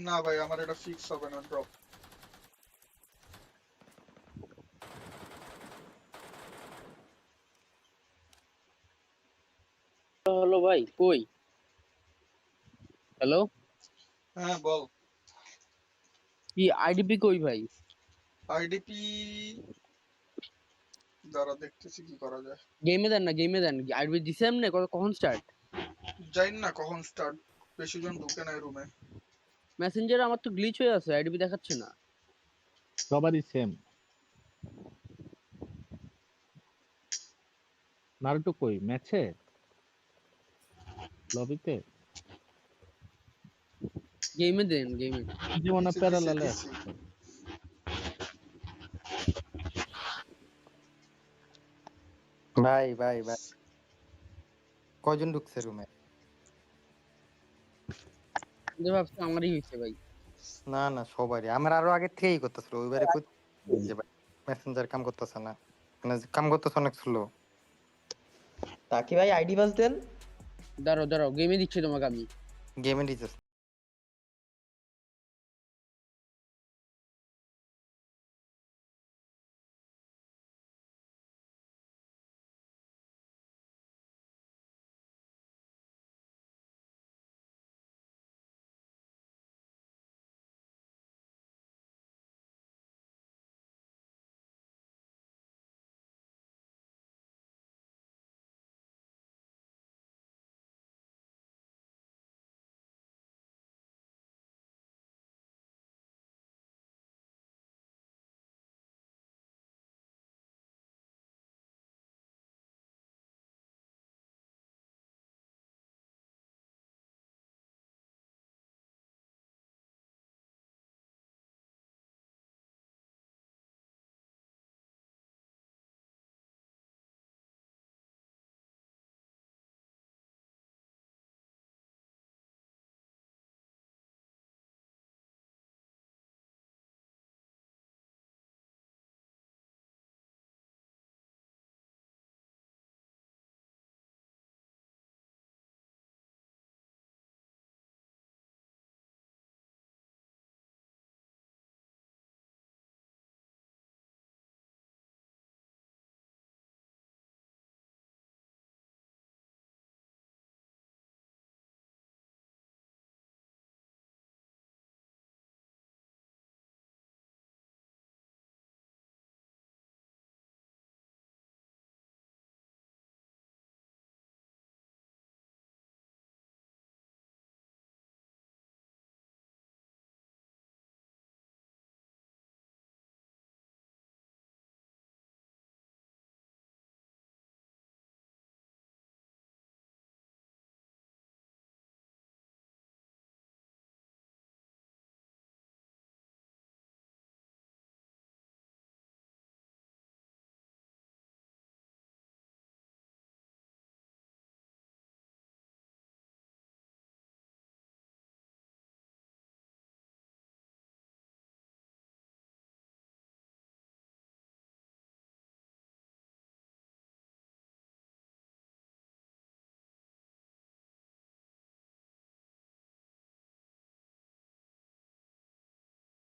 না ভাই আমার এটা ফিক্স হবে না ড্রপ। হ্যালো ভাই কই? হ্যালো, হ্যাঁ বল। কি আইডিপি কই ভাই? আইডিপি দাঁড়া দেখতেছি কি করা যায়। গেমে দেন না, গেমে দেন। আইডিপি দিছে এমনি কখন স্টার্ট? জানি না কখন স্টার্ট, বেশি জন ঢুকে নাই রুমে। মেসেঞ্জারে আমার তো গ্লিচ হয়ে আছে, আইডিপি দেখাচ্ছে না। সবারই সেম। নারুটো কই? ম্যাচে? লবিতে? গেমে দেন, গেমে। জীবনে প্যারালালে আছে। ভাই ভাই ভাই কয়জন ঢুকছে রুমে? যে ভাবছি আমারই হইছে ভাই। না না সবারই, আমার আরো আগে থেকেই করতেছিল ওইবারে মেসেঞ্জার কাম করতেছে না, মানে কাম করতেছে অনেক স্লো। তাকি ভাই আইডি পাস দেন। দাঁড়াও দাঁড়াও, গেমে দিচ্ছি তোমাকে আমি। গেমে দিতেছে।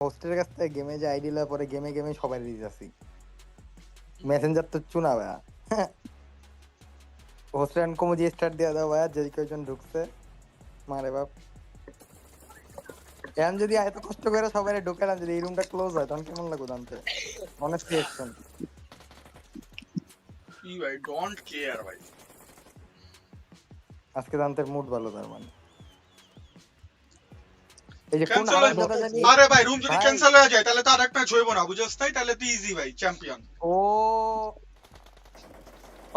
হোস্টের কাছ থেকে গেমে যে আইডি লওয়ার পরে গেমে গেমে সবাই দিতেছি। মেসেঞ্জার তো চুনা ভাইয়া। হোস্টেল এন্ড কমো দিয়ে স্টার্ট দিয়ে দাও ভাইয়া, যে কয়জন ঢুকছে মারে বাপ। এখন যদি এত কষ্ট করে সবাই ঢুকালাম, যদি এই রুমটা ক্লোজ হয় তখন কেমন লাগবে জানতে? Honest reaction. কি ভাই ডোন্ট কেয়ার ভাই। আজকে জানতে মুড ভালো তার মানে। এই যে কোন ক্যান্সেল হারাম হয়ে দাদা জানি। আরে ভাই রুম যদি ভাই। ক্যান্সেল হয়ে যায় তাহলে তো আরেক ম্যাচ হইব না, বুঝছস তাই? তাহলে তুই ইজি ভাই চ্যাম্পিয়ন। ও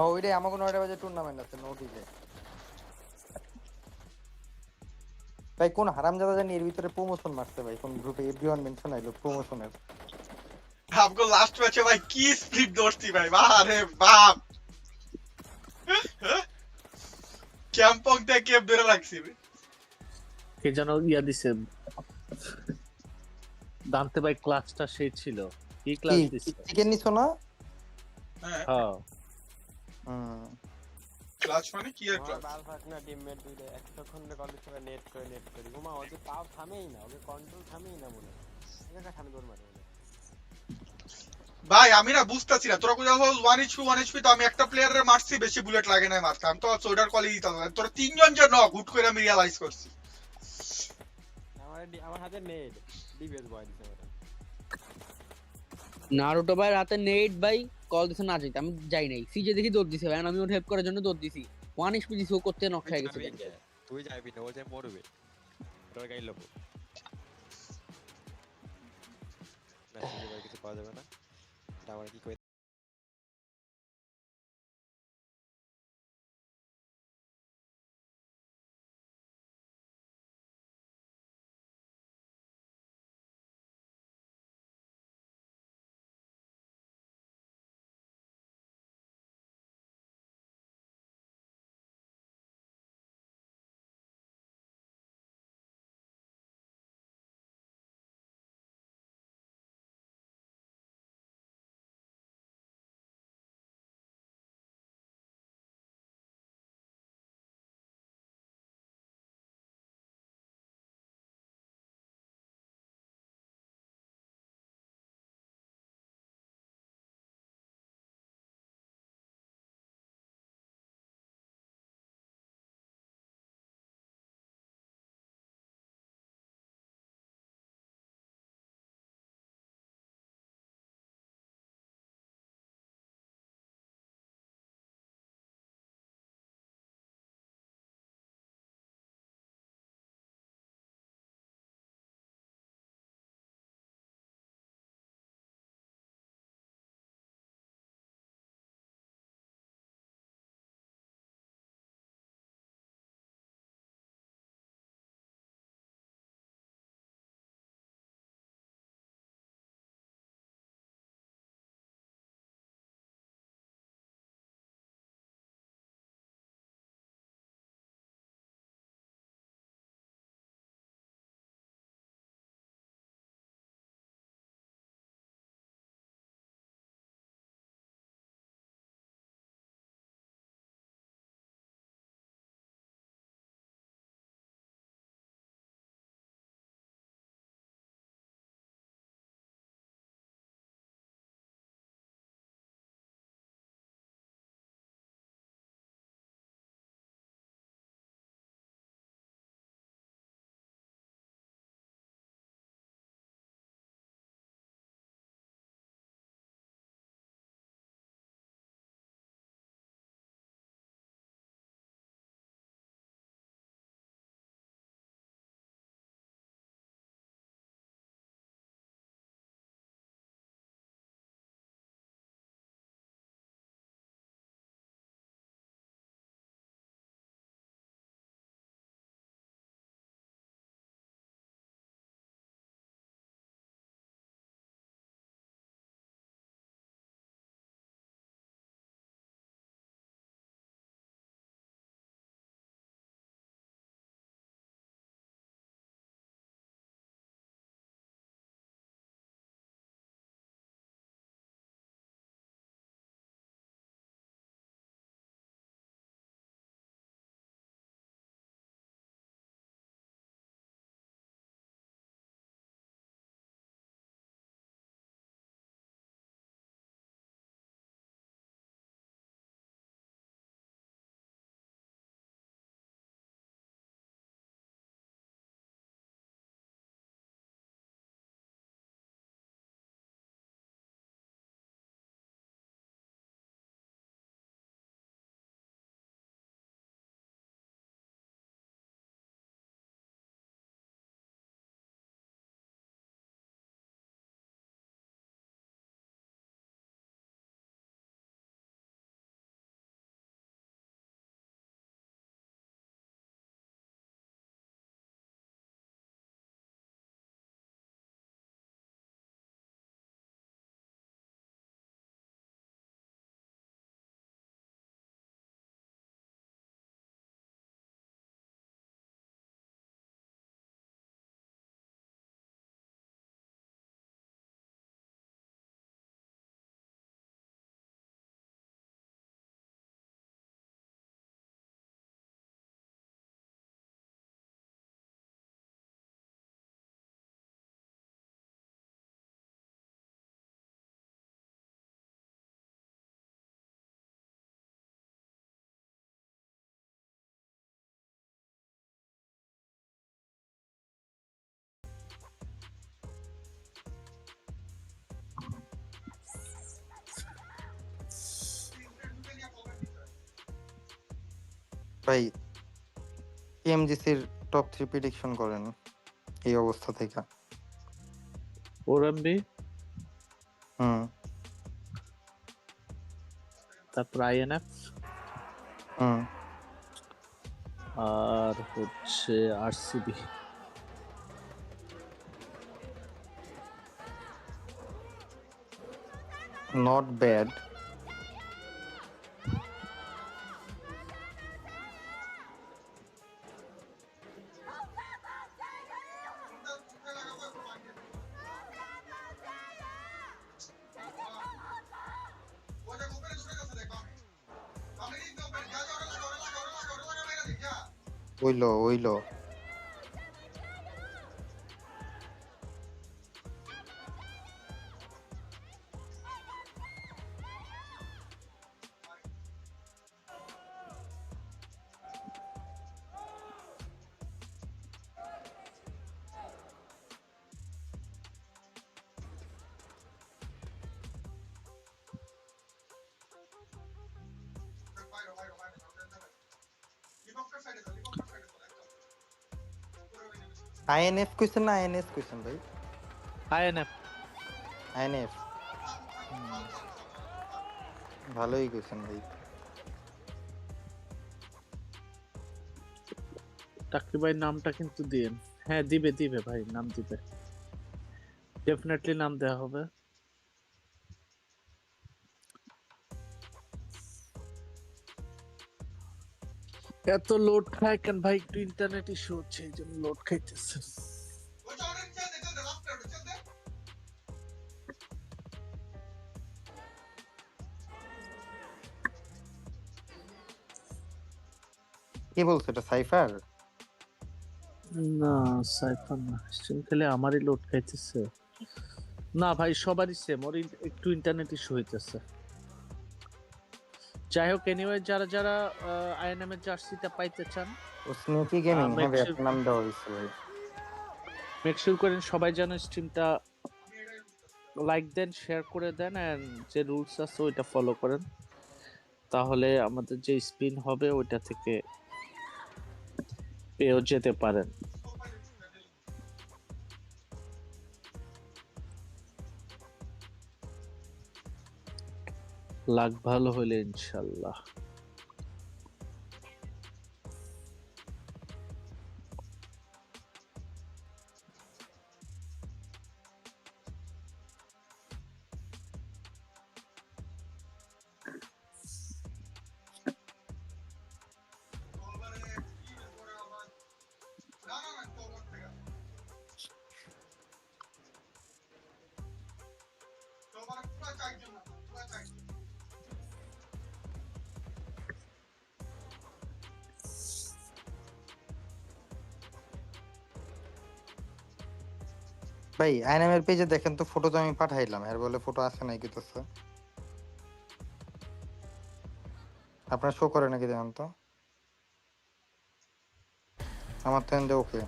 ও ওইটাই আমাকে 9টা বাজে টুর্নামেন্ট আছে নোটিসে। ভাই কোন হারামজাদা জানি এর ভিতরে প্রমোশন মারছে ভাই, কোন গ্রুপে এভরিওয়ান মেনশন আইলো প্রমোশনের। आपको লাস্ট ম্যাচে ভাই কি স্প্লিট ধরছি ভাই, আরে বাপ। ক্যাম্পং থেকে কেপ ধরে রাখছি ভাই। কে যেন ইয়া দিছে, দান্তে ভাই ক্লাসটা সেই ছিল। কি ক্লাস দিছে? চিকেন নিছো না? হ্যাঁ হ্যাঁ। ক্লাচ মানে কি আর আমার ক্লাচ? বাল ফাক না টিমমেট দুইটা এতক্ষণ ধরে কলেজ থেকে নেট করি ওমা ওদের তাও থামেই না ওদের কন্ট্রোল থামেই না মনে হয় একা খালি দৌড় মারে মনে হয়। ভাই আমি না বুঝতেছি না, তোরা কোথাও 1 HP তো আমি একটা প্লেয়ারের মারছি, বেশি বুলেট লাগে না মারতে, আমি তো সোডার কলেজ দিতাম না। তোরা তিনজন যে নক হুট করে আমি রিয়ালাইজ করছি। আমার হাতে নেট ডিবিএস বয় দিছে ওরা নারুটো ভাই রাতে নেট ভাই কল দিছে না যাইতে, আমি যাই নাই, সিজে দেখি দৌড় দিছে ভাই, আমি ওর হেল্প করার জন্য দৌড় দিছি, 1 HP দিছি, ও করতে নক খেয়ে গেছে। তুই যাবি না ও যে মরবে তোর গাইল লোক না কিছু পাওয়া যাবে না আমার কি কই ভাই পিএমজিসির টপ 3 প্রেডিকশন করেন এই অবস্থা থেকে। ওরএমবি, হুম তারপর আইএনএফ, হুম আর হচ্ছে আরসিবি। Not bad. হইলো হইলো। আইএনএফ কইছেন না আইএনএস কইছেন ভাই? আইএনএফ। আইএনএফ ভালোই কইছেন ভাই। টাকরি ভাই নামটা কিন্তু দিয়েন। হ্যাঁ দিবে দিবে ভাই, নাম দিবে, ডেফিনেটলি নাম দেওয়া হবে। এত লোড খায় কেন ভাই? একটু ইন্টারনেট ইস্যু হচ্ছে, এই জন্য লোড খাইতেছে। কে বলছে এটা? সাইফার? না সাইফার না, স্ট্রিম খেলে আমারই লোড খাইতেছে। না ভাই সবারই সেম, ওর একটু ইন্টারনেট ইস্যু হইতেছে। যাই হোক, এনিওয়ে যারা যারা আইএনএম এর জার্সিটা পাইতে চান, ও স্নেকি গেমিং, হ্যাঁ ভাই মেক আপনার নাম দেওয়া হয়েছে ভাই। শিওর করেন সবাই যেন স্ট্রিমটা লাইক দেন, শেয়ার করে দেন, এন্ড যে রুলস আছে ওইটা ফলো করেন, তাহলে আমাদের যে স্পিন হবে ওইটা থেকে পেয়েও যেতে পারেন। লাক ভালো হলে ইনশাল্লাহ। ভাই আইএনএম এর পেজে দেখেন তো, ফটো তো আমি পাঠাইলাম, এর বলে ফটো আছে নাই কিতেছে? আপনার শো করে নাকি দেখেন তো? আমার তো এন্ড ওকে।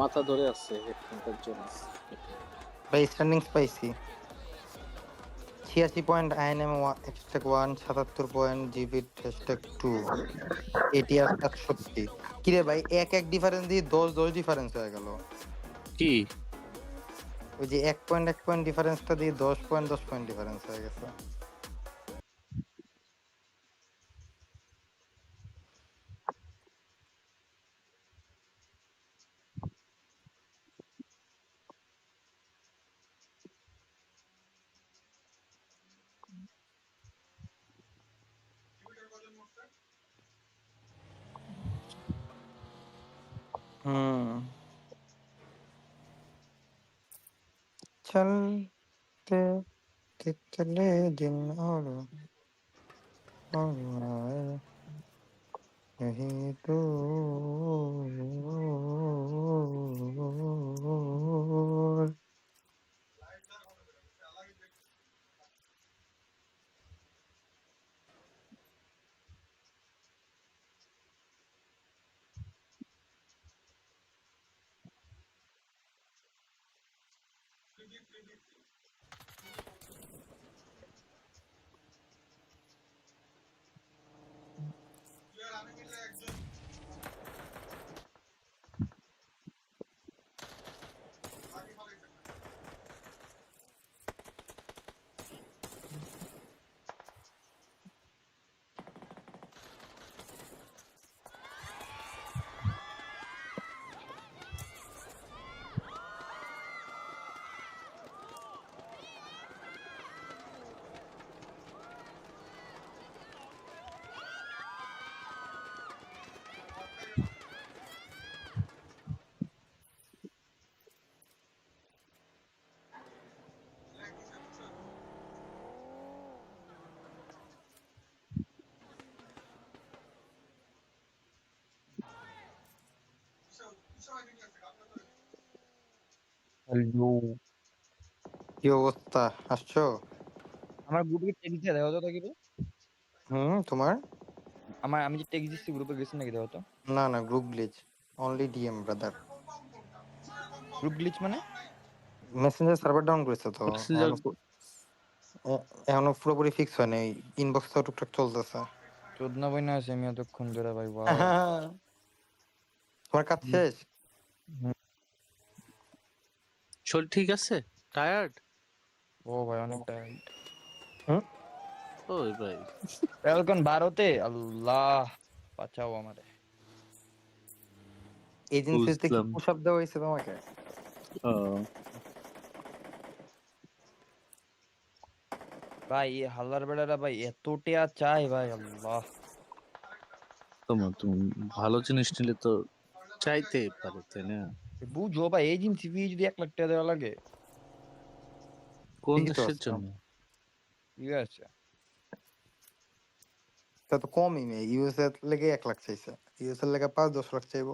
মাথা ধরে আছে হেডফোনটার জন্য। ভাই স্ট্যান্ডিংস পাইছি 86 পয়েন্ট আইএনএম হ্যাশট্যাগ 1, 77 পয়েন্ট জিবিট হ্যাশট্যাগ 2, এটিআর 67। কিরে ভাই এক এক ডিফারেন্স দিয়ে 10 ডিফারেন্স হয়ে গেল। কি ওই যে 1 পয়েন্ট ডিফারেন্সটা দিয়ে 10 পয়েন্ট ডিফারেন্স হয়ে গেছে। হুম চলতে চলে দিন और आए यही तो হ্যালো। কি অবস্থা আসছো? আমার গ্রুপে টেক্সট দিয়ে দেখো তো দেখি তো। তোমার আমি যে টেক্সট দিচ্ছি গ্রুপে গেছি নাকি দেখো তো। না না group glitch only DM brother group glitch মানে? মেসেঞ্জার সার্ভার ডাউন করেছে তো মেসেঞ্জার এখনো পুরোপুরি ফিক্স হয় নাই ইনবক্স তো টুকটাক চলতেছে চোদনা বইনা আছে আমি এতক্ষণ ধরে ভাই। ওয়াও। তোমার কাজ শেষ? শরীর ঠিক আছে? টায়ার্ড? ও ভাই অনেকটা। হুম ওই ভাই ফ্যালকন 12তে আল্লাহ বাঁচাও আমারে। এজেন্সিতে কি বুঝলাম। পুশ আপ দেওয়া হয়েছে তোমাকে? ভাই এই হাল্লার বেড়ারা ভাই এত টেয়া চাই ভাই আল্লাহ। তোমার তুমি ভালো জিনিস নিলে তো চাইতেই পারে, তাই না? বুঝো ভাই এজেন্সি ফি যদি 1 লাখ টাকা দেওয়া লাগে। কোন ঠিকই তো দেশের আছে জন্য? ঠিক আছে। তা তো কমই নেই ইউএসএ লেগে 1 লাখ চাইছে ইউএসএ লেগে 5-10 লাখ চাইবো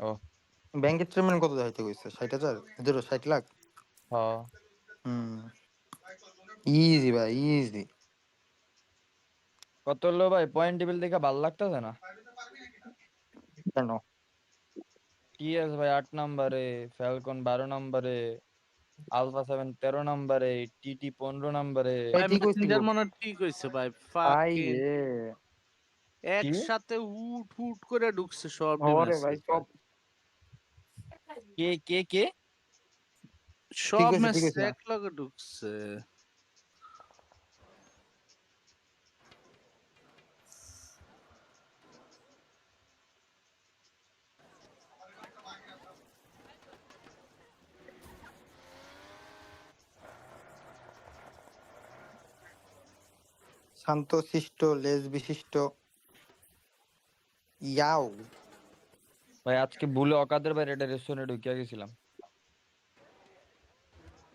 ও ব্যাংকের ট্রিটমেন্ট কত দেখাইতে কইছে 60,000 60 লাখ হ্যাঁ। হুম ইজি ভাই ইজি কত হলো ভাই? পয়েন্ট টেবিল দেখে ভালো লাগতেছে না। কেন টিএস ভাই 8 নম্বরে, ফ্যালকন 12 নম্বরে, আলফা 7 13 নম্বরে, টিটি 15 নম্বরে। ভাই ঠিক হইছিল মেসেঞ্জার মনে হয় ঠিক হয়েছে ভাই। ভাই ফাকিং রে কি একসাথে হুট হুট করে ঢুকছে সব ওরে ভাই মেসেজ সব ভাই। কে কে কে? ঠিক সব হয়েছে ঠিক মেসেজ হয়েছে এক লগে ঢুকছে। শান্ত শিষ্ট লেজ বিশিষ্ট ইয়াও ভাই আজকে ভুলে অকাদের বাইরে একটা রেস্টুরেন্টে ঢুকিয়া গেছিলাম।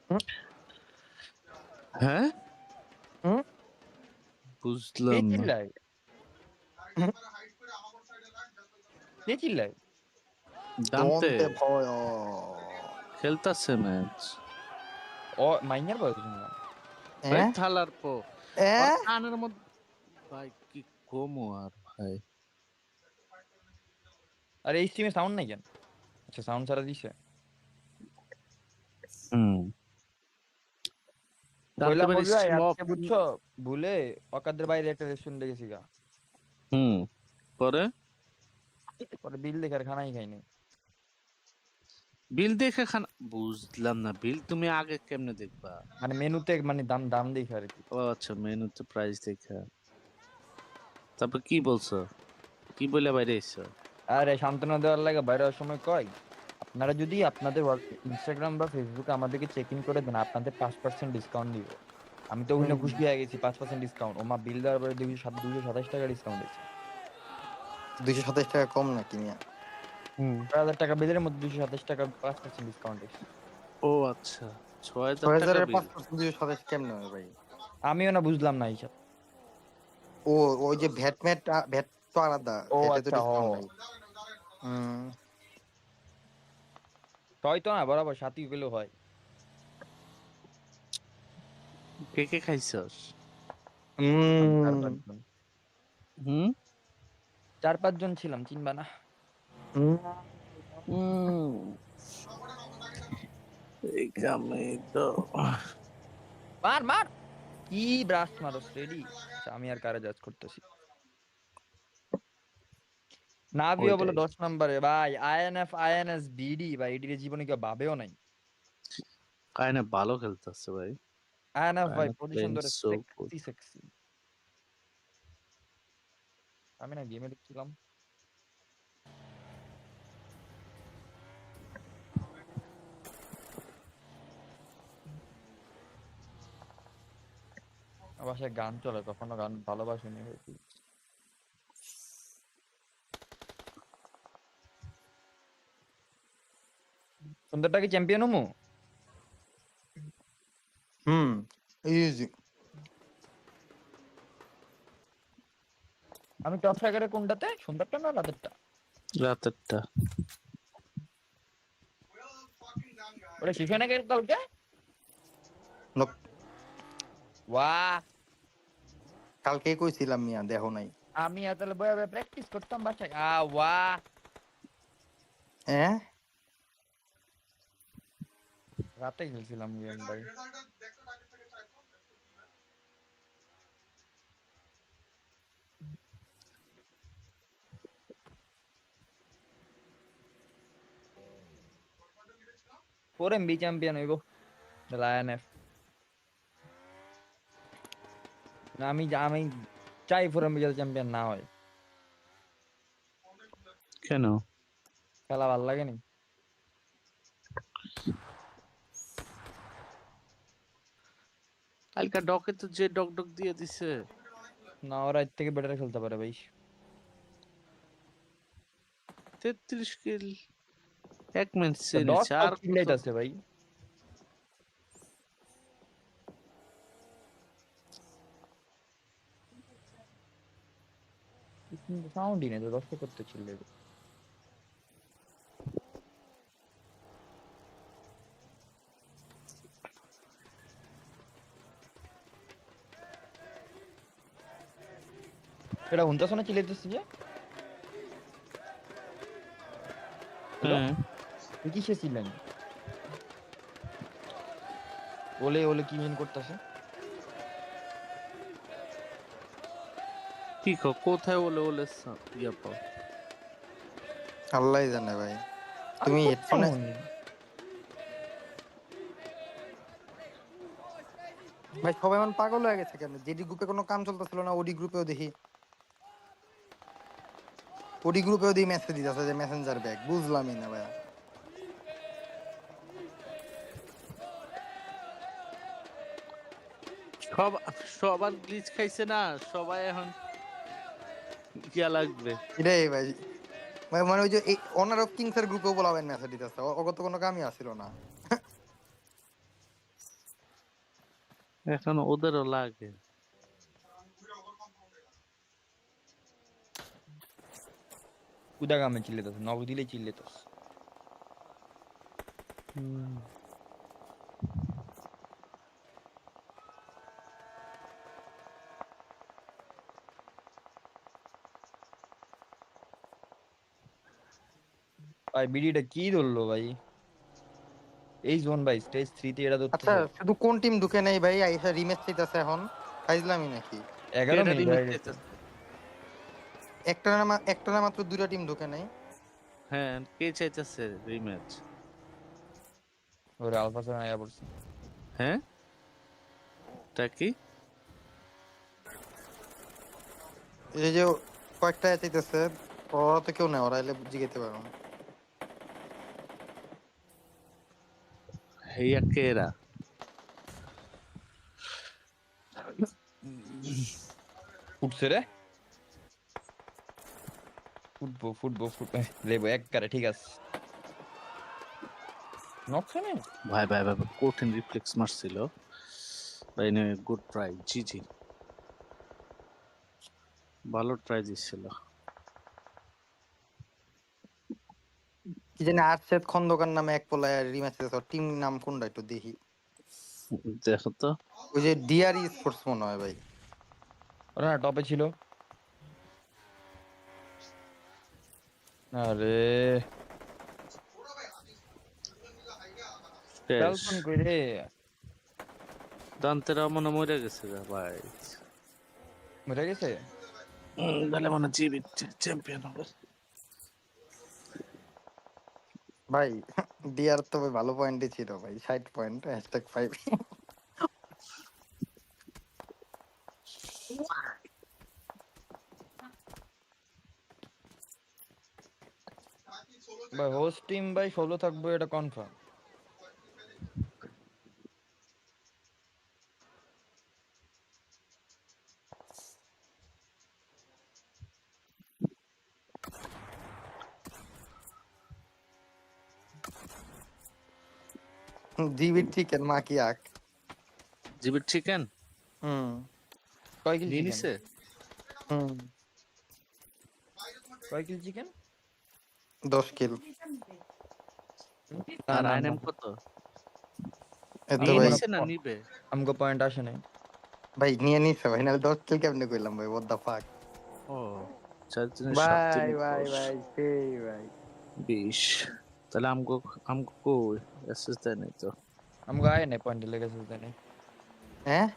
হুম হ্যাঁ হুম কে বুঝলাম না। চিল্লায়? হুম। কে চিল্লায়? দান্তে দন্তে ভয় খেলতাছে ম্যাচ ও মাইনার বয়স শুনলাম। ভাই হ্যাঁ থালার পো ওর কানের মধ্যে ভাই কি কমো আর ভাই। আরে এই স্ট্রিমে সাউন্ড নাই কেন? আচ্ছা সাউন্ড ছাড়া দিছে। হুম দান্তে কইলাম ভাই বলবি ভাই স্ট্রিম অফ। আজকে বুঝছো ভুলে অকাদের বাইরে একটা রেস্টুরেন্টে গেছি গা। হুম পরে পরে বিল দেখে আর খানাই খাইনি। বিল দেখে খান বুঝলাম না। বিল তুমি আগে কেমনে দেখবা? মানে মেনুতে মানে দাম দাম দেখে আর কি। ও আচ্ছা মেনুতে প্রাইস দেখে। তারপর কি বলছো? কি বলে বাইরে এসছো? আরে সান্ত্বনা দেওয়ার লাগে বাইরে হওয়ার সময় কয় আপনারা যদি আপনাদের ইনস্টাগ্রাম বা ফেসবুকে আমাদেরকে চেক ইন করে দেন আপনাদের 5% ডিসকাউন্ট দিব। আমি তো ওখানে খুশি হয়ে গেছি 5% ডিসকাউন্ট। ওমা বিল দেওয়ার পরে 227 টাকা ডিসকাউন্ট দিচ্ছে। 227 টাকা কম নাকি নিয়া হুম 6,000 টাকা বিলের মধ্যে 227 টাকা 5% ডিসকাউন্ট এসেছে। ও আচ্ছা 6,000 ছয় টাকা হাজারের বিল 5% 227 কেমনে হয় ভাই? আমিও না বুঝলাম না হিসাব। ও ওই যে ভ্যাট তো আলাদা, ও ভ্যাটে তো আচ্ছা হ ডিসকাউন্ট নাই। হুম। 6 তো না বরাবর 7ই গেলেও হয়। কে কে খাইছস? আমি হুম। 4-5 জন হুম 4-5 জন ছিলাম, চিনবা না? হুম। হুম এই কামে তো মার মার কি ব্রাশ মারস রেডি। আচ্ছা আমি আর কারে জাজ করতেছি। নাভিও বলে ওইটাই 10 নম্বরে ভাই, আইএনএফ আইএনএস বিডি ভাই, এটির জীবনে কেউ ভাবেও নাই। কাইনে ভালো খেলতেছে ভাই। আইএনএফ ভাই কাইনে পজিশন প্লেইং ধরে সো গুড। Sexy sexy. আমি না গেমে দেখছিলাম। আমার বাসায় গান চলে, কখনো গান ভালোবাসিনি হয়তো। সুন্দরটা কি চ্যাম্পিয়ন হমু? হুম। ইজি। আমি টপ ফ্র্যাগারে কোনটাতে, সুন্দরটা না রাতেরটা? রাতেরটা ওটা শেষ হয় না কালকে? নোপ, ওয়াহ, কালকেই কইছিলাম মিয়া, দেখো নাই। আমি তাহলে বয়ে বয়ে প্র্যাকটিস করতাম বাসায়। ওয়াহ, হ্যাঁ। রাতে খেলছিলাম গেম ভাই। পরে এমবি চ্যাম্পিয়ন হইব লায়নএফ। আমি আমি চাই ফোর এমবি চ্যাম্পিয়ন না হয়। কেন? খেলা ভাল লাগে নি। কালকা ডকে তো যে ডক ডক দিয়ে দিছে। না, ওরা এর থেকে বেটার খেলতে পারে ভাই। 33 কিল এক ম্যাচ তো সে ডক নিচ্ছে তো আর কত? কিলেট আছে ভাই। সাউন্ডই নেই তো, দশটা করতে ছিল। এটা হুনতাছ না চিল্লাইতেছে যে? হ্যালো, হ্যাঁ কিসে ছিলেন? ওলে ওলে কি মিন করতেছে? কি কোথায় বলে বলে ইয়া পাও? আল্লাহই জানে ভাই। আমি তুমি কোথায় হেডফোনে, শুনি? ভাই সবাই এখন পাগল হয়ে গেছে কেন? যেডি গ্রুপে কোনো কাম চলতেছিল না, ওডি গ্রুপেও দেখি, মেসেজ দিতেছে যে মেসেঞ্জার ব্যাগ, বুঝলামই না ভাই। সব সবার গ্লিচ খাইছে না, সবাই এখন ইয়া লাগবে। এটাই ভাই, মানে ওই যে অনার অফ কিংস এর গ্রুপেও বলা হয় মেসেজ দিতেছে, অগত কোনো কামই আসছিল না। এখন ওদেরও লাগে। কুদা গামে চিল্লাইতেছে, নক দিলেই চিল্লাইতেছে। হুম। ভাই বিডিটা কি ধরলো ভাই? এই জোন ভাই স্টেজ 3 তে এরা আচ্ছা, ধরতেছে। শুধু কোন টিম ঢুকে নেই ভাই? আইসা রিমেচ চাইতেছে এখন, ফাইজলামি নাকি? 11 কেডা মিনিট রিমিক্স হয়ে গেছে। চাইতেছে? একটা না মাত্র দুইটা টিম ঢুকে নেই। হ্যাঁ কে চাইতেছে রিম্যাচ? ওরে আলফা সেভেন আয়া পড়ছে। হ্যাঁ তা কি? এই যে কয়েকটা চাইতেছে, ওরা তো কেউ নেই, ওরা এলে জিগাইতে পারো। হেয়া কেরা? উঠছে রে। ফুটবো লেবো এক কারে ঠিক আছে নকশনে ভাই ভাই ভাই কঠিন রিফ্লেক্স মারছিল ভাই নে গুড ট্রাই জি জি ভালো ট্রাই দিছিল কি জানি আরশেদ খন্দকার নামে এক পোলায় রিম্যাচ টিম নাম কোনটা একটু দেখি। দেখো তো ওই যে ডিআরই স্পোর্টস মনে হয় ভাই। ওরা না টপে ছিল আরে শেষ ফ্যালকন কইরে দান্তেরা মনে মরে গেছে গা ভাই মরে গেছে তাহলে মনে জিবি চ্যাম্পিয়ন হবে ভাই ডিআর তো ভাই ভালো পয়েন্টই ছিল ভাই, 60 পয়েন্ট #5। ভাই হোস্ট টিম ভাই 16 থাকবে এটা কনফার্ম জিবির চিকেন মা কি আক। জিবির চিকেন হুম কয় কিল নিয়ে চিকেন নিছে হুম কয় কিল চিকেন 10 কিল। না আর না আইএনএম না কত এই তো নিয়ে ভাই নিছে না নিবে আমগো পয়েন্ট আসে নাই ভাই নিয়ে নিছে ভাই, নাহলে 10 কিল কেমনে কইলাম ভাই, what the fuck। ও 4 দিনের 7 ভাই দিনে ভাই 10 ভাই সেই ভাই। 20 তাহলে আমগো আমগো কই এসএস দেয় নাই তো আমগো আয় নাই পয়েন্ট লেগেছে জানি হ্যাঁ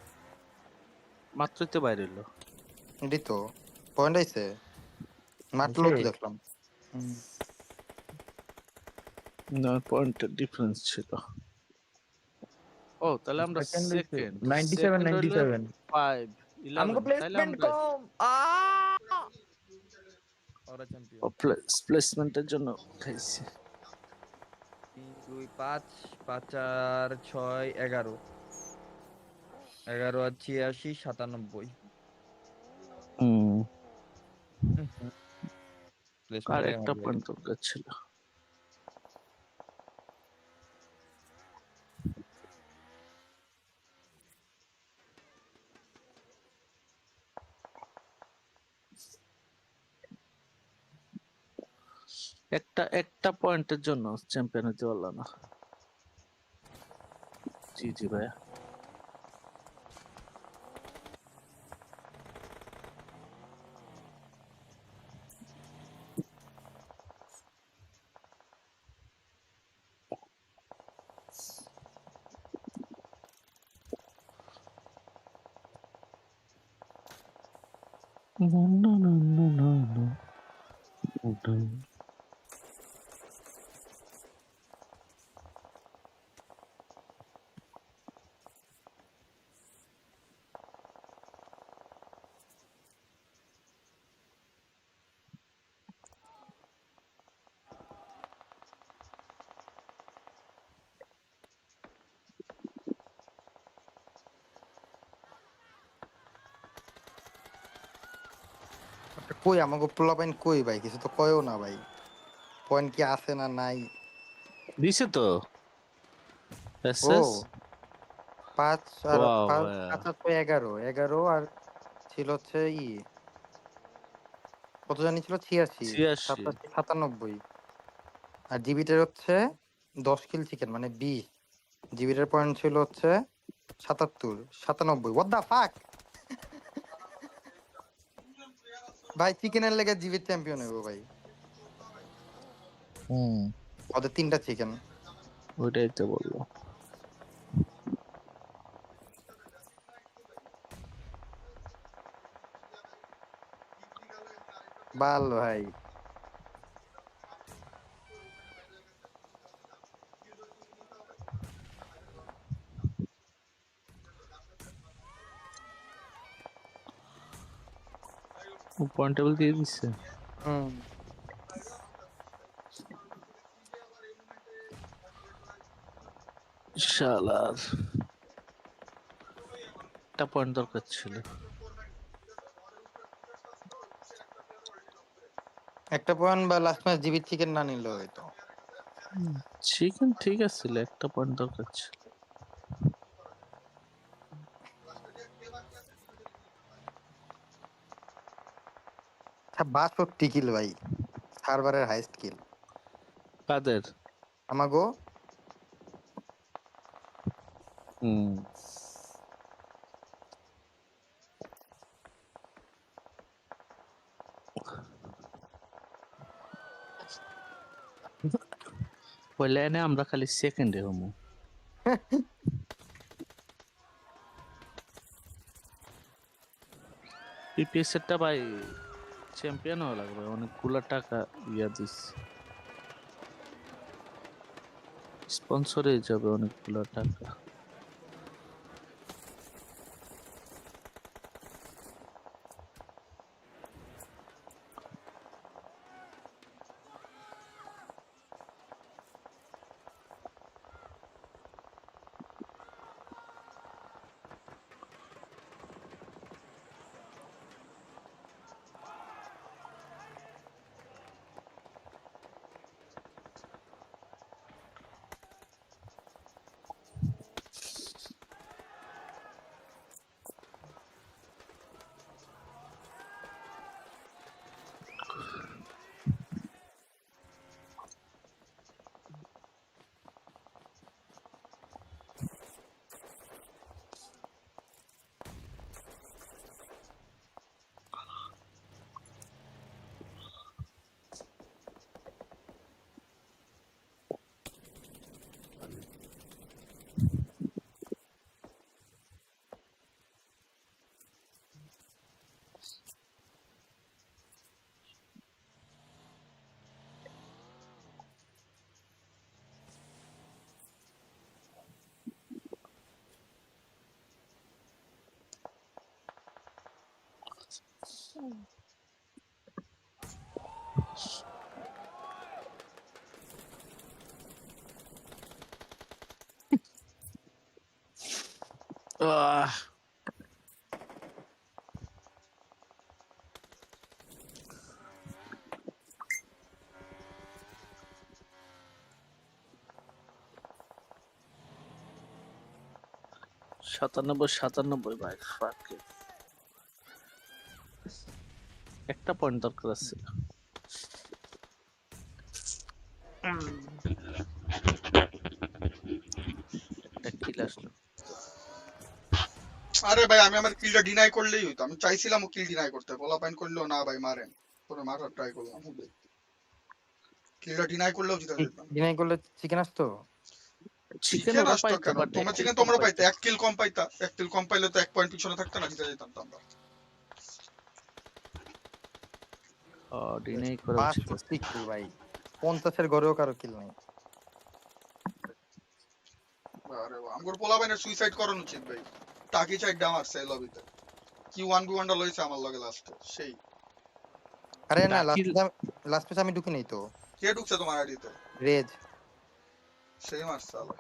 মাত্রই তো বাইরে এলো এটি তো পয়েন্ট আইছে, মারলো তো দেখলাম। হুম। না পয়েন্টের ডিফারেন্স ছিল ও তাহলে আমরা সেকেন্ড হইছে সেকেন্ড 97 সেকেন্ড হইলে 97 5 আমগো 11 তাহলে প্লেসমেন্ট আমরা কম ওরা চ্যাম্পিয়ন প্লেসমেন্টের জন্য খাইছি 3 2 5 5 আর 6 11 11 আর 86 97 হুম আর প্লেসমেন্টে একটা পয়েন্ট দরকার ছিল একটা একটা পয়েন্টের জন্য চ্যাম্পিয়ন হতে পারলো না জি জি ভাইয়া No, no, no, no, no, no. No. কই আমাকে পোলা পয়েন্ট কই ভাই, কিছু তো কয়ও না ভাই, পয়েন্ট কি আছে না নাই। দিছে তো ও এসএস 5 আর ওয়াও 5 ভাইয়া 5 আর 11 11 আর ছিল হচ্ছে কত জানি ছিল 86 86 87 97। আর জিবিটার হচ্ছে 10 কিল চিকেন মানে 20, জিবিটার পয়েন্ট ছিল হচ্ছে 77 97, what the fuck। ভাই চিকেনের লেগে জিবির চ্যাম্পিয়ন হইব ভাই, হুম ওদের 3টা চিকেন। ওইটাই তো বললো বাল ভাই ও পয়েন্ট টেবিল দিয়ে দিচ্ছে হুম শালার একটা পয়েন্ট দরকার ছিল একটা পয়েন্ট বা লাস্ট ম্যাচ জিবি চিকেন না নিলে হয়তো। চিকেন ঠিক আছিল, একটা পয়েন্ট দরকার ছিল। আচ্ছা 62 কিল ভাই, সার্ভারের হাইস্ট কিল কাদের? আমাগো। হুম, ওই লাইনে আমরা খালি সেকেন্ডে হমু। পিপিএস এরটা ভাই চ্যাম্পিয়ন হওয়া লাগবে, অনেকগুলা টাকা ইয়া দিস, স্পন্সরে যাবে অনেকগুলা টাকা। আহ 97 ভাই, fuck it. একটা পয়েন্ট দরকার আছে। একটা কিল আসলো। আরে ভাই আমি আমার কিলটা ডিনাই করলেই হইতো, আমি চাইছিলাম ও কিল ডিনাই করতে, বলা পাইন করলো না ভাই মারেন, পরে মারার ট্রাই করলাম, কিলটা ডিনাই করলেও জিতে যেতাম। ডিনাই করলে চিকেন আসতো। চিকেন চিকেন ওরা আসতো পাইতো, কেন, বাট তোমরা চিকেন তোমরা পাইতে, এক কিল কম পাইতা, এক কিল কম পাইলে তো 1 পয়েন্ট পিছনে থাকতো না, জিতে যেতাম তো আমরা। ডিনাই করা উচিত আছে। 62 কিল ভাই, 50-এর ঘরেও কারো কিল নাই। আরে আমগর পোলা বাইনের সুইসাইড করানো উচিত ভাই, টাকি চাইডা মারছে লবিতে, কি 1v1 টা লইছে আমার লগে লাস্টে সেই। আরে না, ডাকিল লাস্ট ম্যাচ আমি ঢুকি নাই তো। কে ঢুকছে তোমার আইডিতে? রেজ। সেই মারছে আলো।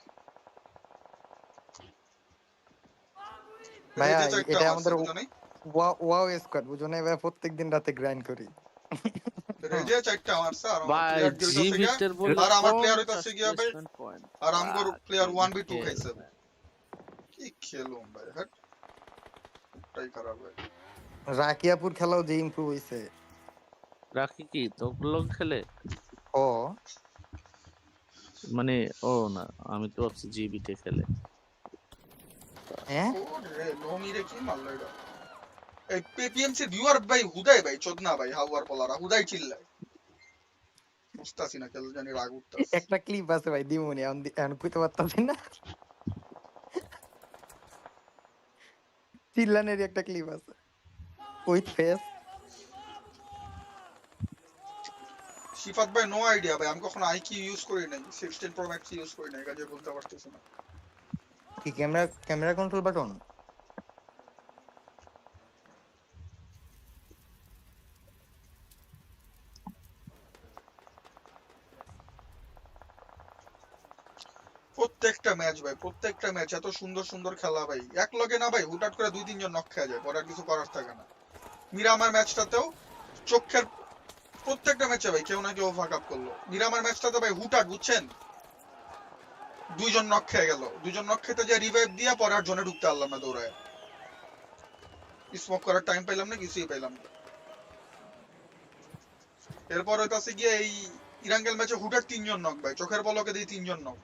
ভাইয়া রেজে চাইডা এটা মারছে, আমাদের বুঝো নাই? ওয়াও স্কোয়াড, বুঝো না ভাই, প্রত্যেকদিন রাতে গ্রাইন্ড করি। রেজে চাইডা মারছে আর আমার ভাই, প্লেয়ার দিল জি হইতাছে গিয়া, ভিক্টর বলে আর আমার প্লেয়ার 50 হইতাছে গিয়া ভাই, প্লেসমেন্ট পয়েন্ট। আর আমগর প্লেয়ার 1v2 খেল খাইছে। ভাই। কি খেলুম ভাই, হ্যাঁ টাই খারাপ ভাই। রাকিয়াপুর খেলাও যে ইমপ্রুভ হইছে। রাখি কি তো লোক খেলে? ও মানে ও না, আমি তো ভাবছি জিবিতে খেলে। হ্যাঁ, ও রে লোমি রে কি মারলো এটা। এই পিএমসি ভিউয়ার ভাই হুদাই ভাই চোদনা ভাই, হাওয়ার পোলারা হুদাই চিল্লায়, বুঝতাছি না কেন জানি রাগ উঠতাছে। একটা ক্লিপ আছে ভাই, দিমুনি এখন কইতে পারতাছি না। চিল্লানের একটা ক্লিপ আছে উইথ ফেস। শিফাত ভাই নো আইডিয়া ভাই, আমি কখনো আইকি ইউজ করি নাই, 16 প্রো ম্যাক্স ইউজ করি নাই, কাজে বলতে পারতেছি না। কি ক্যামেরা কন্ট্রোল বাটন? প্রত্যেকটা ম্যাচ ভাই, প্রত্যেকটা ম্যাচ এত সুন্দর সুন্দর খেলা ভাই, এক লগে না ভাই হুটহাট করে 2-3 জন নক খেয়ে যায়, পরে আর কিছু করার থাকে না। মিরামার ম্যাচটাতেও চোখের প্রত্যেকটা ম্যাচে ভাই কেউ না কেউ ফাক আপ করলো। মিরামার ম্যাচটাতে ভাই হুটহাট বুঝছেন, দুইজন নক খেয়ে গেল, দুইজন নক খেতে যে রিভাইভ দিয়ে পরে আর জোনে ঢুকতে পারলাম না দৌড়ায়, স্মোক করার টাইম পাইলাম না, কিছুই পাইলাম না। এরপর হইতাছে গিয়ে এই ইরাঙ্গেল ম্যাচে হুটার 3 জন নক ভাই, চোখের পলকে দিই 3 জন নক।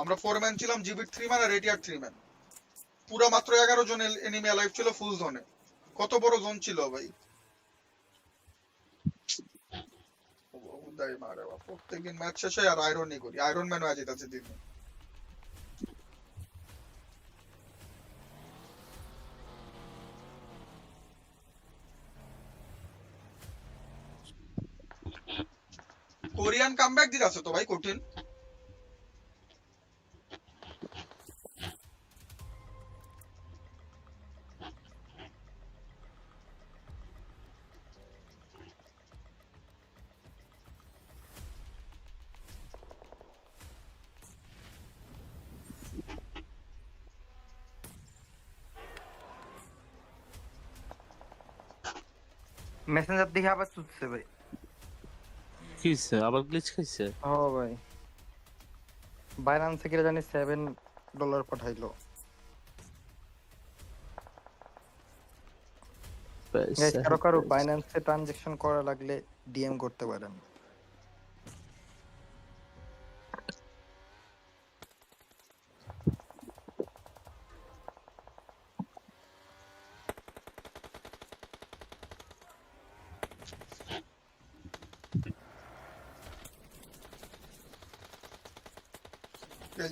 আমরা 4 ম্যান ছিলাম, জিবির 3 ম্যান আর রেডিয়ার 3 ম্যান, পুরো মাত্র 11 জন এনিমি লাইভ ছিল ফুল জোনে। কত বড় জোন ছিল ভাই, প্রত্যেকদিন ম্যাচ শেষে আর আয়রনই করি, আয়রন ম্যান হয়ে যেতেছে দিন। কোরিয়ান কামব্যাক দিতেছে তো ভাই কঠিন। মেসেঞ্জার দেখে আবার চুটছে ভাই। কি হইছে, আবার গ্লিচ খাইছে? ও ভাই বাইনান্স থেকে জানি $7 পাঠাইলো। গাইস কারো কারো বাইন্যান্সে ট্রানজাকশন করা লাগলে ডিএম করতে পারেন।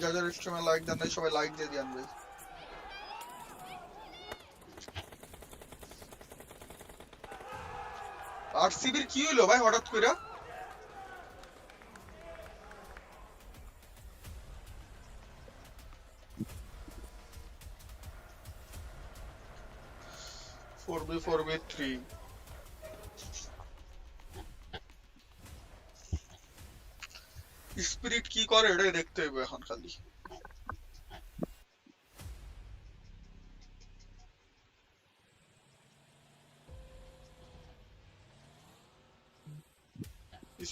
যাদের স্ট্রিমে লাইক দেন নাই সবাই লাইক দিয়ে দিন ভাই। আরসিবির কি হইলো ভাই হঠাৎ কইরা? ফোর বি 3 স্পিরিট কি করে এটাই দেখতে হবে এখন খালি।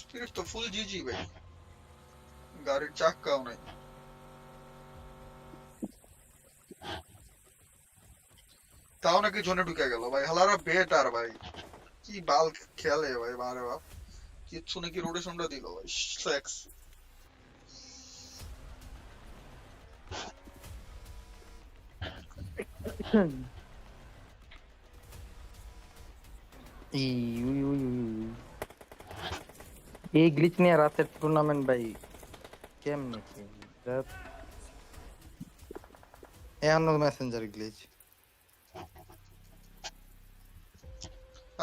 স্পিরিট তো ফুল জিজি ভাই, গাড়ির চাক্কাও নাই। তাও নাকি জোনে ঢুকে গেল ভাই, হালারা বেটার ভাই, কি বাল খেলে ভাই, বারে বাপ কিচ্ছু নাকি রোটেশনটা দিল ভাই, সেক্স। এই গ্লিচ নিয়ে রাতের টুর্নামেন্ট ভাই কেমনে কি রাত এমন মেসেঞ্জার গ্লিচ।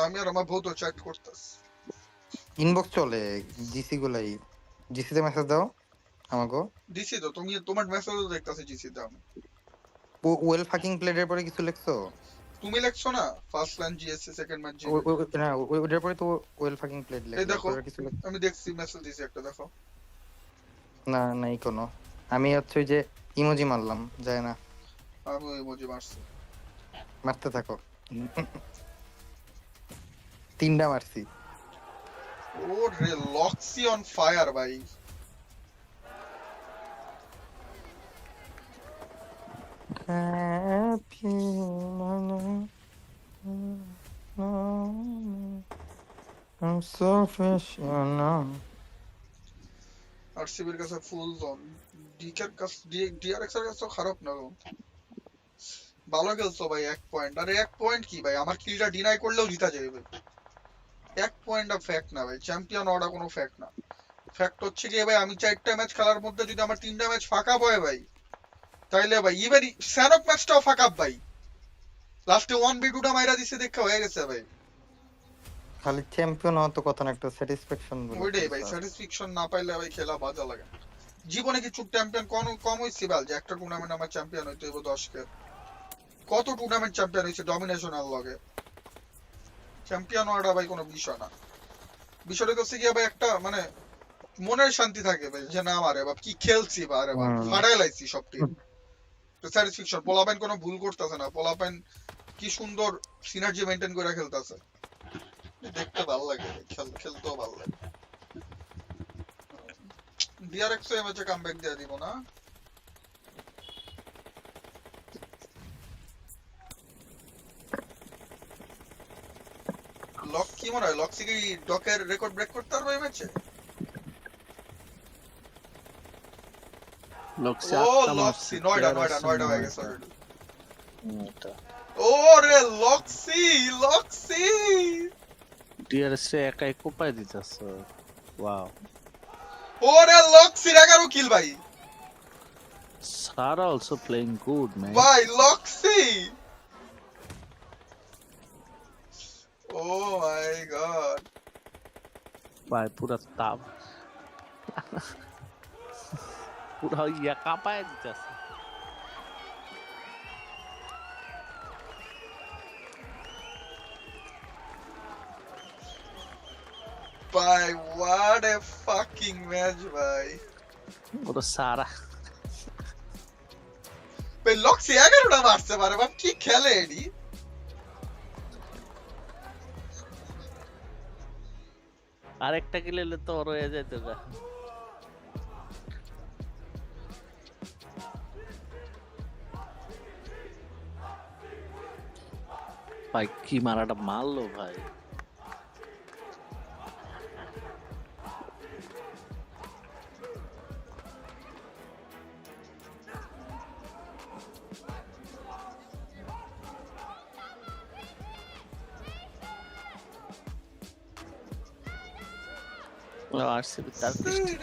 আমি আর আমার বউ তো চ্যাট করতেছি, ইনবক্স চলে জিসি গুলাই, জিসি তে মেসেজ দাও আমাগো। দিছি তো, তুমি তোমার মেসেজও দেখতাছি জিসি তে। আমি ওয়েল ফাকিং প্লেডের পরে কিছু লিখছো? তুমি লেখছো না first line GSC second match জি। না ওইটার পরে তো ওয়েল ফাকিং প্লেড এই লেখা দেখো কিছু আমি দেখছি মেসেজ দিছি একটা, দেখো। না নাই কোনো, আমি হচ্ছে ওই যে ইমোজি মারলাম যায় না। আমি ওই ইমোজি মারছি, মারতে থাকো। 3টা মারছি। ও রে লক্সি অন ফায়ার ভাই। I'm so fresh, you know. আরসিবির কাছে ফুল জোন, ডিকের কাছে ডিআরএক্স এর কাছে খারাপ না, ভালো খেলছো ভাই। 1 পয়েন্ট, আরে 1 পয়েন্ট কি ভাই, আমার কিলটা ডিনাই করলেও জিতা যাবে ভাই। 1 পয়েন্ট অফ ফ্যাক্ট না ভাই, চ্যাম্পিয়ন হওয়াটা কোনো ফ্যাক্ট না। ফ্যাক্ট হচ্ছে কি ভাই, আমি 4টা ম্যাচ খেলার মধ্যে যদি আমার 3টা ম্যাচ ফাঁকা হয় ভাই, তাইলে ভাই ইভেন স্যানক ম্যাচটাও ফাঁকা ভাই, লাস্টে 1v2টা মাইরা দিছে দেখে হয়ে গেছে ভাই। খালি চ্যাম্পিয়ন হওয়া তো কথা না, একটা স্যাটিসফ্যাকশন বলে। ওইটাই ভাই, স্যাটিসফ্যাকশন না পাইলে ভাই খেলা বাজা লাগে। জীবনে কিছু চ্যাম্পিয়ন কম হইছে বাল, যে একটা টুর্নামেন্ট আমার চ্যাম্পিয়ন হইতে হইব 10 কে। কত টুর্নামেন্ট চ্যাম্পিয়ন হইছে ডমিনেশনাল লগে, চ্যাম্পিয়ন হওয়াটা ভাই কোনো বিষয় না। বিষয়টা হচ্ছে কি ভাই, একটা মানে মনের শান্তি থাকে ভাই, যে না আমারে বাপ কি খেলছি বা আরে বাপ ফাড়াই লাইছি সব টিম, তো স্যাটিসফ্যাকশন। পোলাপাইন কোনো ভুল করতেছে না, পোলাপাইন কি সুন্দর সিনার্জি মেইনটেইন করে খেলতেছে। দেখতে ভালো লাগে, খেলতেও ভালো লাগে। ডিআরএক্স এ ম্যাচে কামব্যাক দিয়ে দিব না। লক কি মনে হয়, লক্সি কি ডকের রেকর্ড ব্রেক করতে পারবে এই ম্যাচে? লক্সি ও আটটা লক্সি মারছে, নয়টা player নয়টা আছে নয়টা হয়ে নয়টা। গেছে already। এটা ও রে লক্সি, লক্সি ডিআরএস রে একাই কোপায় দিতেছে। ওয়াও, ও রে লক্সির 11 কিল ভাই। সারা অলসো প্লেইং গুড ম্যান। ভাই লক্সি, ও মাই গড। ভাই পুরা তাপ, পুরা ইয়া কাঁপায় দিতেছে। ভাই what a fucking match ভাই। ওটা সারা ভাই লক্সি 11টা মারছে পারে, বাপ কি খেলে এডি। আরেকটা কিল এলে তো ওর হয়ে যেত গা। ভাই কি মারাটা মারলো ভাই। আরসিবি তার বৃষ্টি।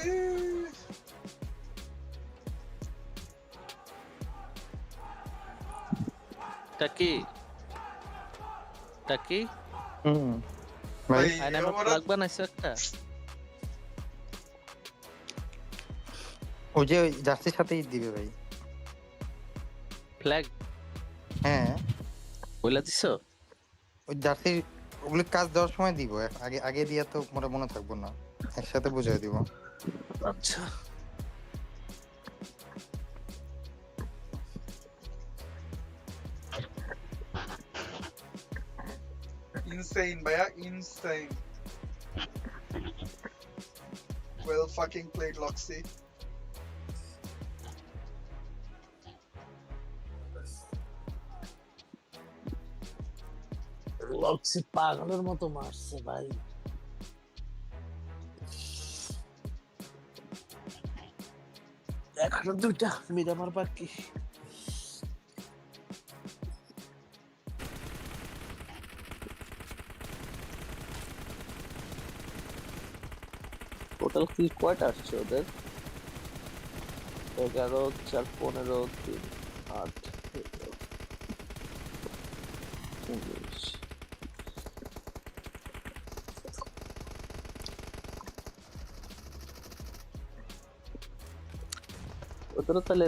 টা কি ভাই ভাই আইনামে ওরা প্লাগ বানাইছে একটা। ওই যে ওই জার্সির সাথেই দিবে ভাই। ফ্ল্যাগ হ্যাঁ বইলা দিছো? ওই জার্সি ওগুলি কাজ দেওয়ার সময় দিব, আগে আগে দিয়া তো মোটা মনে থাকবো না, একসাথে বুঝিয়ে দিব। আচ্ছা insane ভাইয়া, insane. Well fucking played লক্সি। লক্সি পাগলের মতো মারছে ভাই। এখনো দুইটা মিরামার বাকি। টোটাল কি কয়টা আসছে ওদের? 11 4 15 3 8 19। ওদের তাহলে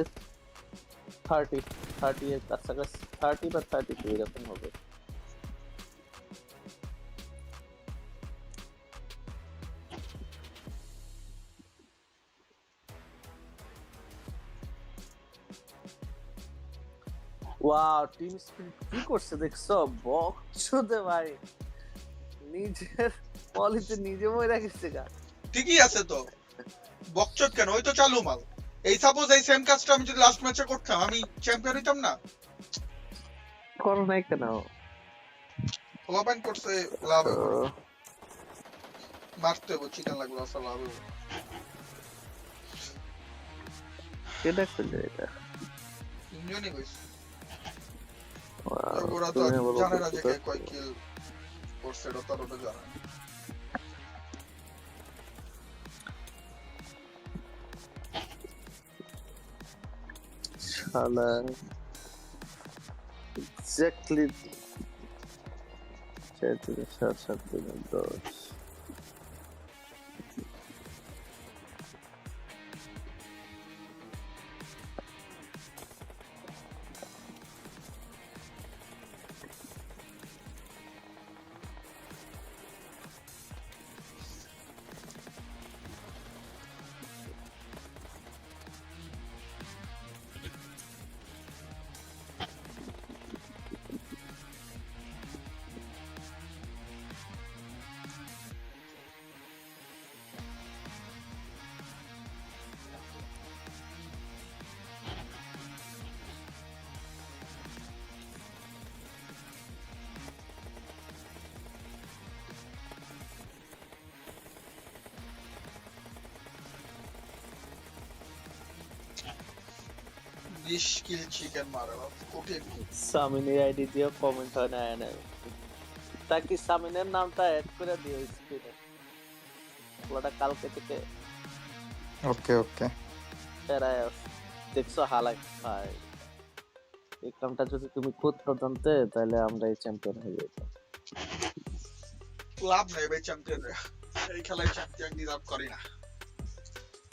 30 এর কাছাকাছি, 30 বা 32 এরকম হবে। ওয়াও, টিম স্পিরিট কি করছে দেখছো? বক্সতে ভাই নিজের পলিতে নিজে মরে গেছে গা। ঠিকই আছে তো, বকচোদ কেন, ওই তো চালু মাল। এই সাপোজ এই সেম কাজটা আমি যদি লাস্ট ম্যাচে করতাম, আমি চ্যাম্পিয়ন হইতাম না। করো নাই কেন? ফ্লপাইন করছে, লাভ হইব না। মারতে হইব, চিকেন লাগলো, আসলে লাভ হইব। কেডা করলে এটা? তিনজনই কইছে। Wow, ওরা তো তুমি বলো জানে না তো যে কে কোথায়? কয় কিল করছে, এটা তো আর ওটা জানে না। শালা এক্স্যাক্টলি 4 থেকে 7 7 থেকে 10। 20 কিল চিকেন মারা বাবা, কঠিন। সামিনের আইডি দিয়ে কমেন্ট হয় না এনে তাকে সামিনের নামটা অ্যাড করে দিও স্ক্রিনে ওটা কালকে থেকে ওকে ওকে প্যারায় আছে। দেখছো হালাই ভাই এই কামটা যদি তুমি করতে জানতে তাহলে আমরা এই চ্যাম্পিয়ন হয়ে যেতাম লাভ নেই ভাই চ্যাম্পিয়ন, এই খেলায় চ্যাম্পিয়ন ডিজার্ভ করি না।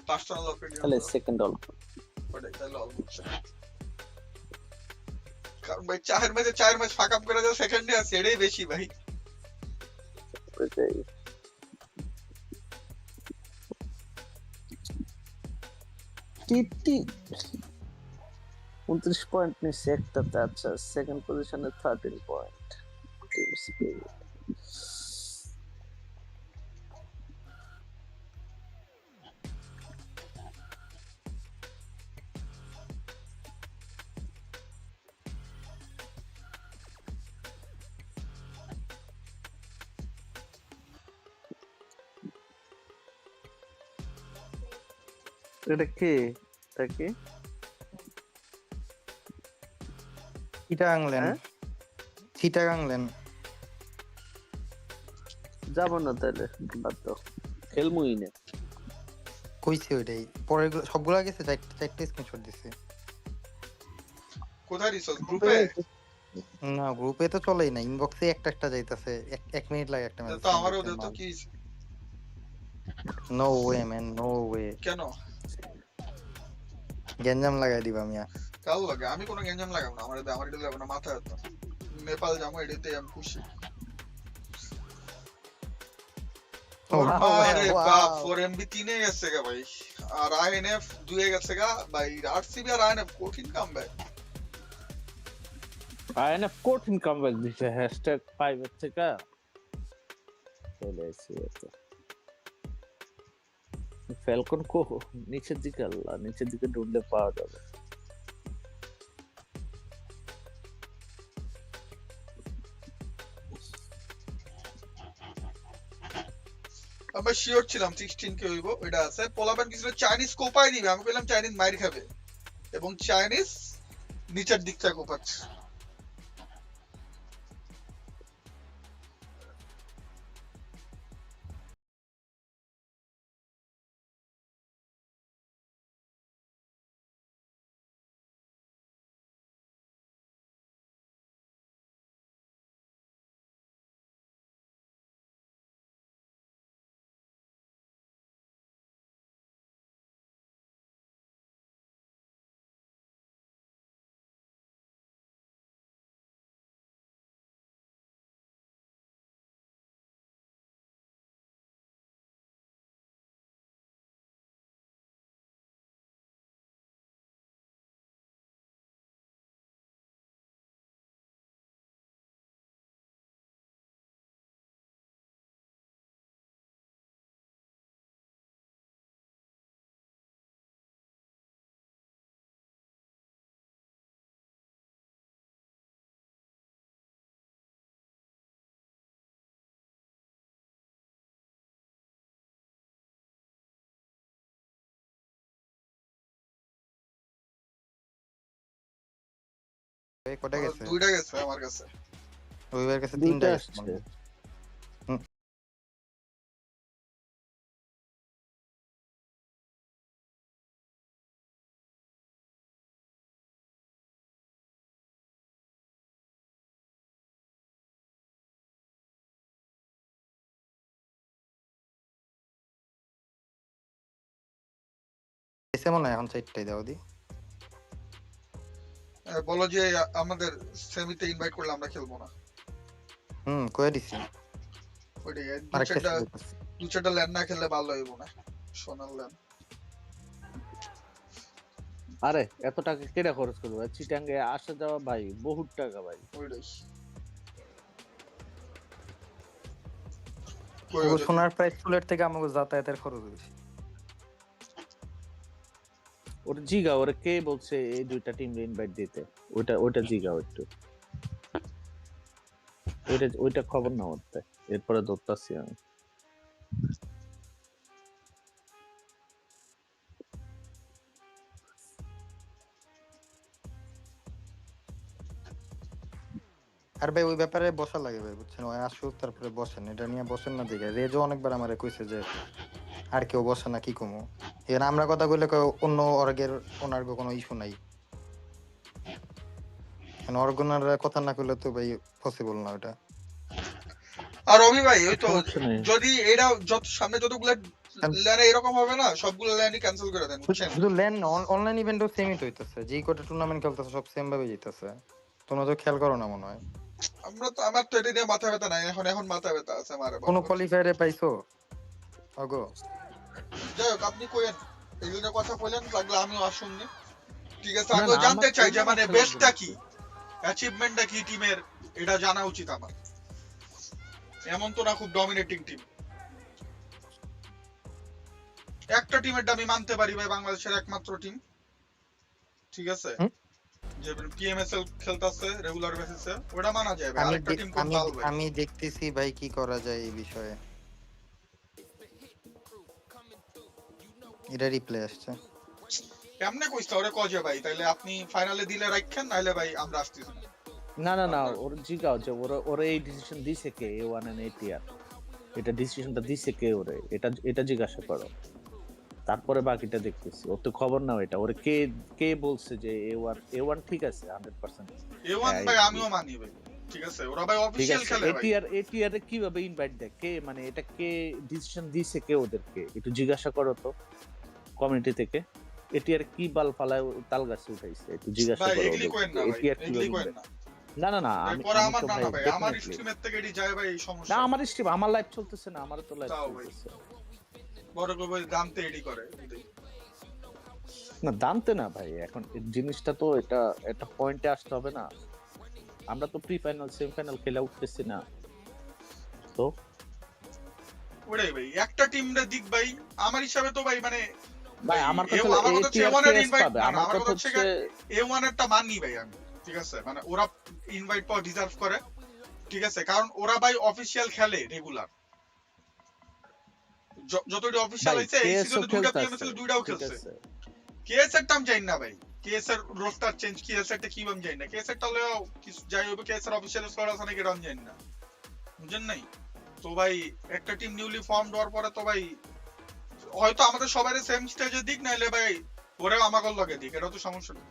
পার্সোনাল অপিনিয়ন তাহলে সেকেন্ড অল ওটাই, তাহলে অলমোস্ট। কারণ ভাই 4 ম্যাচ ফাঁক আপ করে যা সেকেন্ডে আছে এটাই বেশি ভাই। ওইটাই টিটি 29 পয়েন্ট নিচ্ছে একটাতে আচ্ছা সেকেন্ড পজিশনে 13 পয়েন্ট টিম স্পিরিট এটা কি এটা কি চিটাগাংলেন হ্যাঁ? চিটাগাংলেন যাবো না তাহলে বাদ দাও খেলমুই না কইছে ওইটাই পরে সবগুলা গেছে, চারটে স্ক্রিনশট দিছে। কোথায় রিসোর্স গ্রুপে? না গ্রুপে তো চলেই না, ইনবক্সে একটা যাইতাছে, 1 মিনিট লাগে একটা মেসেজ তো আমারও দে তো, কি no way man no way, কেন গেঞ্জাম লাগাই দিবা মিয়া। কাল লাগে? আমি কোনো গেঞ্জাম লাগাবো না, আমার এটা লাগাবো না, মাথায় হাত। নেপাল যাবো এটাতে আমি খুশি। আরে বাপ 4 এমবি 3 এ গেছে গা ভাই, আর আইএনএফ 2 এ গেছে গা ভাই। আরসিবি আর আইএনএফ কঠিন কামব্যাক। আয়না কঠিন কামব্যাক দিছে #5 এর থেকে চলে এসেছে ফ্যালকন কো নিচের দিকে আল্লাহ নিচের দিকে ঢুকলে পাওয়া যাবে আমরা শিওর ছিলাম 16 কে হইব, এটা আছে। পোলাপান কিছু চাইনিজ কোপাই দিবে, আমি বললাম চাইনিজ মাইর খাবে, এবং চাইনিজ নিচের দিক থেকে কোপাচ্ছে। কটা গেছে? 2টা গেছে আমার কাছে। রবিবার কাছে 3টা দুইটা গেছে আসছে গেছে মনে হয়, এখন 4টাই দাও দি। বলো যে আমাদের সেমিতে ইনভাইট করলে আমরা খেলবো না। কয়ে দিছি। ওইটাই, আরেকটা দু চারটা ল্যান্ড না খেললে ভালো হইব না। সোনার ল্যান্ড আরে এত টাকা কেডা খরচ করবো চিটাঙ্গে আসা যাওয়া ভাই বহুত টাকা ভাই ওইটাই। সোনার প্রাইস ফুলের থেকে আমাকে যাতায়াতের খরচ বেশি। ওর জিগা ওরে কে বলছে এই দুইটা টিম ইনভাইট দিতে ওইটা জিগা একটু ওইটা খবর না হতে এরপরে ধরতাছি আমি আর ভাই ওই ব্যাপারে বসা লাগে ভাই, বুঝছেন? ওই আসুক তারপরে বসেন, এটা নিয়ে বসেন না দেখে। রেজও অনেকবার আমারে কইছে যে আর কেউ বসে না, কি কমু। এর আমরা কথা কইলে কয় অন্য অর্গের ওনার কোনো ইস্যু নাই, মানে অর্গনার কথা না কইলে তো ভাই পসিবল না ওটা। আর রবি ভাই ওই তো সমস্যা নেই। যদি এটা যত সামনে যতগুলো ল্যানে এরকম হবে না, সবগুলো ল্যানই ক্যান্সেল করে দেন, বুঝছেন? শুধু ল্যান্ড অনলাইন ইভেন্টও সেমই তো হইতেছে, যে কটা টুর্নামেন্ট খেলতেছে সব সেম ভাবে যেতেছে। তোমরা তো খেয়াল করো না মনে হয়। আমার তো এটা নিয়ে মাথা ব্যথা নাই, এখন মাথা ব্যথা আছে আমার। কোনো কোয়ালিফায়ারে পাইছো অগো? যাই হোক, আপনি কইেন এগুলোর কথা বলেন, লাগলে আমিও শুননি। ঠিক আছে, না, আমিও না, জানতে আমার চাই যে কোনো মানে সমস্যা বেস্টটা লাগবে কি, না। অ্যাচিভমেন্টটা কি টিমের, এটা জানা উচিত আমার। এমন তো না খুব ডমিনেটিং টিম। একটা টিমের আমি মানতে পারি ভাই, বাংলাদেশের একমাত্র টিম, ঠিক আছে, হুম? যে পিএমএসএল খেলতেছে রেগুলার বেসিসে, ওটা মানা যায় ভাই। আরেকটা টিম কোন আমি পাল ভাই? আমি দেখতেছি ভাই কি করা যায় এই বিষয়ে। এটা রিপ্লে আসছে। কেমনে কইছ ওরে কজে ভাই, তাইলে আপনি ফাইনালে দিলে রাখেন, নাইলে ভাই আমরা আসতেছি না। না না না, ওর জিগাও যে ওরা এই ডিসিশন দিছে কে, A1 এন্ড ATR এটা ডিসিশনটা দিছে কে ওরে, এটা জিজ্ঞাসা করো, তারপরে বাকিটা দেখতেছি। ওর তো খবর নাও এটা, ওরে কে কে বলছে যে A1 ঠিক আছে 100%। এ1 ভাই আমিও মানি ভাই, ঠিক আছে, ওরা ভাই ঠিক অফিশিয়াল আছে, খেলে ভাই। ATR এ কিভাবে ইনভাইট দেয় কে, মানে এটা কে ডিসিশন দিছে কে ওদেরকে, একটু জিজ্ঞাসা করো তো কমিউনিটি থেকে। ATR কি বাল ফালায় তাল গাছে উঠাইছে, একটু জিজ্ঞাসা ভাই করো এগুলি কোয়েন না ভাই, ATR এগুলি কিভাবে কোয়েন invite- না না না না, ভাই, আমি পরে আমি আমার তো না ভাই না ভাই, আমার definitely- স্ট্রিমের থেকে এটি যায় ভাই, এই না সমস্যা। আমার স্ট্রিম, আমার লাইভ চলতেছে না, আমার তো লাইভ তাও ভাই চলতেছে। বড় করে ভাই জানতে এডি করে এটাই। না জানতে না ভাই, এখন এই জিনিসটা তো এটা একটা পয়েন্টে আসতে হবে না। আমরা তো প্রি ফাইনাল সেমিফাইনাল খেলে উঠতেছি না তো। ওরে ভাই একটা টিম রে দিক ভাই, আমার হিসাবে তো ভাই মানে ভাই আমার কাছে আমার কথা হচ্ছে ATR A1 এর কেস ইনভাইট পাবে, না, আমার আমার কথা কথা হচ্ছে হচ্ছে A1 এরটা মাননি ভাই আমি, ঠিক আছে, মানে ওরা ইনভাইট পাওয়া ডিজার্ভ করে, ঠিক আছে, কারণ ওরা ভাই অফিশিয়াল খেলে রেগুলার, যতটি অফিশিয়াল ভাই হইছে এই কেএসও সিজনে দুইটা খেলতেছে, পিএমএসএল দুইটাও ঠিক খেলছে। আছে। কেএস এর টাম জানি না ভাই, কেএস এর রোস্টার চেঞ্জ, কেএস এর কি আমি জানি না, কেএস এর তাহলে কিছু যাই হবে, কেএস এর অফিশিয়াল স্কোয়াড আছে নাকি আমি জানি না, বুঝেন নাই তো ভাই। একটা টিম নিউলি ফর্ম হওয়ার পরে তো ভাই হয়তো আমাদের সবাই সেম স্টেজে দিক, নাইলে ভাই ওরেও আমাকে লগে দিক, এটা তো সমস্যা নেই।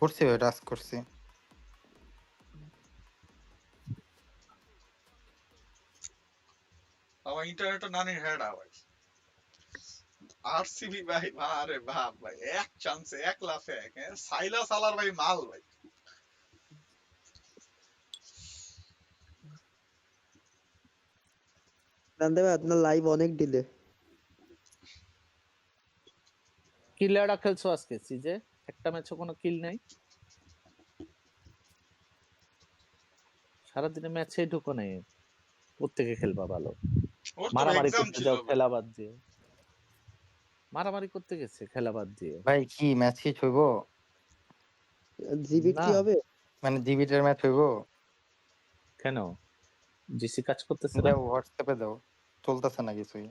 করছি ভাই, টাস্ক করছি। আমার ইন্টারনেটটা নানির হেড ভাই। আরসিবি ভাই, আরে বাপ ভাই, এক চান্সে এক লাফে এক, সাইলা সালার ভাই মাল ভাই। জানতে ভাই আপনার লাইভ অনেক ডিলে। কিলারটা খেলছো আজকে সিজে, একটা ম্যাচও কোনো কিল নাই, সারাদিনে ম্যাচেই ঢুকো নেই। প্রত্যেকে খেলবা ভালো, ওর তো মারামারি এক্সাম করতে ছিল যাও ভাই। খেলা বাদ দিয়ে, মারামারি করতে গেছে খেলা বাদ দিয়ে। ভাই কি ম্যাচ কি হইব? জিবিট না কি হবে? মানে জিবিটের ম্যাচ হইব? কেন, জিসি কাজ করতেছে না? দাও হোয়াটসঅ্যাপে দাও, চলতেছে না কিছুই।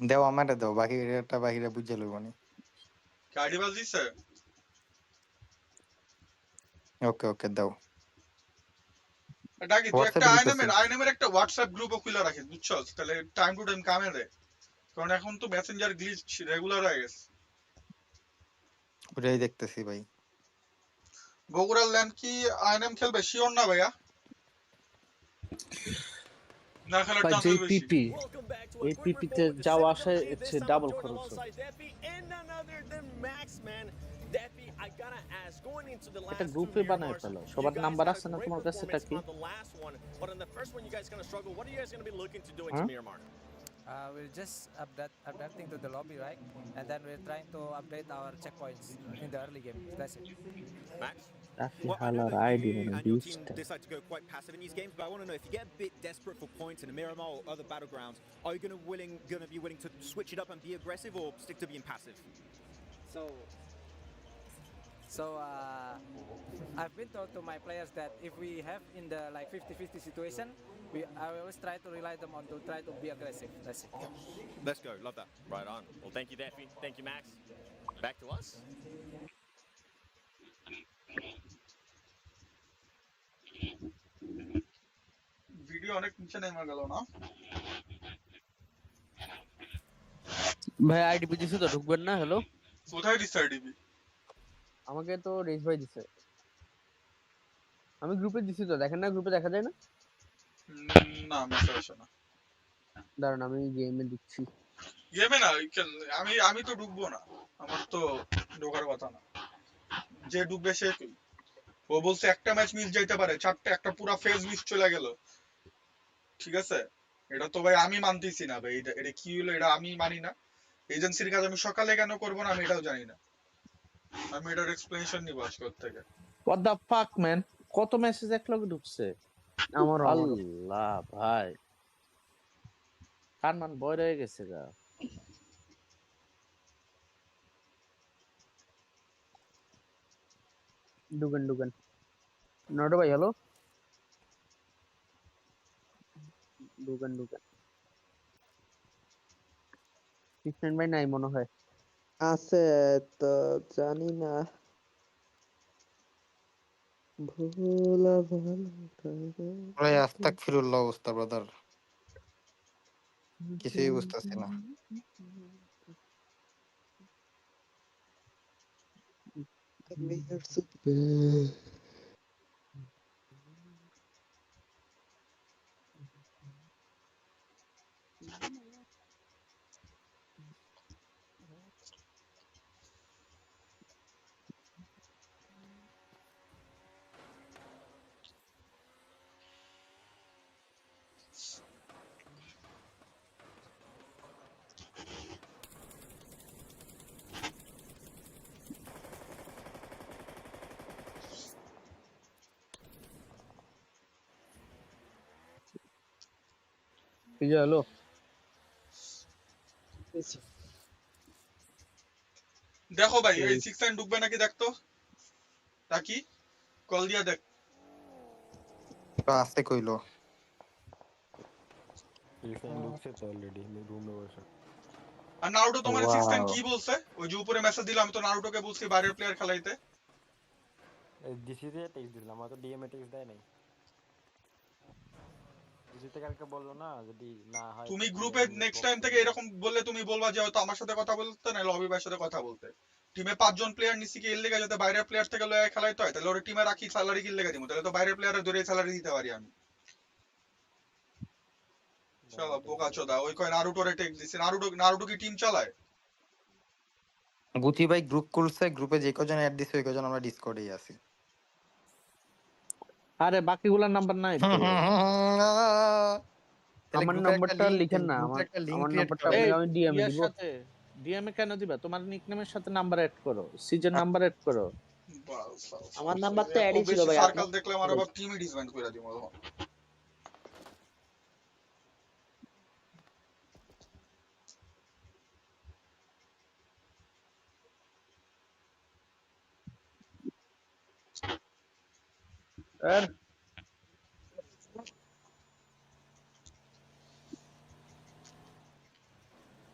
দাও আমারে দাও, বাকিটা বাকিরা বুঝে লইব নি। গাড়ি বাজ দিছে। ওকে ওকে দাও, ডাকি তুই একটা হোয়াটসঅ্যাপে দিতেছি। আইএনএম এর একটা হোয়াটসঅ্যাপ গ্রুপও খুলে রাখিস, বুঝছস, তাহলে টাইম টু টাইম কামে দেয়, কারণ এখন তো মেসেঞ্জার গ্লিচ রেগুলার হয়ে গেছে। ওটাই দেখতেছি ভাই। বগুড়ার ল্যান্ড কি আইএনএম খেলবে শিওর না ভাইয়া, না খেলার ভাই চান্স যেই বেশি। পিপি, এই পিপিতে যাওয়া আসা হচ্ছে ডাবল খরচ হবে। এটা গ্রুপে বানায় ফেলো, সবার নাম্বার আছে না তোমার কাছে, এটা কি? হ্যাঁ? We're just updating to the lobby, right? And then we're trying to update our checkpoints in the early game. That's it. Max? Rafi Well, I know হালার that আইডি you মানে and your team beast decide to go quite passive in these games, but I want to know if you get a bit desperate for points in a Miramar or other battlegrounds, are you gonna be willing to switch it up and be aggressive or stick to being passive? So I've been told to my players that if we have in the like 50-50 situation, I always try to rely them on to try to be aggressive. That's it. Let's go. Love that. Right on. Well, thank you, Daffy. Thank you, Max. Back to us. Video অনেক নিচে নেমে গেল না? ভাই IDP দিছে তো ঢুকবেন না? হ্যালো, কোথায় দিচ্ছে আইডিবি? আমাকে তো রেস ভাই দিছে। আমি গ্রুপে দিছি তো, দেখেন না? গ্রুপে দেখা যায় না? না মেসেজ আসে না। দাঁড়ান আমি গেমে দিচ্ছি। গেমে না, আমি তো ঢুকবো না, আমার তো ঢোকার কথা না। যে ঢুকবে সে কি? ও বলছে একটা ম্যাচ মিস যাইতে পারে, চারটে একটা পুরা ফেজ মিস চলে গেল। ঠিক আছে, এটা তো ভাই আমি মানতেছি না ভাই। এটা কি হলো, এটা আমি মানি না। এজেন্সির কাজ আমি সকালে কেন করবো না আমি এটাও জানি না। আমি এটার এক্সপ্লেনেশন নিব আজকে ওর থেকে। হোয়াট দ্য ফাক ম্যান, কত মেসেজ একলগে ঢুকছে? আমারও আল্লাহ ভাই, কান মান বয় রয়ে গেছে গা। ঢুকেন। নটো ভাই হ্যালো, ঢুকেন। কৃষ্ণন ভাই নাই মনে হয়। আছে তো জানি না। ভোলা ভালা ভাই আস্তাগফিরুল্লাহ অবস্থা ব্রাদার, কিছুই বুঝতেছি না। কি যে হলো? দেখো ভাই এই 6 ঢুকবে নাকি দেখতো। তাকি কল দিয়া দেখ। আসতে কইলো ঢুকছে তো অলরেডি রুমে বসে। আর নারুটো তোমার 6 ওয়াও, কি বলছে? ওই যে উপরে মেসেজ দিলাম, আমি তো নারুটোকে বলছি বাইরের প্লেয়ার খেলাইতে। ডিসিতে টেক্সট দিলাম, আমার তো ডিএমএ টেক্সট দেয় নাই। ডিসিতে কালকে বললো না যদি না হয় তুমি তো গ্রুপে PM নেক্সট box টাইম থেকে করবে। এরকম বললে তুমি বলবা যে হয়তো আমার সাথে কথা বলতে না, লবি ভাইয়ের সাথে কথা বলতে। টিমে 5 জন প্লেয়ার নিছি কি এর লেগে যাতে বাইরের প্লেয়ার থেকে লয়ে খেলাইতে হয়, তাহলে ওর টিমে রাখি স্যালারি কি লেগে দিমু, তাহলে তো বাইরের প্লেয়ারের ধরে স্যালারি দিতে পারি আমি। শালা বোকাচোদা, ওই কয় নারুটোরে টেক্সট দিছে। নারুটো কি টিম চালায়? গুচি ভাই গ্রুপ খুলছে, গ্রুপে যে কজন অ্যাড দিছে ওই কজন আমরা ডিসকর্ডেই আছি। আরে বাকিগুলার নাম্বার নাই তো। তাহলে আমার গ্রুপে একটা নাম্বারটা লিংক, লিখেন না, গ্রুপে একটা লিংক আমার ক্রিয়েট নাম্বারটা করেন। এই আপনাকে আমি ডিএমে ইয়ার দিব। সাথে ডিএমএ কেন দিবা? তোমার নিকনেমের সাথে নাম্বার এড করো, সিজের নাম্বার এড করো। আমার নাম্বার তো এত অ্যাডই ছিল বেশি ভাই, সার্কেল আপনার দেখলে আমার আবার টিমই ডিসব্যান্ড করে দিমু। আর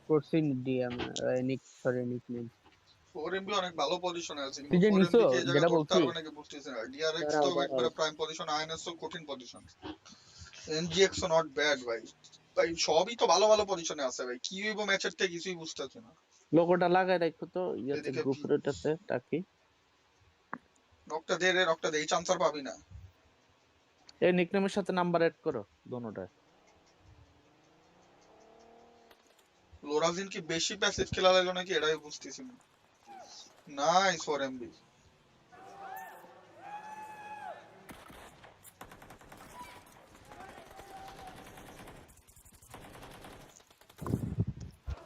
করছি ডিএম নিকনেম। 4MB অনেক ভালো পজিশনে আছে, কিন্তু তুই যে 4MB নিছো কি এই জায়গায় যেটা ধরতে বলছি, পারবে নাকি বুঝতেছি না। ডিআরএক্স তো একবারে প্রাইম পজিশন, আইএনএস তো কঠিন পজিশন, এনজিএক্স নট ব্যাড ভাই। ভাই সবই তো ভালো ভালো পজিশনে আছে ভাই, কি হইব ম্যাচের থেকে কিছুই বুঝতেছি না। লোগোটা লাগাই রাখো তো ইয়াতে এদিকে গ্রুপের ওটাতে টাকি। রকটা দে এই চান্স আর পাবি না। এই নিকনেমের সাথে নাম্বার এড করো দোনোটা। লোরাজিন কি বেশি প্যাসিভ খেলা লাগলো নাকি এটাই বুঝতেছি না। Nice 4MB।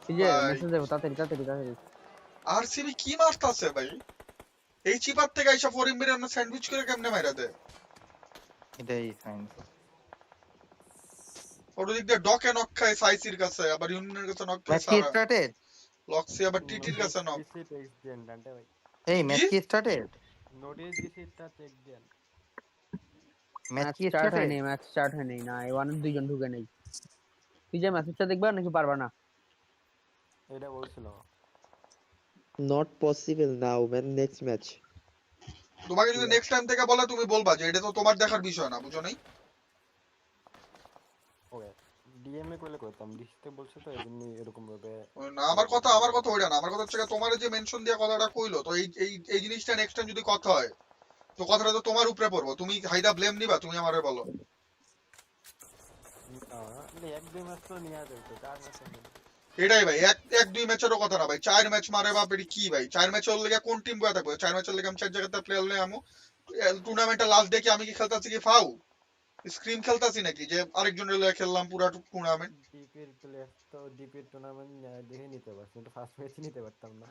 এই যে ভাই মেসেজ দেবো তাড়াতাড়ি তাড়াতাড়ি তাড়াতাড়ি। আরসিবি কি মারতাছে ভাই, এই চিপার থেকে আইসা ফরিম্বির আমরা স্যান্ডউইচ করে কেমনে মাইরা দেয়। এটাই সাইন্স। ওর দিক দিয়ে ডকে নক খায় সাইসির কাছে, আবার ইউনিয়নের কাছে নক খায় ম্যাচ কি সারা, স্টার্টেড? লক্সি আবার টিটির কাছে নক। নোটিশ দিছি টেক্সট দেন ডান্টে ভাই, এই কি ম্যাচ কি স্টার্টেড? নোটিশ দিছি তা চেক দেন। ম্যাচ ম্যাচ কি স্টার্ট স্টার্টেড? হয়নি, ম্যাচ স্টার্ট হয়নি, না এওয়ানের দুইজন ঢুকে নেই। তুই যে ম্যাচটা দেখবা নাকি পারবা না? এটা বলছিল Not possible now, man. Next match. তোমাকে যদি নেক্সট টাইম থেকে বলে তুমি বলবা যে এটা তো তোমার দেখার বিষয় না, বুঝো নাই? ওকে ডিএমএ করলে করতাম, ডিসতে বলছে তো এজন্য এরকম ভাবে। না আমার কথা ওইটা না, আমার কথা হচ্ছে তোমার যে মেনশন দিয়া কথাটা কইলো, তো এই জিনিসটা নেক্সট টাইম যদি কথা হয় তো কথাটা তো তোমার উপরে পড়বো, তুমি হাইদা ব্লেম নিবা, তুমি আমারে বলো। এক দুই ম্যাচ তো নিয়ে যাবে, 4 ম্যাচ এটাই ভাই, এক দুই ম্যাচেরও কথা না ভাই, 4 ম্যাচ মারে বাপ, এটি কি ভাই? 4 ম্যাচের লেগে কোন টিম বয়া থাকবে? 4 ম্যাচের লেগে আমি 4 জায়গাতে প্লেয়ার লই আমু, টুর্নামেন্টটা লাস্ট দেখে আমি কি খেলতাছি কি ফাউ স্ক্রিম খেলতাছি নাকি যে আরেকজনের লয়ে খেললাম পুরা টুর্নামেন্ট? ডিপির প্লেয়ার তো ডিপির টুর্নামেন্ট দেখে নিতে পারছি, কিন্তু ফার্স্ট ম্যাচই নিতে পারতাম না।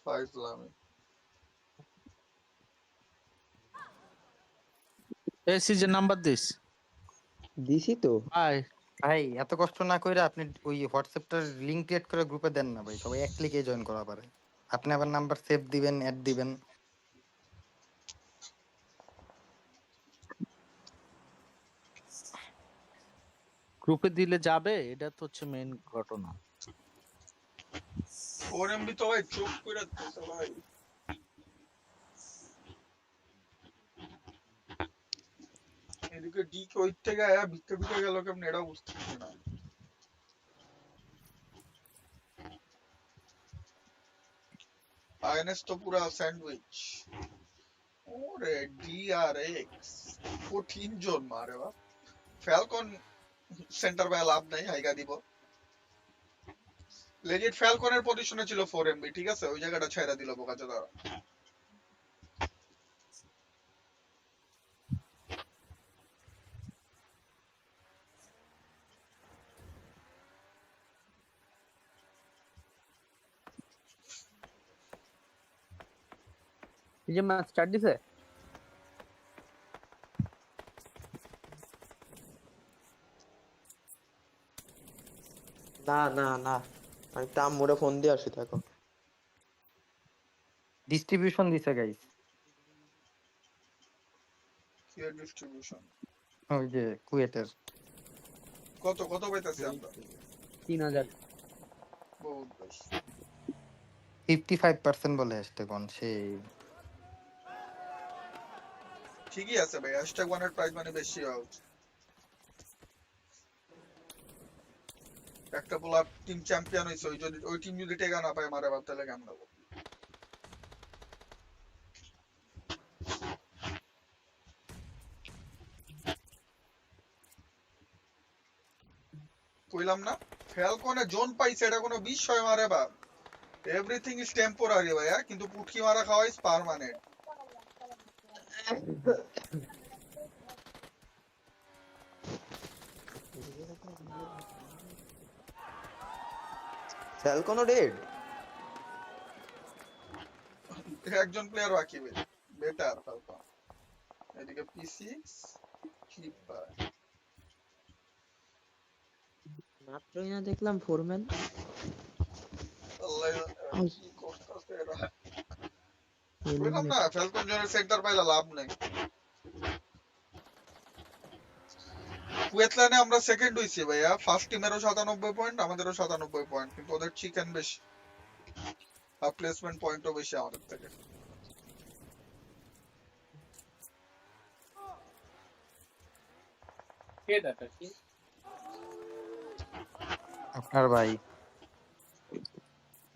ফাইজলামি। এই সিজন নাম্বার দিস দিছি তো। ভাই। ভাই এত কষ্ট না কইরা আপনি ওই হোয়াটসঅ্যাপটার লিংক ক্রিয়েট করে গ্রুপে দেন না ভাই, সবাই এক ক্লিকে জয়েন করা পারে। আপনি আবার নাম্বার সেভ দিবেন, অ্যাড দিবেন। গ্রুপে দিলে যাবে, এটা তো হচ্ছে মেইন ঘটনা। 4 এমবি তো ভাই চোখ কইরা দিতেছে ভাই। এদিকে ডি কই থেকে আয়া ভিক্ষা ভিক্ষা গেল কেমনে এটা বুঝতেছি না। আইএনএস তো পুরা স্যান্ডউইচ। ওরে ডিআরএক্স 14 জন মারে বা। ফ্যালকন সেন্টার বাই লাভ নাই, হাইগা দিব। লেজিট ফ্যালকনের পজিশনে ছিল 4 এমবি, ঠিক আছে, ওই জায়গাটা ছেড়ে দিল বোকাচোদা। এই যে ম্যাচ স্টার্ট দিছে। না না না, আমি তাম্মুরে ফোন দিয়ে আসি, দেখো। ডিস্ট্রিবিউশন দিছে গাইস, কিয়ার ডিস্ট্রিবিউশন ওই যে কুয়েটের। কত কত পাইতাছি আমরা? 3000। বহুত বেশি। 55% বলে হ্যাশট্যাগ অন সেই। ঠিকই আছে ভাই, হ্যাশট্যাগ 1 এর প্রাইস মানে বেশি হওয়া উচিত। একটা বলা টিম চ্যাম্পিয়ন হইছে, ওই টিম যদি টেকা না পায় মারে বাদ, তাহলে কেমন হবে? কইলাম না ফ্যালকনে জোন পাইছে, এটা কোনো বিষয় মারে বাপ। এভরিথিং ইজ টেম্পোরারি ভাইয়া, কিন্তু পুটকি মারা খাওয়া ইজ পার্মানেন্ট। ফ্যালকনও ডেড। একজন প্লেয়ার বাকি ভাই, বেটার ফ্যালকন। এদিকে পিসি কিপার মাত্রই না দেখলাম ফোরম্যান। আল্লাহ জানে কি করতেছে এরা। কইলাম না ফ্যালকন জনের সেন্টার পাইলা লাভ নাই। কুয়েতলানে আমরা সেকেন্ড হইছি ভাইয়া, ফার্স্ট টিমেরও 97 পয়েন্ট, আমাদেরও 97 পয়েন্ট, কিন্তু ওদের চিকেন বেশি আর প্লেসমেন্ট পয়েন্টও বেশি আমাদের থেকে। আপনার ভাই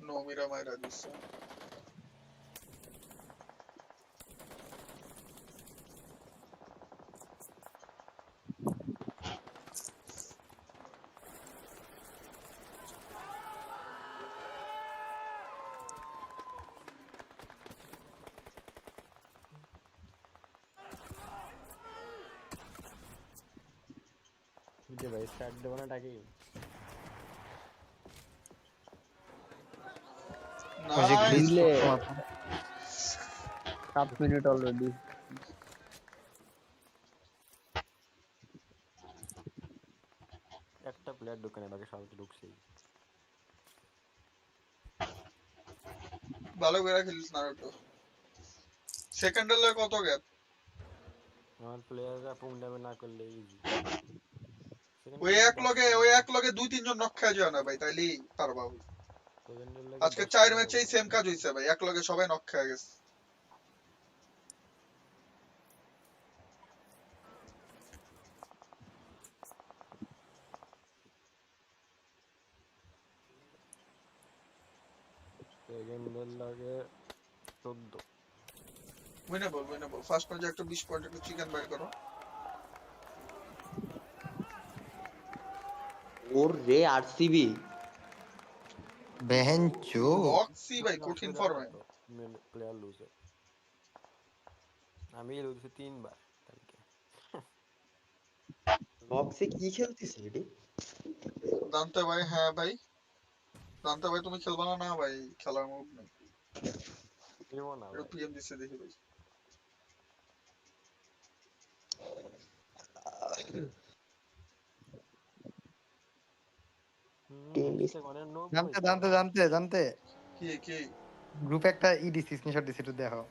নমিরা মাইরা দিচ্ছে। যে ভাই স্টার্ট দেবো না টাকি ওই যে গ্লিচ নাইস দিলে তোমার 7 মিনিট অলরেডি। একটা প্লেয়ার ঢুকে না বাকি সবাই তো ঢুকছেই ভালো করে খেলিস নারুটো। সেকেন্ডের লাগে কত গ্যাপ? আমার প্লেয়াররা পুং ড্যামেজ না করলে ইজি ওই এক লগে 2-3 জন নক খায় যায় না ভাই, তাইলেই পারবা। সেকেন্ডের লাগে আজকে 10 4 মিনিট ম্যাচেই সেম কাজ হইছে ভাই, এক লগে সবাই নক খায় গেছে। সেকেন্ডের লাগে 14 উইনেবল ফার্স্ট ম্যাচে একটা 20 পয়েন্ট একটা চিকেন বাইর করো। ওর রে আরসিবি বেহেনচো লক্সি ভাই কঠিন ফর্মে। প্লেয়ার লুজে আমি লুজে 3 বার কালকে বক্সে কি খেলতেছে এটি? দান্তে ভাই, হ্যাঁ ভাই দান্তে ভাই তুমি খেলবা না? না ভাই খেলার মুড নেই। খেলবো না এটা ভাই পিএমজিসি দেখি ভাই। টিএমবিসি অনেক নোব জানতে হইছে জানতে জানতে জানতে কি গ্রুপে একটা ইডিসি স্ক্রিনশট দিছি, একটু দেখো।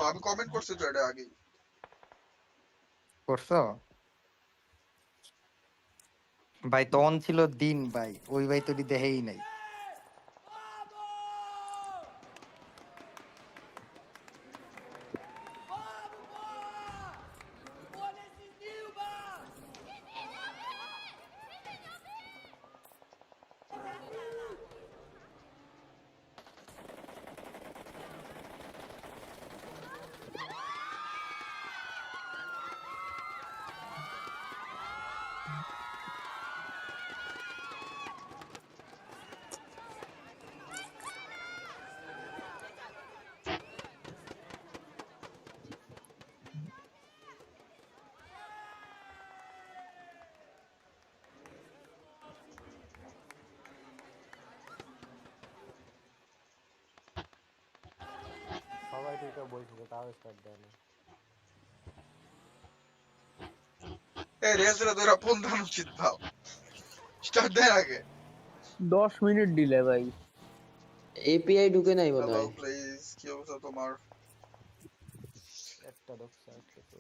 আমি কমেন্ট করছি তো এটা আগে। করছো ভাই? তখন ছিল দিন ভাই, ওই ভাই তো দেখেই নাই। সবাই ঠিক বলছিল তাও স্টার্ট দেয় না এই রেসরা তোরা ফোন ধান উচিত ভাও, স্টার্ট দেয় আগে। 10 মিনিট ডিলে ভাই। এপিআই ঢুকে নাই মনে হ্যালো হয়। প্লিজ, কি অবস্থা তোমার? একটা ঢুকছে আজকে তো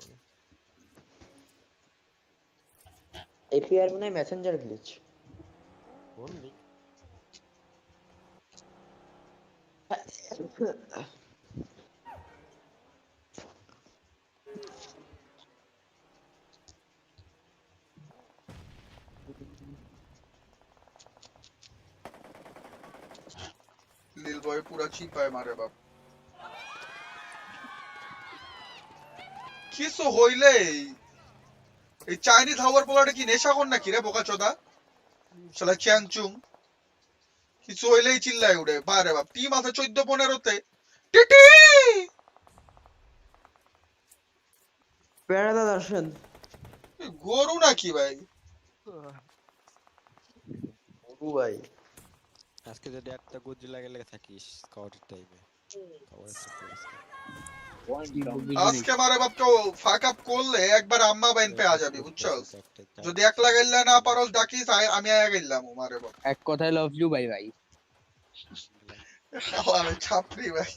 এপিআই মনে হয় মেসেঞ্জার গ্লিচ। কোন লিগ লিল বয় পুরা চিপায় মারে বাপ। কিছু হইলে এই চাইনিজ হাওয়ার পোলাটা কি নেশা কর নাকি রে বোকাচোদা? শালা চ্যাংচুং কিছু হইলেই চিল্লায় উঠে বারে বাপ। টিম আছে 14-15-তে। টিটি প্যারাদা দর্শন গরু নাকি ভাই? ও ভাই আজকে যদি একটা গুজি লাগে থাকিস কাউরের টাইমে আজকে মারে বাপ তো ফাক আপ করলে একবার আম্মা বাইন পে আ যাবি বুঝছস? যদি একলা গেলে না পারস ডাকিস, আমি আয়া গেলাম মারে বাপ। এক কথায় লাভ ইউ ভাই ভাই। আমি ছাপরি ভাই।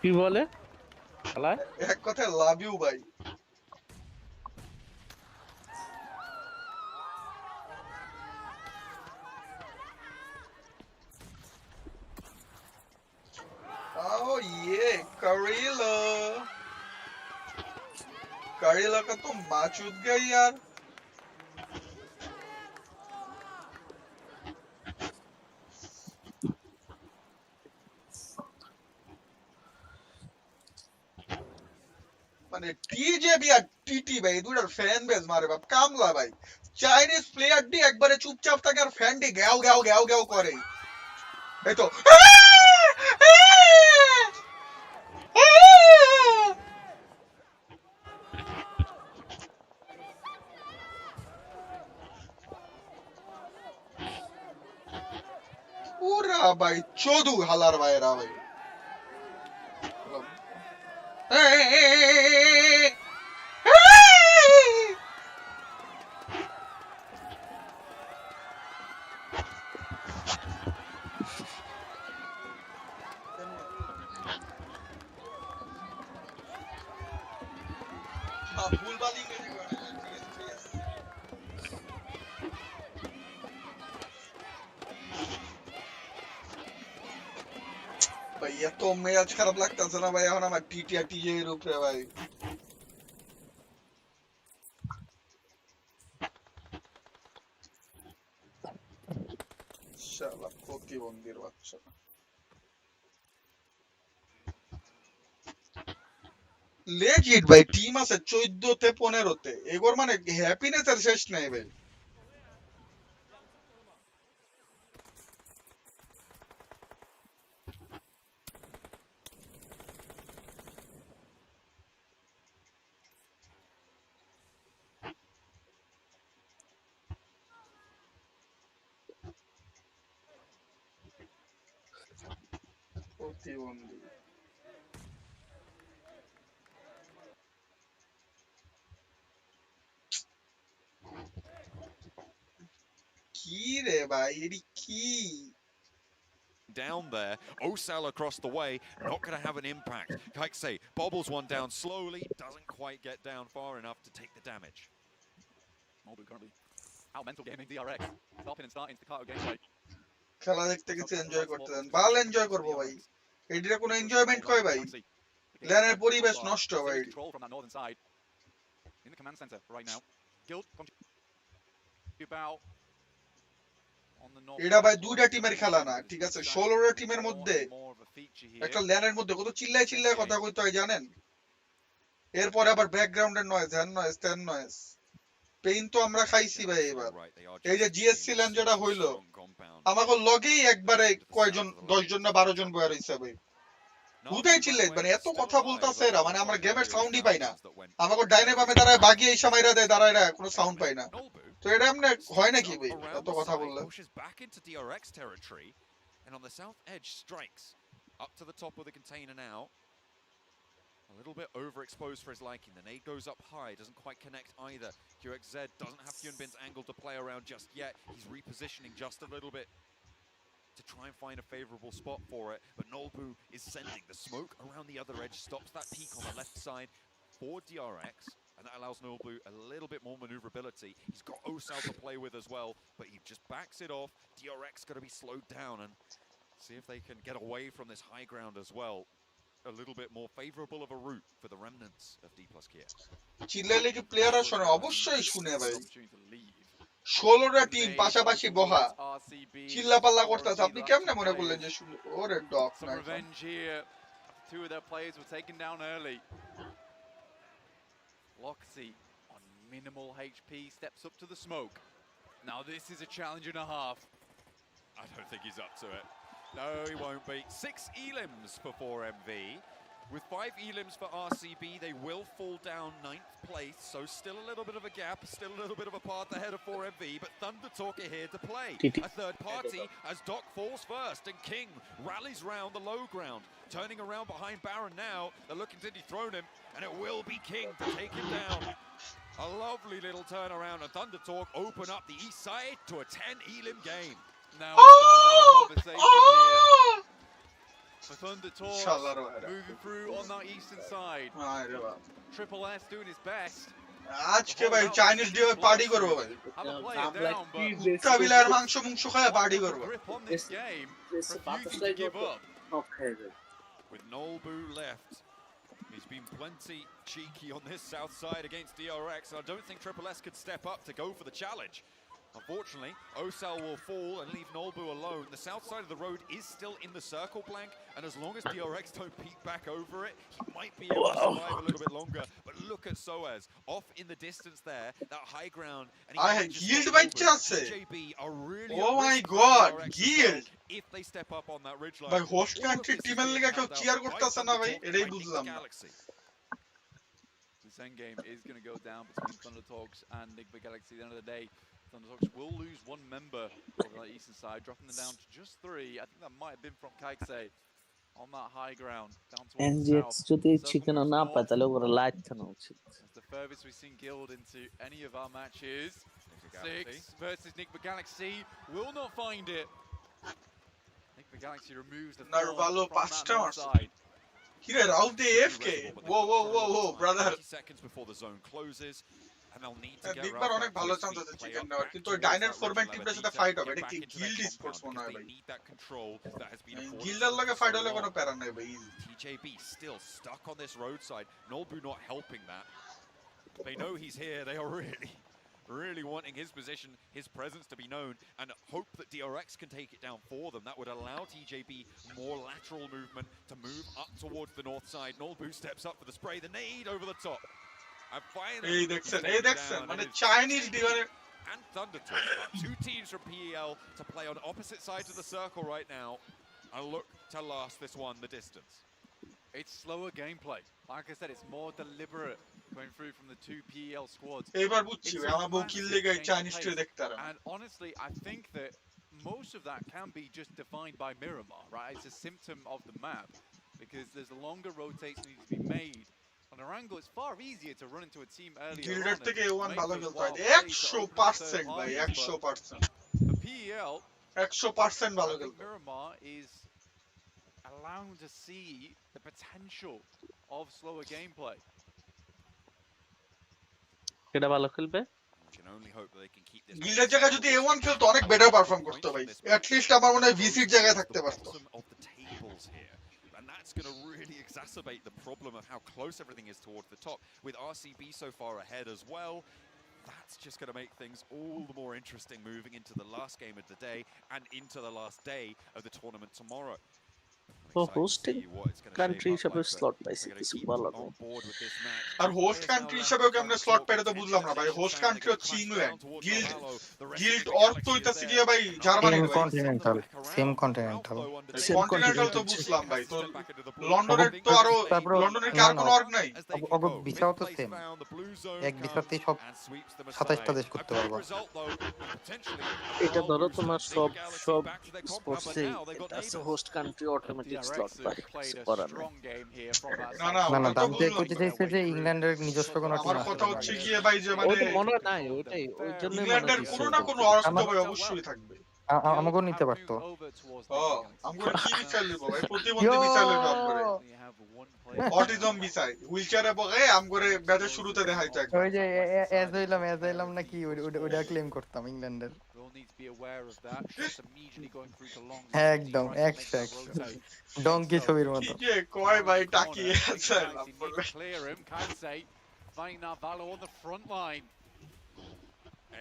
কি বলে শালা? এক কথায় লাভ ইউ ভাই। Oh yeah, Karila. Karila का तो माचूद गया यार। মানে টিজেবি আর টিটি ভাই দুটার ফ্যান বেস মারে বাপ কামলা ভাই। চাইনিজ প্লেয়ার ডি একবারে চুপচাপ থাকে আর ফ্যান ডি গ্যাও গ্যাও গ্যাও গ্যাও করে। এই তো ভাই চোদু হালার ভাইরা ভাই এই, এই, এই, এই, এই, এই, এই। ভুলভাল ইংরেজি করে না, ঠিক আছে, ঠিক আছে। ভাই এত মেজাজ খারাপ লাগতেছে না ভাই এখন আমার টিটি আর টিজে এর উপরে ভাই শালা প্রতিবন্ধীর বাচ্চা লেজিট ভাই টিম আছে 14 তে 15 তে এগোর মানে হ্যাপিনেস এর শেষ নাই ভাই প্রতিবন্ধী কি রে ভাই এডি কি down there. Osal across the way, not going to have an impact. Like say, bobbles one down slowly, doesn't quite get down far enough to take the damage. Molbu currently out mental gaming DRX. Stopping and starting staccato gameplay. খেলা দেখতে গেছে enjoy করতে দেন ভালো enjoy করবো ভাই এডিরে কোনো enjoyment কয় ভাই ল্যানের পরিবেশ নষ্ট ভাই Control from that northern side. In the command center right now. Guild about on the north. এটা ভাই দুইটা টিমের খেলা না ঠিক আছে 16টা টিমের মধ্যে একটা ল্যানের মধ্যে কত চিল্লায় চিল্লায় কথা কইতে হয় জানেন এরপরে আবার ব্যাকগ্রাউন্ডের নয়েজ হ্যান নয়েজ ত্যান নয়েজ পেইন তো আমরা খাইছি ভাই এবার এই যে জিএসসি ল্যান যেটা হইলো আমাকে লগেই একবারে কয়জন 10 জন না 12 জন বয়ার হইছে ভাই হুদাই চিল্লাই মানে এত কথা বলতাছে এরা মানে আমরা গেমের সাউন্ডই পাই না আমাকে ডাইনে বামে দাঁড়ায় বাগিয়ে এই সময়রা দেয় দাঁড়ায় না কোনো সাউন্ড পাই না তো এটা এমনি হয় নাকি ভাই এত কথা বললে Pushes back into DRX territory and on the south edge strikes up to the top of the container now. A little bit overexposed for his liking. The nade goes up high, doesn't quite connect either. QXZ doesn't have Hyunbin's angle to play around just yet. He's repositioning just a little bit to try and find a favorable spot for it. But Nolbu is sending the smoke around the other edge, stops that peak on the left side for DRX. And that allows Nolbu a little bit more maneuverability. He's got Osal to play with as well, but he just backs it off. DRX got to be slowed down and see if they can get away from this high ground as well. A little bit more favorable of a route for the remnants of D plus Kia. চিল্লাইলে কি প্লেয়াররা শুনে অবশ্যই শুনে ভাই 16টা team পাশাপাশি বহা চিল্লাপাল্লা করতেছে আপনি কেমনে মনে করলেন যে শুনে ওরে dog Some revenge here. Two of their players were taken down early. Loxy on minimal HP steps up to the smoke. Now this is a challenge and a half. I don't think he's up to it. No, he won't be. 6 elims for 4MV. With 5 elims for RCB, they will fall down 9th place, so still a little bit of a gap, still a little bit of a path ahead of 4MV, but Thunder Talk are here to play. A third party as Doc falls first, and King rallies round the low ground. Turning around behind Baron now, they're looking to dethrone him, and it will be King to take him down. A lovely little turnaround, and Thunder Talk open up the east side to a 10 elim game. Now we're starting to have a conversation here. For Thunder Talk moving through on that eastern side. Triple S doing his best. আজকে ভাই Chinese day party করব ভাই Have a player down, but কুত্তা বিলার মাংস মুংস খায় party করব grip on this game, refusing to give up. With Nolbu left, he's been plenty cheeky on this south side against DRX, and I don't think Triple S could step up to go for the challenge. Unfortunately, Osal will fall and leave Nolbu alone. The south side of the road is still in the circle blank, and as long as DRX don't peek back over it, he might be able to survive a little bit longer. But look at Soaz, off in the distance there, that high ground. And I had yield by chance. JB are really Oh my god, yield! If they step up on that ridge line. ভাই host country টিমের লিগে কেউ chair করতেছে না ভাই এটাই বুঝলাম না This end game is going to go down between Thunder Talks and Big Galaxy at the end of the day. Thunderhawks will lose one member of that eastern side, dropping them down to just 3. I think that might have been from Kaikse on that high ground, down towards the এনজিএক্স south. যদি Circle chicken moves না পায় north. তাহলে ওরা light থানা উচিত। That's the furthest we've seen Guild into any of our matches. 6 versus Nick Galaxy will not find it. Nick Galaxy removes the Narvalo from that pasta north side. Here, out the AFK. Whoa, brother. 30 seconds before the zone closes, and they'll need to get Bigbar অনেক ভালো chance আছে chicken নেওয়ার, কিন্তু ওই ডাইনার format টিমটার সাথে fight হবে। এটা কি গিল্ড স্পোর্টস মনে হয় ভাই। গিল্ডের লগে ফাইট হলে কোনো প্যারা নাই ভাই। TJB still stuck on this roadside. Nolbu not helping that. They know he's here. They are really wanting his position, his presence to be known, and hope that DRX can take it down for them. That would allow TJB more lateral movement to move up towards the north side. Nolbu steps up for the spray, the nade over the top. And finally, এই দেখছেন মানে Chinese ডিভারে and Thundertalk. Two teams from PEL to play on opposite sides of the circle right now and look to last this one the distance. It's slower gameplay. Like I said, it's more deliberate going through from the two PEL squads. এবার বুঝছি ভাই, আমার বউ কিল লেগে Chinese টে দেখতে আর। And honestly, I think that most of that can be just defined by Miramar, right? It's a symptom of the map because there's longer rotates need to be made. On Orango, it's far easier to run into a team earlier গিল্ডের on থেকে and A1 make ভালো those খেলতে wild হয়। plays that open up 100% third ভাই, parties, but 100%। for PEL, 100% ভালো I think খেলতে। Miramar is allowing to see the potential of slower gameplay. এটা ভালো খেলবে। We can only hope that they can keep this. গিল্ডের জায়গায় যদি A1 খেলতো অনেক বেটার পারফর্ম করতো ভাই। অ্যাট লিস্ট আমার মনে হয় ভিসির জায়গায় থাকতে পারতো। Of the tables here, and that's going to really exacerbate the problem of how close everything is towards the top. With RCB so far ahead as well, that's just going to make things all the more interesting moving into the last game of the day and into the last day of the tournament tomorrow. তো hosting country হিসেবে slot পাইছে কিছু ভালো না। আর host country হিসেবে কেমনে slot পেরে তো বুঝলাম না ভাই। হোস্ট কান্ট্রি হচ্ছে ইংল্যান্ড, গিল্ড অর্থ হইতাছে কি ভাই জার্মানি ভাই। সেম কন্টিনেন্টাল কন্টিনেন্টাল তো বুঝলাম ভাই। তো লন্ডনের তো আরো লন্ডনের কি আর কোনো অর্গ নাই? অগ ভিসাও তো সেম, এক ভিসাতেই সব 27টা দেশ করতে পারবো। এটা ধরো তোমার সব স্পোর্টসে এটা আছে হোস্ট কান্ট্রি অটোমেটিক স্লট পায় করার নাই। না দান্তে কইতে চাইছে যে ইংল্যান্ডের নিজস্ব কোনো টিম আমার আছে। কথা হচ্ছে কি ভাই যে মানে ওটা মনে নাই, ওইটাই ওই জন্য ইংল্যান্ডের কোনো না কোনো অর্গ তো ভাই অবশ্যই থাকবে। আমাকেও নিতে পারতো। আমগো কি বিচার লইব ভাই? প্রতিবন্ধী বিচার লইব আমগরে। অটিজম বিচার হুইলচেয়ারে বগে আমগরে ব্যাচের শুরুতে দেখাইতো একবার। ওই যে এজ হইলাম নাকি ওইটা ক্লেম করতাম ইংল্যান্ডের। একদম 100 ডঙ্কি ছবির মতো। কি যে কয় ভাই টাকিয়ে আছে Clear him, Kansei finding that Valo on the front line.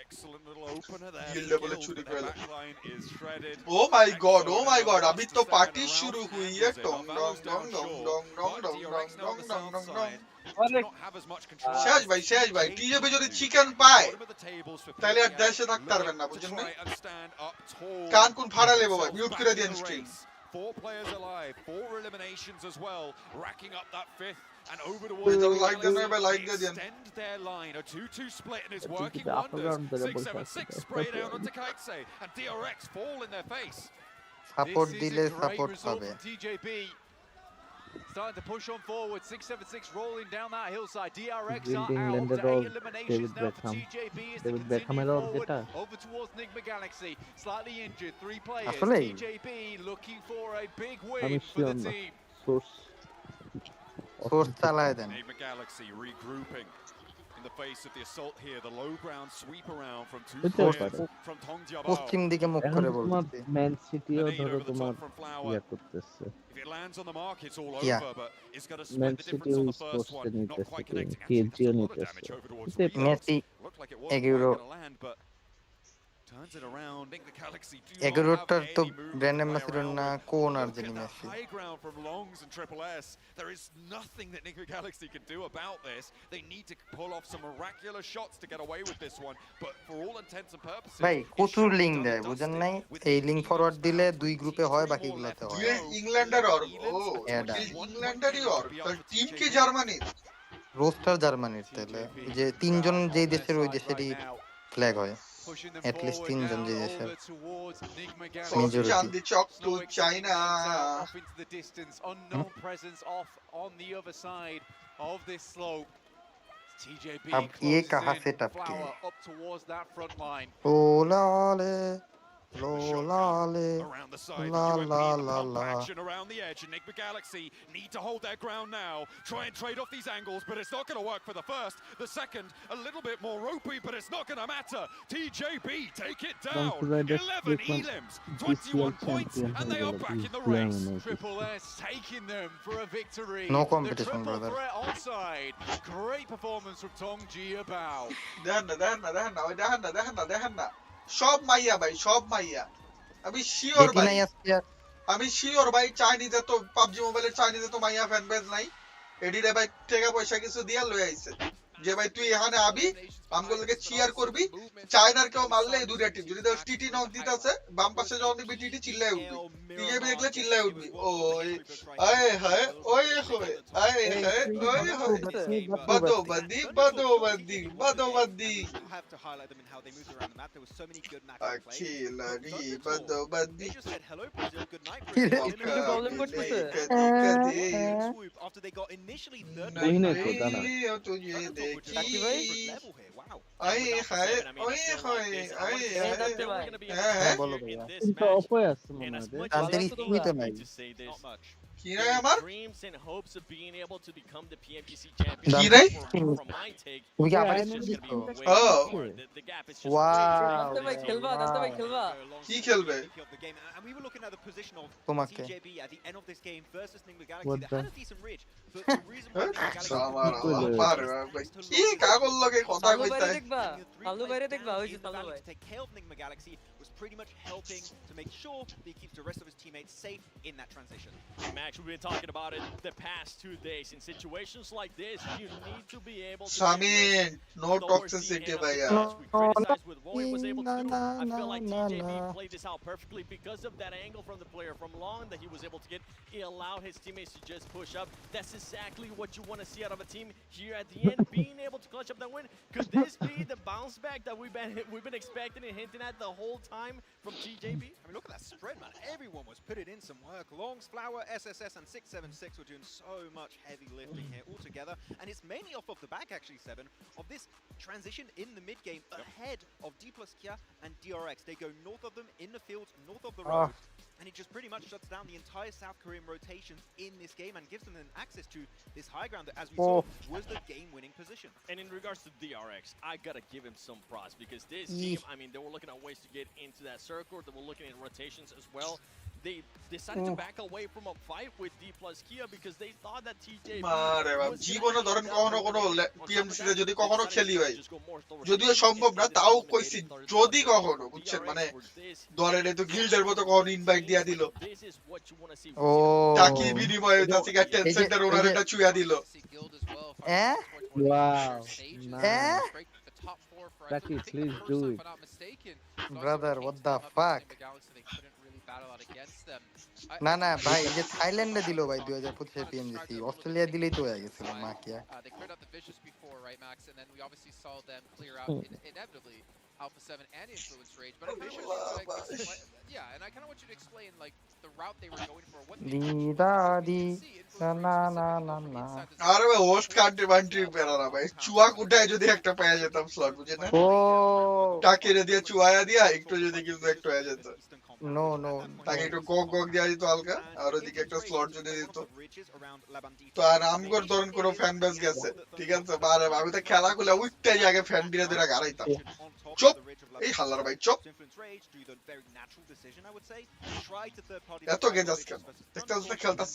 Excellent little opener there. Gilda bole churi The kore back line is shredded. Oh my god, abhi to party shuru hui hai. Dong dong dong dong dong dong dong dong dong dong dong dong. শেষ ভাই টিজেবি যদি chicken পায় তাহলে আর দেশে থাকতে পারবেন না, বুঝছেন না? কান কোন ফাড়া লেবো ভাই, মিউট করে দেন stream. 4 players alive, 4 eliminations as well, racking up that 5th and over Wait, towards like them, like them. extend their line. A 2-2 split and it's working wonders. 6-7-6 spray down onto Kaitse and DRX fall in their face. Support দিলে support পাবে। TJB starting to push on forward. 6-7-6 rolling down that hillside. DRX are out to 8 eliminations now for TJB as they continue forward over towards Enigma Galaxy. Slightly injured, 3 players. TJB looking for a big win for the team. Enigma Galaxy regrouping in the face of the assault here. The low ground sweep around from 2 players from Tongjiabao. পশ্চিম দিকে মুখ করে বলছি। Man CTO ধরো তোমার ইয়া করতেছে। If it lands on the mark, it's all over, but it's got to split the city difference on ওই the first one. স্পোর্টসে Not quite নিতেছে, connecting. পিএলজিও Actually, a lot of নিতেছে। damage over towards Messi looked like it wasn't quite এগুলো going to land, but turns it around. Enigma Galaxy do not এগুলোটার have তো any movement ব্র্যান্ডেম to play মেসির around না with. কোন আর Look জানি at the Messi. high ground from Longs and Triple S. There is nothing that Enigma Galaxy can do about this. They need to pull off some miraculous shots to get away with this one, but for all intents and purposes, ভাই প্রচুর link দেয়, বুঝেন নাই? এই link forward দিলে 2 গ্রুপে হয়, বাকিগুলোতে হয়। ইংল্যান্ডের অর্গ, ও ইংল্যান্ডেরই অর্গ, তাহলে টিম কি জার্মানির? রোস্টার জার্মানির, তাহলে যে 3 জন যেই দেশের ওই দেশেরই ফ্ল্যাগ হয়। Pushing them At least forward তিনজন down জিতেছে over towards Nigma So Galaxy. Chandi Chok to Slow extending China. lanes out, off into the distance. Unknown presence off on the other side of this slope. TJB अब ये closes कहाँ in. से टपके Flower up towards that front line. ओ लाले लो लाले Around the side, la the UMP, la the la pump la action around the edge. Enigma Galaxy need to hold their ground now. Try and trade off these angles, but it's not going to work for the first. The second, a little bit more ropey, but it's not going to matter. TJB take it down. 11 elims, 21 points, and they are back in the race. Triple S taking them for a victory. No The competition, triple brother. threat onside. Great performance from Tong Ji Bao. দেখেন না সব মাইয়া ভাই সব মাইয়া আমি sure যেটি ভাই নাই আজকে আর আমি শিওর ভাই চাইনিজে তো পাবজি মোবাইলের চাইনিজে তো মাইয়া ফ্যান পেজ নাই এডিরে ভাই টাকা পয়সা কিছু দিয়া লই আইছে যে ভাই তুই এখানে আবি আমগুলোকে চিয়ার করবি চায়নার কেউ মারলে এই দুইটা টিম যদি টিটি নক দিতেছে বাম পাশে যখন দিবি টিটি চিল্লায় উঠবি টিজেবি দেখলে চিল্লায় উঠবি ওই আয় হায় ওই হয় আয় হায় ওই হয় বাদোবন্দি বাদোবন্দি বাদোবন্দি Have to highlight them in how they moved around the map. There was so many good matches played. আখিলারি বাদোবন্দি They just said hello Brazil, good night কি রে? Brazil. একটু problem করতেছে। Swoop after they got initially third नहीं, नहीं, place. तो दाना। तुझे देखी Different level here. Wow. আয় হায় ওই হয় আয় Dante ভাই। হ্যাঁ হ্যাঁ বলো ভাইয়া কিন্তু অফ হয়ে আসছে মনে হয় রে। তাদের স্কুই তো নাই Not much. কি রে আমার Dreams and hopes of being able to become the PMGC কি champion. রে From my take, তুমি কি আবার it's স্কুই just gonna দিছো be way Oh. too far. The gap is just Wow. দান্তে ভাই খেলবা দান্তে ভাই খেলবা কি খেলবে Of the game. And we were looking at the position of তোমাকে TJB at the end of this game versus Nigma Galaxy. What They the- had a decent ridge, but the reason why Nigma Galaxy আমার কি আল্লাহ করলে? পারে ভাই কি কাগজ লগে কথা পাল্লু কইতা বাইরে দেখবা পাল্লু বাইরে দেখবা ওই যে in the পাল্লু valley ভাই to take care of Nigma Galaxy was pretty much helping to make sure that he keeps the rest of his teammates safe in that transition. Max, we've been talking about it the past 2 days. In situations like this, you need to be able to summon no towards the toxicity end of the ভাইয়া match. We criticized what Roy was able to do. Na, I feel like na, TJB na. played this out perfectly because of that angle from the player from long that he was able to get. It allowed his teammates to just push up. That's exactly what you want to see out of a team here at the end, being able to clutch up that win. Could this be the bounce back that we've been expecting and hinting at the whole time from TJB? I mean, look at that spread, man. Everyone was putting in some work. Longs, Flower, SSS, and 676 were doing so much heavy lifting here all together. And it's mainly off of the back, actually, 7, of this transition in the mid game ahead of D plus Kia and DRX. They go north of them in the field, north of the road. And it just pretty much shuts down the entire South Korean rotation in this game and gives them an access to this high ground that, as we saw, was the game-winning position. And in regards to DRX, I gotta give him some props because this team, I mean, they were looking at ways to get into that circle. They were looking at rotations as well. They decided to back away from a fight with D plus Kia because they thought that TJB মারে বাপ was gonna জীবনে end ধরেন up কখনো কোনো winning. On top of TMC তে that, যদি they কখনো decided খেলি to ভাই just go more towards যদিও the সম্ভব না eliminated তাও eliminated কইছি third যদি party. কখনো DRX বুঝছেন মানে for this ধরেন এই তো গিল্ডের মতো কখনো ইনভাইট দিয়া দিল This is what you want to see. ও টাকি বিনিময়ে হইতাছে গা 10 এই যে- সেন্টার এই ওনার যে- একটা চুয়া দিল হ্যাঁ Wow. হ্যাঁ Taki, please do it. Brother what the fuck না না ভাই এই যে থাইল্যান্ডে দিল ভাই 2025 পিএমজিসি অস্ট্রেলিয়া দিলেই তো হয়ে গেছিল মা কিয়া They cleared out the Vicious before, right, Max? And then we obviously saw them clear out inevitably Alpha 7 and Influence Rage. But Vicious, yeah, and I kind of want you to explain like the route they were going for. What they দিদাদি না না না না না আরে ভাই host country বান্ট্রি বেরারা ভাই চুয়া কুটায় যদি একটা পেয়ে যেতাম স্লট বুঝেন না ও টাকিরে দিয়ে চুয়ায়া দিয়া একটু যদি কিন্তু একটু হয়ে যেত নো নো তাকে একটু কক কক দিয়া দিত হালকা আর ওদিকে একটা স্লট যদি দিত তো আর আমগর ধরেন কোনো ফ্যান বেস গেছে ঠিক আছে আরে আমি তো খেলা গুলা উইটটাই আগে ফ্যান দিয়ে দিয়ে গাড়াইতাম চুপ এই হাল্লার ভাই চুপ এত গেজাস কেন দেখতে দেখতে খেলতাস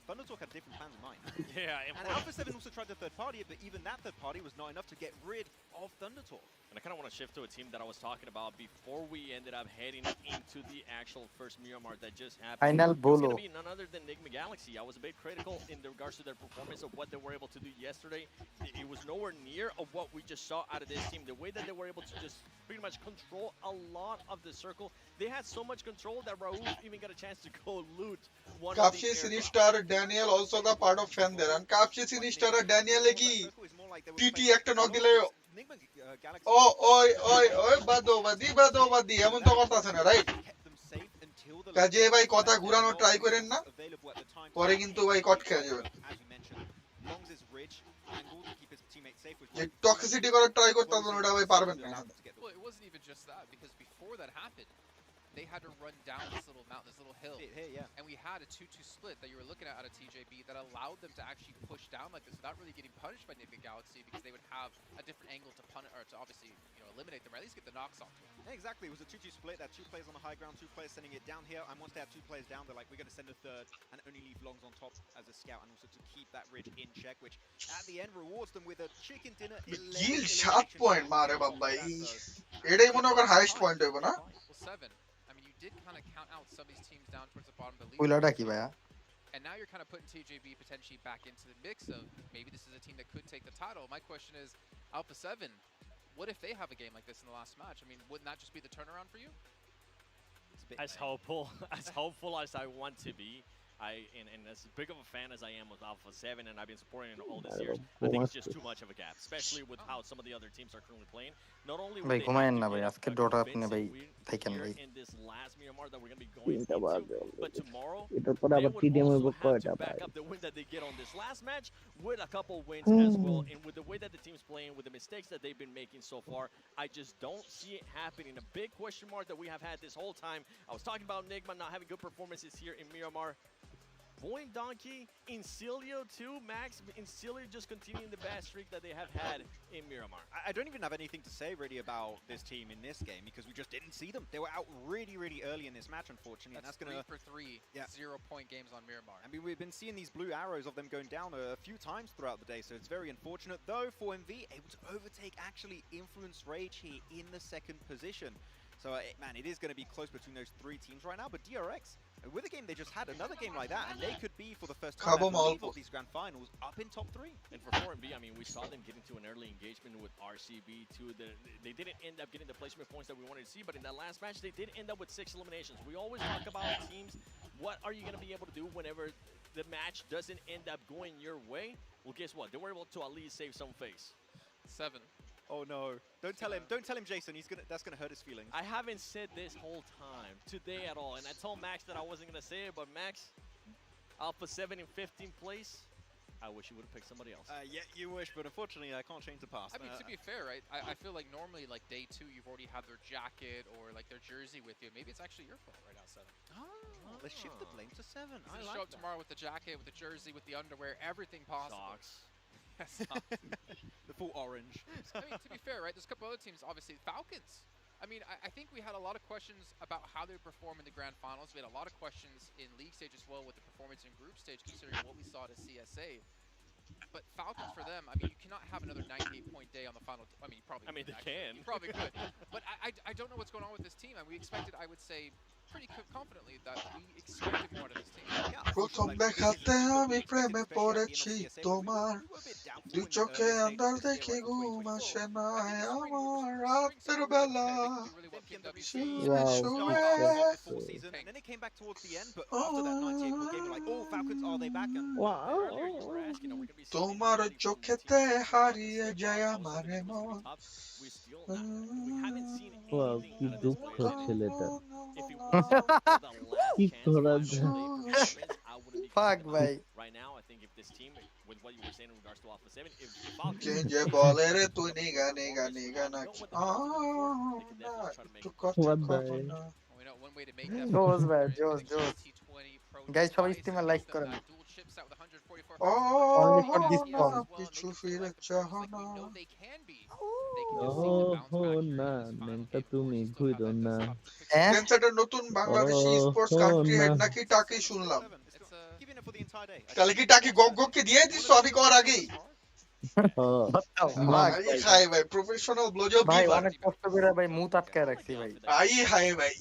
Thundertalk had different plans in mind. Yeah, And Alpha 7 also tried to third party it, but even that third party was not enough to get rid of Thundertalk. And I kind of want to shift to a team that I was talking about before we ended up heading into the actual first Miramar that just happened. Final It was going bolo. to be none other than Enigma Galaxy. I was a bit critical in regards to their performance of what they were able to do yesterday. It was nowhere near of what we just saw out of this team. The way that they were able to just pretty much control a lot of the circle. They had so much control that Raul even got a chance to go loot one of কাপসি these sinister Daniel also the part of fan দের and কাপসি sinister আর ড্যানিয়েলে কি টিটি একটা knock দিলে ও ওই ওই ওই বাদোবাদি এমন তো কথা আছে না রাইট কাজে ভাই কথা ঘুরানো ট্রাই করেন না পরে কিন্তু ভাই কট খেয়ে যাবেন যে টক্সিসিটি করার ট্রাই করতেছেন ওটা ভাই পারবেন না Well, it wasn't even just that, because before that happened, they had to run down this little mountain, this little hill. And we had a 2-2 split that you were looking at of TJB that allowed them to actually push down like this without really getting punished by Enigma Galaxy, because they would have a different angle to punish, or to obviously, eliminate them, or at least get the knocks off. Yeah, exactly. It was a 2-2 split. That 2 players on the high ground, 2 players sending it down here. And once they had 2 players down, they're like, we're going to send a third and only leave Longs on top as a scout, and also to keep that ridge in check, which at the end rewards them with a chicken dinner. Kill 7 point মারে বাবাই এটাই মনে কর highest point হইব না Well, 7. I mean, you did kind of count out some of these teams down towards the bottom of the league. কইলাটা কি ভাইয়া And now you're kind of putting TJB potentially back into the mix of maybe this is a team that could take the title. My question is, Alpha 7, what if they have a game like this in the last match? I mean, wouldn't that just be the turnaround for you? As hopeful as I want to be, and as big of a fan as I am with Alpha 7, and I've been supporting it all these years, I think it's just too much of a gap, especially with how some of the other teams are currently playing. Not only ভাই ঘুমায়েন না ভাই আজকে dot আপনি ভাই থাকেন ভাই in this last Miramar that we're going to be going into, but tomorrow এটার পর they আবার would টিডিএম হইব also have কয়টা to ভাই back up the win that they get on this last match with a couple wins as well. And with the way that the team's playing, with the mistakes that they've been making so far, I just don't see it happening. A big question mark that we have had this whole time. I was talking about Enigma not having good performances here in Miramar. Boing Donkey, Incilio too, Max, Incilio just continuing the bad streak that they have had in Miramar. I don't even have anything to say really about this team in this game, because we just didn't see them. They were out really, really early in this match, unfortunately. That's and that's 3 for 3, 0-point games on Miramar. I mean, we've been seeing these blue arrows of them going down a few times throughout the day, so it's very unfortunate. Though, 4MV able to overtake actually Influence Rage here in the second position. So, man, it is going to be close between those 3 teams right now, but DRX, with a game they just had another game like that, and they could be, for the first time I believe, of these grand finals, up in top 3. And for 4MB, I mean, we saw them get into an early engagement with RCB too. They didn't end up getting the placement points that we wanted to see, but in that last match, they did end up with 6 eliminations. We always talk about teams, what are you going to be able to do whenever the match doesn't end up going your way? Well, guess what? They were able to at least save some face. 7. Oh no! Don't tell him, Jason. That's gonna hurt his feelings. I haven't said this whole time today at all, and I told Max that I wasn't gonna say it, but Max, Alpha 7 in 15th place. I wish you would have picked somebody else. Yeah, you wish, but unfortunately, I can't change the past. I mean, to be fair, right? I feel like normally, like day 2, you've already had their jacket or like their jersey with you. Maybe it's actually your fault right now, 7. Let's shift the blame to 7. I like show up that. tomorrow with the jacket, with the jersey, with the underwear, everything possible. Socks. The full orange. I mean, to be fair, right? There's a couple other teams, obviously Falcons. I mean, I think we had a lot of questions about how they perform in the grand finals. We had a lot of questions in league stage as well with the performance in group stage, considering what we saw at CSA. But Falcons for them, I mean, you cannot have another 98-point day on the final. I mean, you probably. I mean, could, they actually. can. You probably could. But I don't know what's going on with this team, and we expected, I would say, pretty confidently that we expected more out of this team. প্রথম দেখাতে আমি প্রেমে পড়েছি তোমার দুই চোখে আন্ধার দেখে ঘুম আসে না আমার রাতের বেলা And then it came back towards the end, but after that 98-point game, we're like, oh, Falcons, are they back? And তোমার চোখেতে হারিয়ে যায় আমার মন কি দুঃখ ছেলেটা কি করা যায় ফাক ভাই Right now, I think if this team, with what you were saying in regards to Alpha 7, if কে যে বলে রে তুই নিগা নিগা নিগা না একটু কথা কও না One way to make that জোস ভাই জোস গাইস সবাই স্ট্রিমে লাইক করেন কিছু ফিরে চাহ না না নেমটা তুমি ঘুরো না টেনসেটের নতুন বাংলাদেশি স্পোর্টস কান্ট্রি হেড নাকি টাকি শুনলাম তাহলে কি টাকি গগ গগ কে দিয়ে দিছো আমি কর আগেই ভাই খায় ভাই প্রফেশনাল ব্লোজব ভাই গিভার অনেক কষ্ট করে ভাই মুখ আটকায় রাখছি ভাই। ভাই হায় ভাই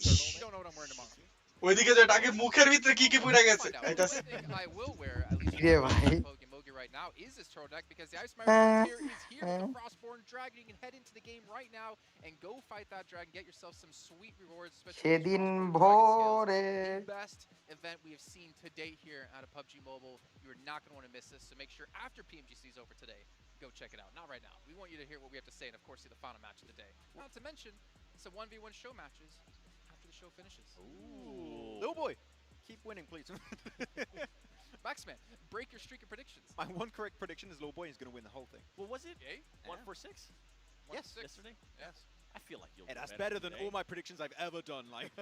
ওইদিকে যে আগে মুখের ভিতরে কি কি পড়ে গেছে আইতাছে I will wear, at least রে for ভাই Mogi right now, is this turtleneck because the Ice Spider here is here with the Frostborn Dragon. You can head into the game right now and go fight that dragon, get yourself some sweet rewards, especially with সেদিন these Frostborn Dragon ভোরে scales. The best event we have seen to date here out of PUBG Mobile. You are not going to want to miss this, so make sure after PMGC is over today, go check it out. Not right now. We want you to hear what we have to say and, of course, see the final match of the day. Not to mention, some 1v1 show matches after the show finishes. Ooh. Little boy, keep winning, please. Maxman, break your streak of predictions. My one correct prediction is Little Boy is going to win the whole thing. What was it? Okay. 146? Yes. Yesterday? Yes. I feel like you'll And do that's better than today. all my predictions I've ever done. Like,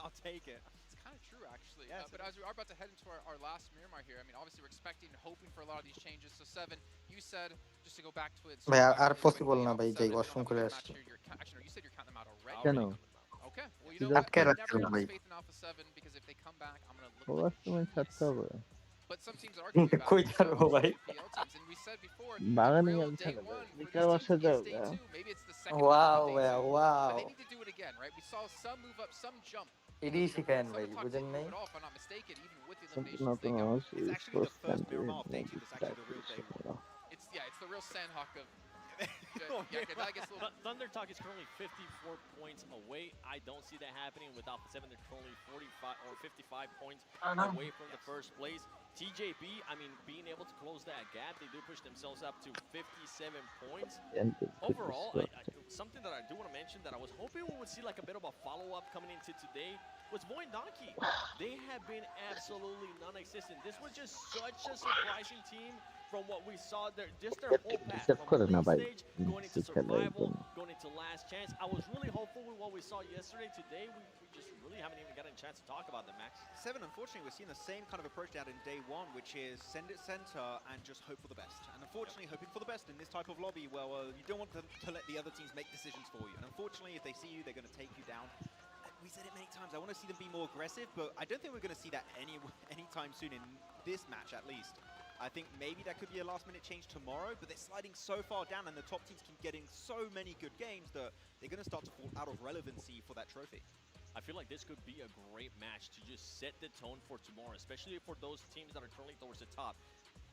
I'll take it. It's kind of true, actually. Yes, But as we are about to head into our last Miramar here, I mean, obviously we're expecting, hoping for a lot of these changes. So, Seven, you said, just to go back to it. ভাই আর possible না ভাই যাই washroom করে আসছি Actually, no, you said you're counting them out already. কেন Okay. Well, you know what? আটকে I've রাখতে never হবে ভাই lost faith in Alpha 7 because if they come back, I'm going to look over সময় ছাড়তে হবে But some teams are going to be back. কই ছাড়বো ভাই PL teams, and we said before, বাগানে real গেলে day ছাড়া one যাবে for বিকার these বাসা teams is যাবে day two. Maybe it's the second wow half of day ভাই two. Wow But they need to do it again, right? We saw some move up, some jump. Eddy শিখায়েন Some ভাই of the বুঝেন Toxic নাই move it off, if I'm not mistaken, even with the নতুন eliminations নতুন they go. মানুষ It's actually sports the first country Miramar update that's actually the real day one. It's the real Sandhawk of. Yeah, that gets a little. Thunder Talk is currently 54 points away. I don't see that happening with Alpha 7. They're currently 45 or 55 points away from the first place. TJB, I mean, being able to close that gap, they do push themselves up to 57 points. Overall, something that I do want to mention that I was hoping we would see like a bit of a follow-up coming into today was Boy and Donkey. They have been absolutely non-existent. This was just such a surprising team from what we saw. Just their whole path from league stage, going into survival, going into last chance. I was really hopeful with what we saw yesterday. Today, we just really haven't even gotten a chance to talk about them, Max. Seven, unfortunately, we're seeing the same kind of approach out in day one, which is send it center and just hope for the best. And unfortunately, hoping for the best in this type of lobby, well, you don't want to let the other teams make decisions for you. And unfortunately, if they see you, they're going to take you down. We said it many times, I want to see them be more aggressive, but I don't think we're going to see that anytime soon in this match, at least. I think maybe that could be a last-minute change tomorrow, but they're sliding so far down and the top teams keep getting so many good games that they're going to start to fall out of relevancy for that trophy. I feel like this could be a great match to just set the tone for tomorrow, especially for those teams that are currently towards the top.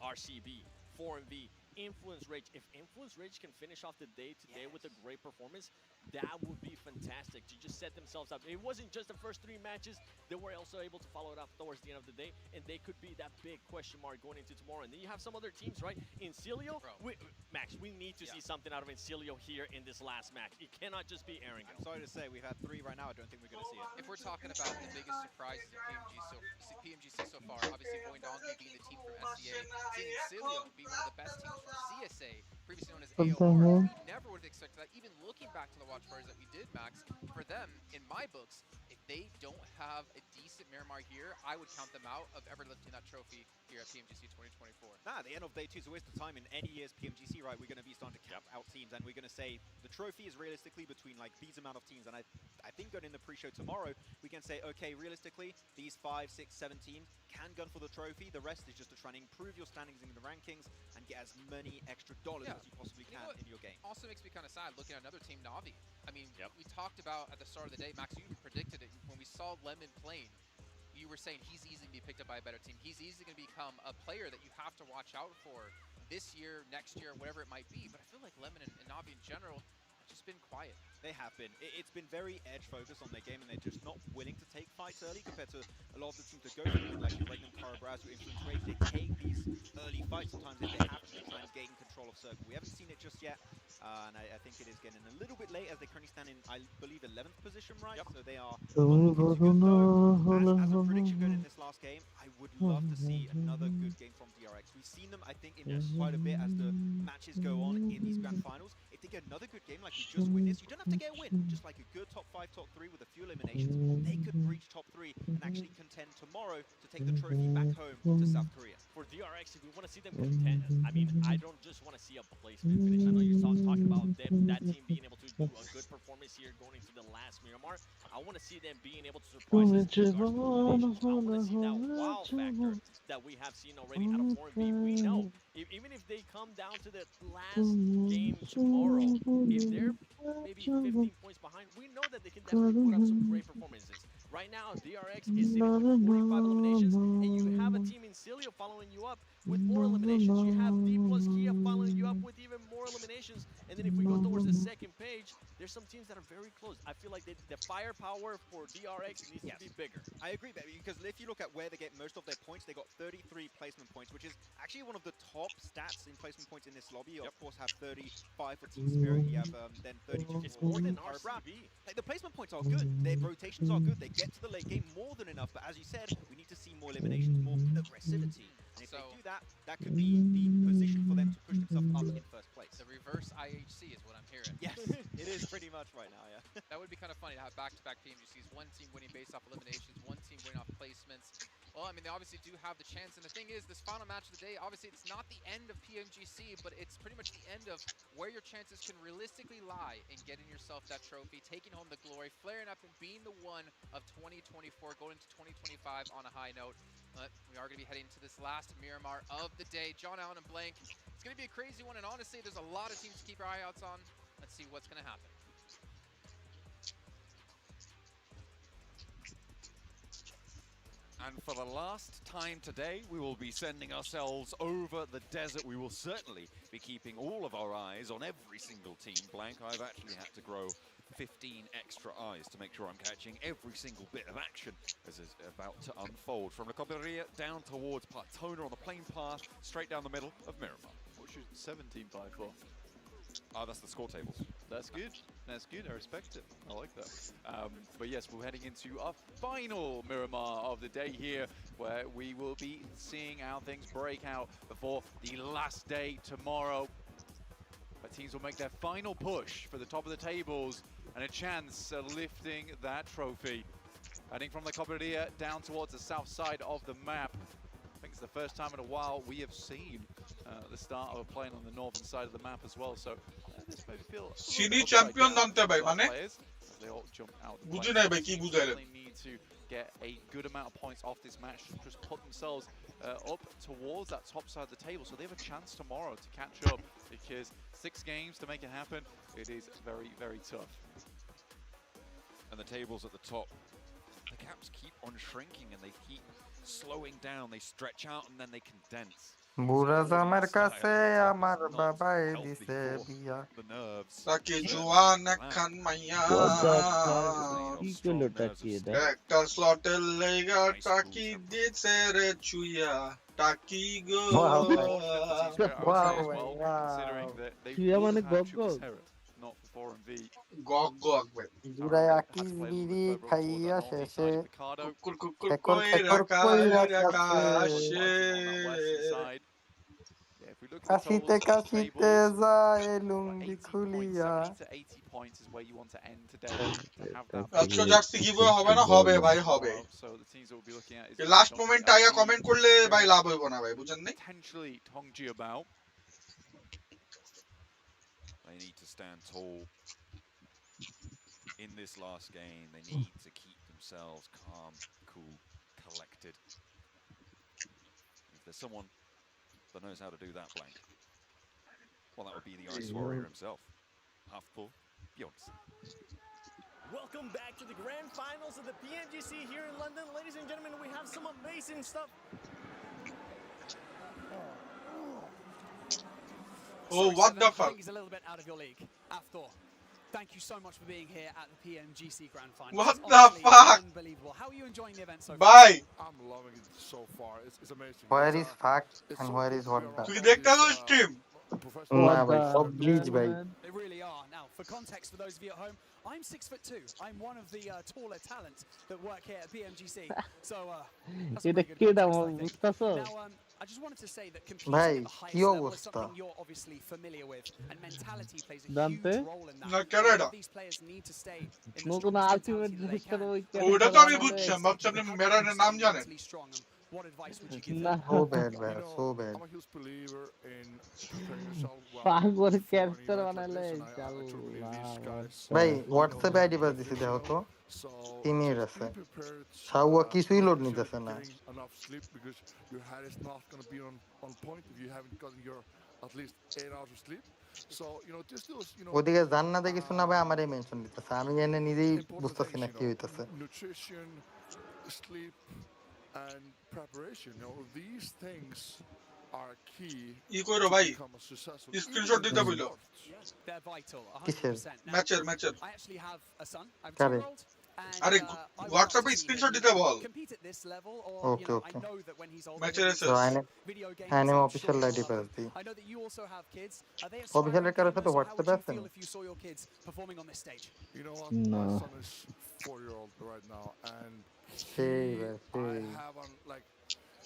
RCB, 4MV, Influence Rage. If Influence Rage can finish off the day today with a great performance, that would be fantastic to just set themselves up. It wasn't just the first 3 matches. They were also able to follow it up towards the end of the day, and they could be that big question mark going into tomorrow. And then you have some other teams, right? Incilio, Max, we need to see something out of Incilio here in this last match. It cannot just be Aaron. I'm sorry to say, we've had 3 right now. I don't think we're going to see it. If we're talking about the biggest surprises of PMGC so far, obviously Boy and Donkey being the team from SCA, seeing Incilio be one of the best teams from CSA, previously known as AOR. We never would have expected that. Even looking back to the watch parties that we did, Max, for them, in my books, if they don't have a decent Miramar here, I would count them out of ever lifting that trophy here at PMGC 2024. Nah, the end of day 2 is a waste of time. In any year's PMGC, right, we're going to be starting to count out teams, and we're going to say the trophy is realistically between like these amount of teams. And I think going in the pre-show tomorrow, we can say, okay, realistically, these 5, 6, 7 teams can gun for the trophy. The rest is just to try and improve your standings in the rankings and get as many extra dollars as you possibly can in your game. Also makes me kind of sad looking at another team, Navi. I mean, we talked about at the start of the day, Max, you even predicted it when we saw Lemon playing. You were saying he's easy to be picked up by a better team. He's easily going to become a player that you have to watch out for this year, next year, whatever it might be. But I feel like Lemon and Navi in general have just been quiet. They have been. It's been very edge-focused on their game, and they're just not willing to take fights early compared to a lot of the teams that go through, like Regnum, Karabraz, or Influence Rage. They take these early fights sometimes if they have to try and gain control of Circle. We haven't seen it just yet, and I think it is getting a little bit late as they currently stand in, I believe, 11th position, right? So they are as a prediction going in this last game, I would love to see another good game from DRX. We've seen them, I think, in quite a bit as the matches go on in these grand finals. If they get another good game like we just witnessed, you don't have to get a win, just like a good top 5, top 3 with a few eliminations, they could reach top 3 and actually contend tomorrow to take the trophy back home to South Korea. For DRX, if we want to see them contend, I mean, I don't just want to see a placement finish. I know you're talking about that team being able to do a good performance here going into the last Miramar. I want want to see them being able to surprise us in regards to eliminations. I want to see that wow factor that we have seen already out of Foreign V. We know even if they come down to the last game tomorrow, if they're maybe 15 points behind, we know that they can definitely put up some great performances. Right now, DRX is sitting with 45 eliminations, and you have a team in Cilio following you up with more eliminations. You have D plus Kia following you up with even more eliminations. And then if we go towards the second page, there's some teams that are very close. I feel like the firepower for DRX needs to be bigger. I agree, baby, because if you look at where they get most of their points, they got 33 placement points, which is actually one of the top stats in placement points in this lobby. You, of course, have 35 for Team Spirit. You have then 32 It's for more than Cobra. RCB. Like, the placement points are good. Their rotations are good. They get to the late game more than enough. But as you said, we need to see more eliminations, more aggressivity. And if they do that, that could be the position for them to push themselves up in first place. The reverse IHC is what I'm hearing. Yes, it is pretty much right now, yeah. That would be kind of funny to have back-to-back PMGCs. One team winning based off eliminations, one team winning off placements. Well, I mean, they obviously do have the chance. And the thing is, this final match of the day, obviously, it's not the end of PMGC, but it's pretty much the end of where your chances can realistically lie in getting yourself that trophy, taking home the glory, flaring up and being the one of 2024, going into 2025 on a high note. But we are going to be heading to this last Miramar of the day. John Allen and Blank. It's going to be a crazy one, and honestly, there's a lot of teams to keep your eye out on. Let's see what's going to happen. And for the last time today, we will be sending ourselves over the desert. We will certainly be keeping all of our eyes on every single team. Blank, I've actually had to grow 15 extra eyes to make sure I'm catching every single bit of action as is about to unfold. From La Coberia down towards Partona on the plain path, straight down the middle of Miramar. What should 17 buy for? That's the score tables. That's good. That's good. I respect it. I like that. But yes, we're heading into our final Miramar of the day here, where we will be seeing how things break out before the last day tomorrow. But teams will make their final push for the top of the tables and a chance at lifting that trophy. Heading from the Coberia down towards the south side of the map. I think it's the first time in a while we have seen the start of a plane on the northern side of the map as well. So this may feel সিনি champion Dante ভাই মানে they all jump out. বুঝি নাই ভাই কি বুঝাইলেন They need to get a good amount of points off this match to just put themselves up towards that top side of the table, so they have a chance tomorrow to catch up, because 6 games to make it happen, it is very, very tough. And the tables at the top, the gaps keep on shrinking and they keep slowing down. They stretch out and then they condense. বুড়াজ আমার কাছে আমার বাবাই দিছে বিয়া তাকে জোয়ান একখান মাইয়া কি করলো টাকিয়ে দা একটা স্লটের লেগা টাকি দিছে রে চুইয়া টাকি গো চুইয়া মানে গগ গগ Not for 4 and V. গগ গগ ভাই জুরাই আকিস বিড়ি খাইয়া শেষে কুকুর কুকুর কইরা কাশে কাশিতে কাশিতে যায় লুঙ্গি খুলিয়া আচ্ছা জার্সি গিভওয়ে হবে না হবে ভাই হবে লাস্ট মোমেন্ট আইয়া কমেন্ট করলে ভাই লাভ হইব না ভাই বুঝেন নাই They need to stand tall in this last game. They need to keep themselves calm, cool, collected. If there's someone that knows how to do that, Blank, well, that would be the Ice Warrior himself. Half full, Bjorns. Welcome back to the grand finals of the PMGC here in London. Ladies and gentlemen, we have some amazing stuff. Oh, what the fuck? He's a little bit out of your league. After, thank you so much for being here at the PMGC Grand Final. What the fuck? Unbelievable. How are you enjoying the event so far? Bye. I'm loving it so far. It's amazing. Where is fact and where is what the? তুই দেখতে তো stream না ভাই সব glitch ভাই They really are. Now, for context, for those of you at home, I'm 6'2". I'm one of the taller talents that work here at PMGC. So, that's এটা pretty কি good দাম context, I think. বুঝতাছো Now, I just wanted to say that ভাই competing at the কি highest level is অবস্থা something you're obviously familiar with, and mentality plays a Dante? huge role in that. না কেডা These players need to stay in the নতুন strongest ultimate mentality that they booster can. ওই ওটা তো আমি বুঝছিলাম ভাবছি আপনি মেরানের নাম জানেন what advice would you give না them? So bad, You man. know, So bad. I'm a huge believer in preparing yourself well পাগল before an character event like বানালে this, and I truly believe these guys, ভাই you know, হোয়াটসঅ্যাপে have ID pass the দিছি দেখো vision. তো So 3 minute just আছে be prepared, সাউয়া কিছুই load make sure নিতেছে you're না getting enough sleep because your head is not going to be on point if you haven't gotten your at least 8 hours of sleep. So, you know, just those, you know, ওদিকে জান্নাতে কিছু না ভাই আমারই mention দিতেছে আমি এনে নিজেই important বুঝতেছি things, না you কি know, হইতাছে nutrition, sleep, and preparation. You know, these things are key ই কইরো to ভাই become a successful, even screenshot in দিতে হুম বইলো esports. Yeah, they're vital, কিসের 100%. Now, ম্যাচের I actually have a son. I have a কারে 2-year-old, and আরে I would love to হোয়াটসঅ্যাপে see him, screenshot you দিতে know, ball compete at this level. Or, you okay know, I okay know that when he's older, ম্যাচের he'll be তো SS playing আইনে video games, আইনে and I'm sure official he'll ID love pass it. দিই I know that you also have kids. Are they অফিসিয়ালের aspiring কারোর সাথে gamers, or how would হোয়াটসঅ্যাপে you আছেন feel if you saw your kids performing on this stage? You know what? না My son is 4-year-old right now, and সেই ভাই I সেই haven't like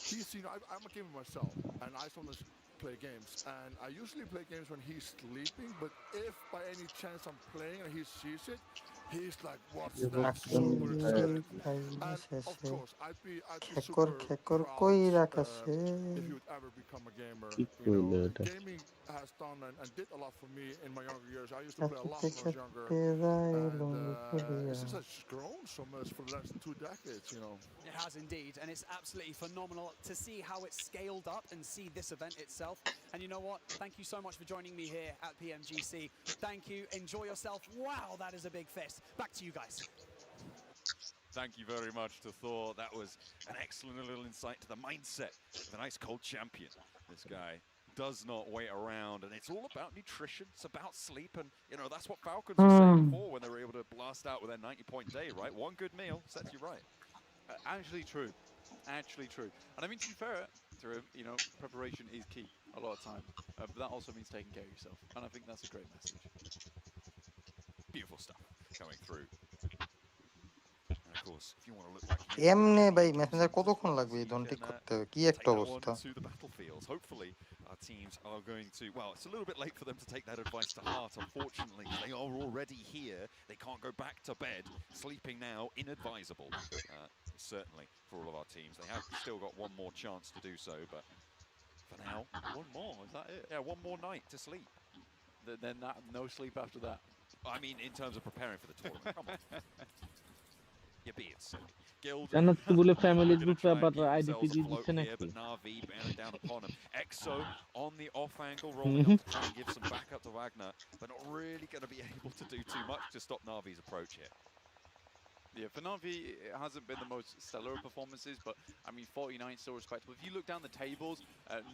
he's you know I'm a gamer myself, and I sometimes play games, and I usually play games when he's sleeping. But if by any chance I'm playing and he sees it, he's like, "What's that?" Super excited. And of শেষে course, I'd be খেকর super খেকর proud কই আকাশে if he would ever become a gamer. কি You know, কইলো এটা gaming has done and did a lot for me in my younger years. I used to play a lot কাঁপিতে when I was younger, কাঁপিতে যায় and লঙ্গ it's করিয়া just has grown so much for the last 2 decades. You know. It has indeed, and it's absolutely phenomenal to see how it's scaled up and see this event itself. And you know what? Thank you so much for joining me here at PMGC. Thank you. Enjoy yourself. Wow, that is a big fest. Back to you guys. Thank you very much to Thor. That was an excellent little insight to the mindset of an ice cold champion. This guy does not wait around, and it's all about nutrition. It's about sleep, and you know that's what Falcons were saying before when they were able to blast out with their 90-point day. Right, one good meal sets you right. Actually true. Actually true. And I mean, to be fair to him, you know, preparation is key a lot of time. But that also means taking care of yourself. And I think that's a great message. Beautiful stuff coming through. And of course, if you want to look like এমনে ভাই Messenger কতক্ষণ লাগবে এই ধন ঠিক করতে হবে কি take একটা that one অবস্থা to the battlefields. Hopefully, our teams are going to. Well, it's a little bit late for them to take that advice to heart. Unfortunately, they are already here. They can't go back to bed. Sleeping now inadvisable. Certainly for all of our teams, they have still got one more chance to do so. But for now, One more, is that it? yeah, one more night to sleep. Then that, no sleep after that. I mean, in terms of preparing for the tournament. Come on. You're being silly. Guild জান্নাত তো বলে family gonna গ্রুপে try and আবার keep IDP themselves দিয়ে afloat দিচ্ছে here, নাকি but Na'Vi bearing down upon him. Exo on the off angle, rolling up to try and give some backup to Wagner, but not really going to be able to do too much to stop Na'Vi's approach here. Yeah, for Navi, it hasn't been the most stellar of performances, but I mean, 49 still respectable. If you look down the tables,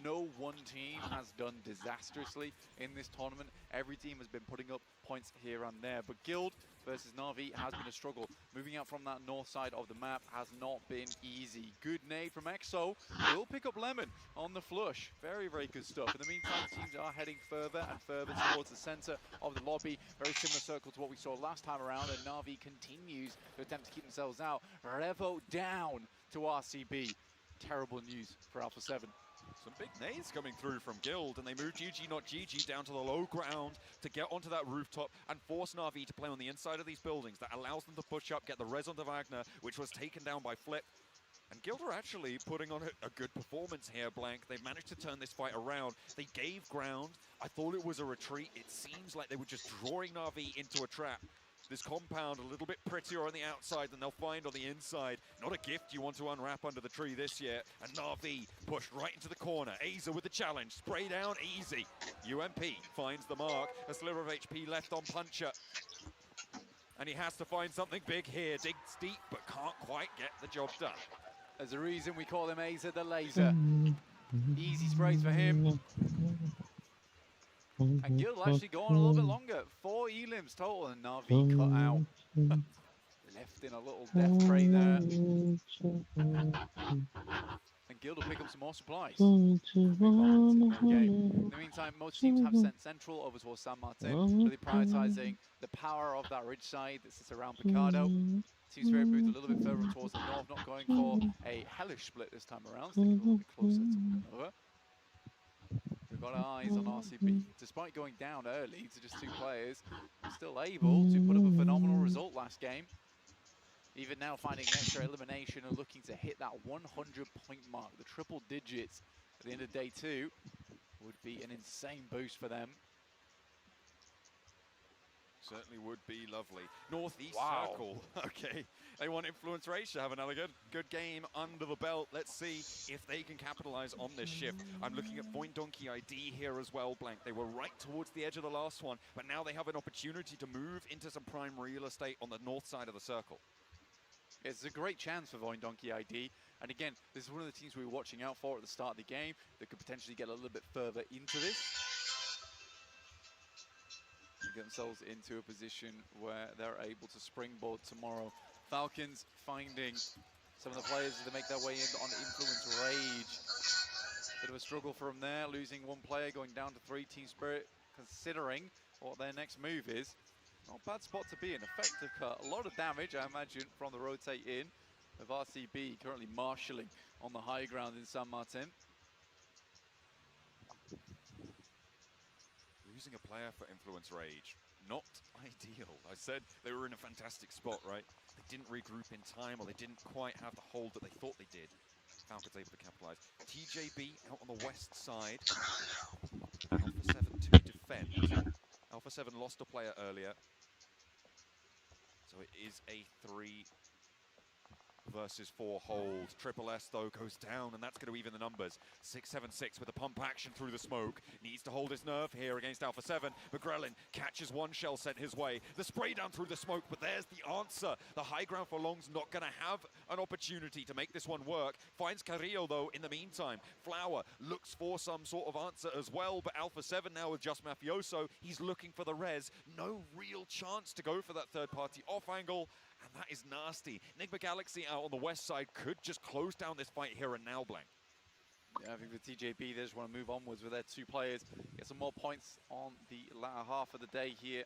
no one team has done disastrously in this tournament. Every team has been putting up points here and there, but Guild versus Navi has been a struggle. Moving out from that north side of the map has not been easy. Good nade from Exo. Will pick up Lemon on the flush. Very, very good stuff. In the meantime, teams are heading further and further towards the center of the lobby. Very similar circle to what we saw last time around, and Navi continues to attempt to keep themselves out. Revo down to RCB. Terrible news for Alpha 7. Some big nades coming through from Guild, and they move GG not GG down to the low ground to get onto that rooftop and force Na'Vi to play on the inside of these buildings. That allows them to push up, get the res onto Wagner, which was taken down by Flip. And Guild are actually putting on a good performance here, Blank. They've managed to turn this fight around. They gave ground. I thought it was a retreat. It seems like they were just drawing Na'Vi into a trap. This compound a little bit prettier on the outside than they'll find on the inside. Not a gift you want to unwrap under the tree this year. And Na'Vi pushed right into the corner. Aza with the challenge. Spray down, easy. UMP finds the mark. A sliver of HP left on Puncher. And he has to find something big here. Digs deep, but can't quite get the job done. There's a reason we call him Aza the Laser. Easy sprays for him. And Guild will actually go on a little bit longer. 4 elims total, and Na'Vi cut out. Left in a little death tray there. And Guild will pick up some more supplies. In the meantime, most teams have sent Central over towards San Martin, really prioritizing the power of that ridge side that sits around Picado. Teams very moved a little bit further towards the north, not going for a hellish split this time around, sticking a little bit closer to one another. We've got our eyes on RCB. Despite going down early to just 2 players, still able to put up a phenomenal result last game. even now finding an extra elimination and looking to hit that 100-point mark. The triple digits at the end of day 2 would be an insane boost for them. Certainly would be lovely. Northeast Wow. circle. Okay. They want Influence Rage to have another good game under the belt. Let's see if they can capitalize on this shift. I'm looking at Point Donkey ID here as well, Blank. They were right towards the edge of the last one, but now they have an opportunity to move into some prime real estate on the north side of the circle. It's a great chance for Void Donkey ID. And again, this is one of the teams we were watching out for at the start of the game that could potentially get a little bit further into this. Get themselves into a position where they're able to springboard tomorrow. Falcons finding some of the players that make their way in on Influence Rage. Bit of a struggle from there, losing one player, going down to 3 Team Spirit, considering what their next move is. Not a bad spot to be in. Effective cut. A lot of damage, I imagine, from the rotate in of RCB, currently marshalling on the high ground in San Martin. Losing a player for Influence Rage, not ideal. I said they were in a fantastic spot, right? They didn't regroup in time, or they didn't quite have the hold that they thought they did. Falcons able to capitalize. TJB out on the west side. Alpha 7 to defend. Alpha 7 lost a player earlier. So it is a 3 versus 4 hold. Triple S though goes down, and that's going to even the numbers. 676 with a pump action through the smoke. Needs to hold his nerve here against Alpha 7. McGrellin catches one shell sent his way. The spray down through the smoke, but there's the answer. The high ground for Long's not going to have an opportunity to make this one work. Finds Carrillo though in the meantime. Flower looks for some sort of answer as well, but Alpha 7 now with just Mafioso. He's looking for the res. No real chance to go for that third party off angle. And that is nasty. Enigma Galaxy out on the west side could just close down this fight here and now, Blank. Yeah, I think the TJB, they just want to move onwards with their 2 players. Get some more points on the latter half of the day here.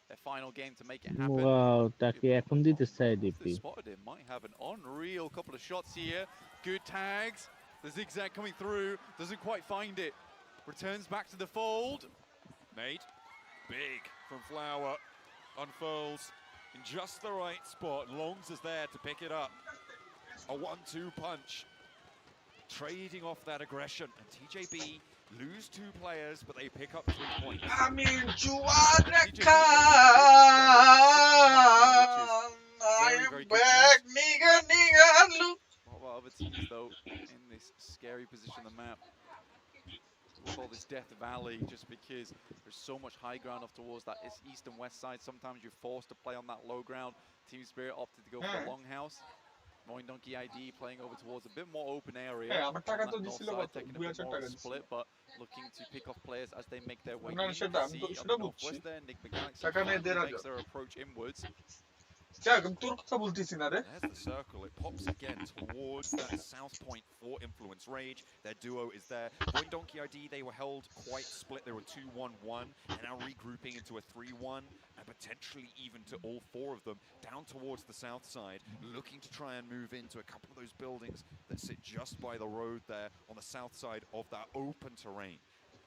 Their final game to make it happen. Wow, তাকে এখন দিতে চাই They DP spotted him, might have an unreal couple of shots here. Good tags. The zigzag coming through, doesn't quite find it. Returns back to the fold. Nate, big from Flower, unfurls in just the right spot. Longs is there to pick it up. A 1-2 punch. Trading off that aggression. And TJB lose 2 players, but they pick up 3 points. I mean, Juan I'm back, nigga, look. What about other teams, though, in this scary position on the map? We'll call this Death Valley, just because there's so much high ground off towards that east and west side. Sometimes you're forced to play on that low ground. Team Spirit opted to go for the longhouse. Moin Donkey ID playing over towards a bit more open area. On that north side, taking a bit more of a split, but looking to pick off players as they make their way in. See on the northwest there, Nick Galaxy makes their approach inwards. There's the circle. It pops again towards that south point for Influence Rage. Their duo is there. Point Donkey ID, they were held quite split. They were 2-1-1, and now regrouping into a 3-1, and potentially even to all 4 of them down towards the south side, looking to try and move into a couple of those buildings that sit just by the road there on the south side of that open terrain.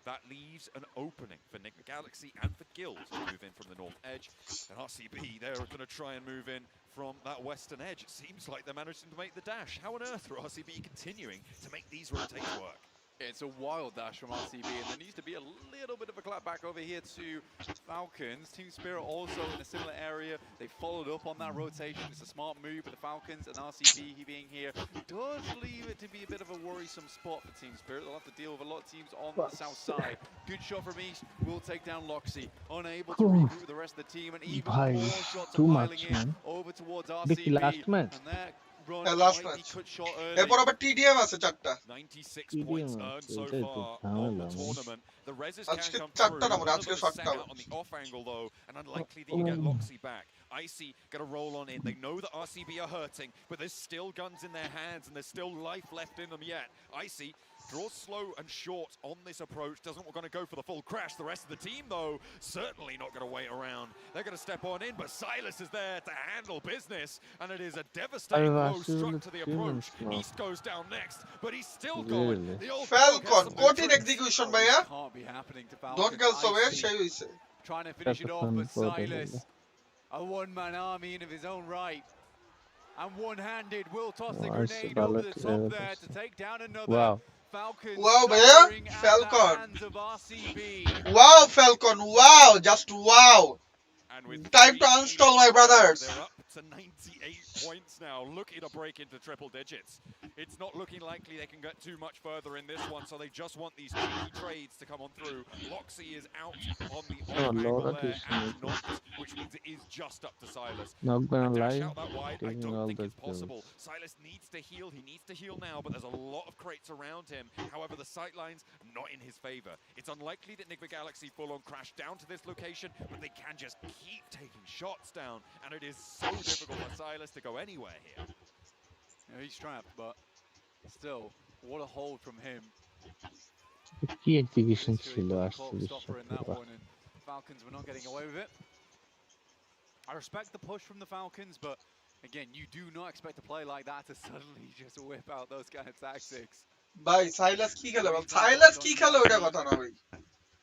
That leaves an opening for Enigma Galaxy and for Guild to move in from the north edge. And RCB, they're going to try and move in from that western edge. It seems like they're managing to make the dash. How on earth are RCB continuing to make these rotates work? It's a wild dash from RCB, and there needs to be a little bit of a clap back over here to Falcons. Team Spirit also in a similar area. They followed up on that rotation. It's a smart move for the Falcons, and RCB being here does leave it to be a bit of a worrisome spot for Team Spirit. They'll have to deal with a lot of teams on the south side. Good shot from East, will take down Loxy. Unable to regroup the rest of the team, and even more shots are piling in over towards RCB. And that last match. এরপর আবার TDM আছে 4টা 96 points earned so far on the tournament. The reses can আজকে come 4টা না through. মনে আজকে 7টা On the off angle though, and unlikely that you get Loxy back. Icy gonna roll on in. They know that RCB are hurting, but there's still guns in their hands and there's still life left in them yet. Icy draws slow and short on this approach. Doesn't want to go for the full crash. The rest of the team though, certainly not going to wait around. They're going to step on in, but Silas is there to handle business, and it is a devastating blow struck to the approach. East goes down next, but he's still going. The old Falcon কঠিন execution ভাইয়া Can't be happening to Falcons. don't get so Icy সেই হইছে trying to finish it off, but Silas, a one-man army in of his own right. And one-handed will toss the Nice, grenade ভালো over the একটা top জায়গা there করছে। to take down another. Wow. Falcon Wow, bhaiya, suffering at the Falcon. hands of RCB. Wow, Falcon, wow, just wow. And with Time to 3 uninstall kills my brothers. earned, they're up to 98 points now, looking to break into triple digits. It's not looking likely they can get too much further in this one, so they just want these cheeky trades to come on through. Loxy is out on the Oh, off Lord, angle that there is and amazing. knocked, which means it is just up to Silas. Not gonna A dash lie, out that wide, I taking don't all think the it's possible. kills. Silas needs to heal, he needs to heal now, but there's a lot of crates around him. However, the sightlines, not in his favor. It's unlikely that Nigma Galaxy full-on crash down to this location, but they can just keep taking shots down, and it is so difficult for Silas to go anywhere here. Yeah, he's trapped, but still, what a hold from him. কি execution Literally ছিল put the আসলে cork বিশ্বাস stopper in that করবা one, and Falcons were not getting away with it. I respect the push from the Falcons, but again, you do not expect a play like that to suddenly just whip out those kind of tactics. ভাই সাইলাস কি খেলে বল সাইলাস কি খেলে ওইটা কথা না ভাই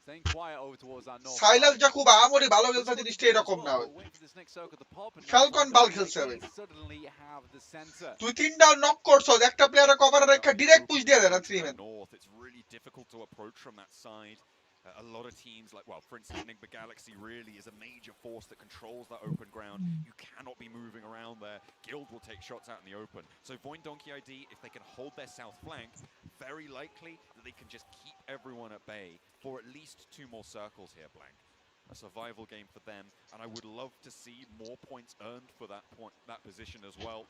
Staying quiet over towards that north সাইলাস side. যা খুব আমরি ভালো খেলছে জিনিসটা এরকম না ভাই Wait for this next circle to pop, and now Falcon ভাল খেলছে ভাই suddenly have the center. তুই তিনটা নক করছস একটা প্লেয়ারে কভার রেখে ডাইরেক্ট পুশ দিয়ে দেয় না 3 man North, it's really difficult to approach from that side. A lot of teams, like, well, for instance, Nigma Galaxy really is a major force that controls that open ground. You cannot be moving around there. Guild will take shots out in the open. So Void Donkey ID, if they can hold their south flank, very likely that they can just keep everyone at bay for at least 2 more circles here, Blank. A survival game for them, and I would love to see more points earned for that position as well.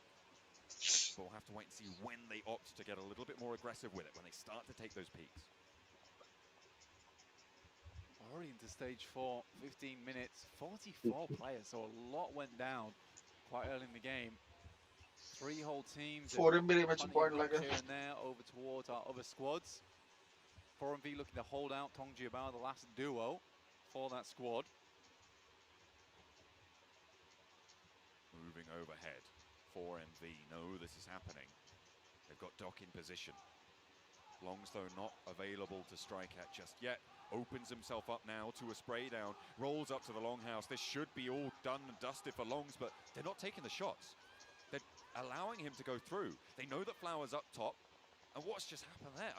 But we'll have to wait and see when they opt to get a little bit more aggressive with it, when they start to take those peaks. Already into stage 4, 15 minutes, 44 players, so a lot went down quite early in the game. 3 whole teams. 4MV match point like here and there over towards our other squads. 4MV looking to hold out Tong Jiabao, the last duo for that squad. Moving overhead. 4MV know this is happening. They've got Doc in position. Longs, though, not available to strike at just yet. Opens himself up now to a spray down. Rolls up to the longhouse. This should be all done and dusted for Longs, but they're not taking the shots. They're allowing him to go through. They know that Flower's up top. And what's just happened there?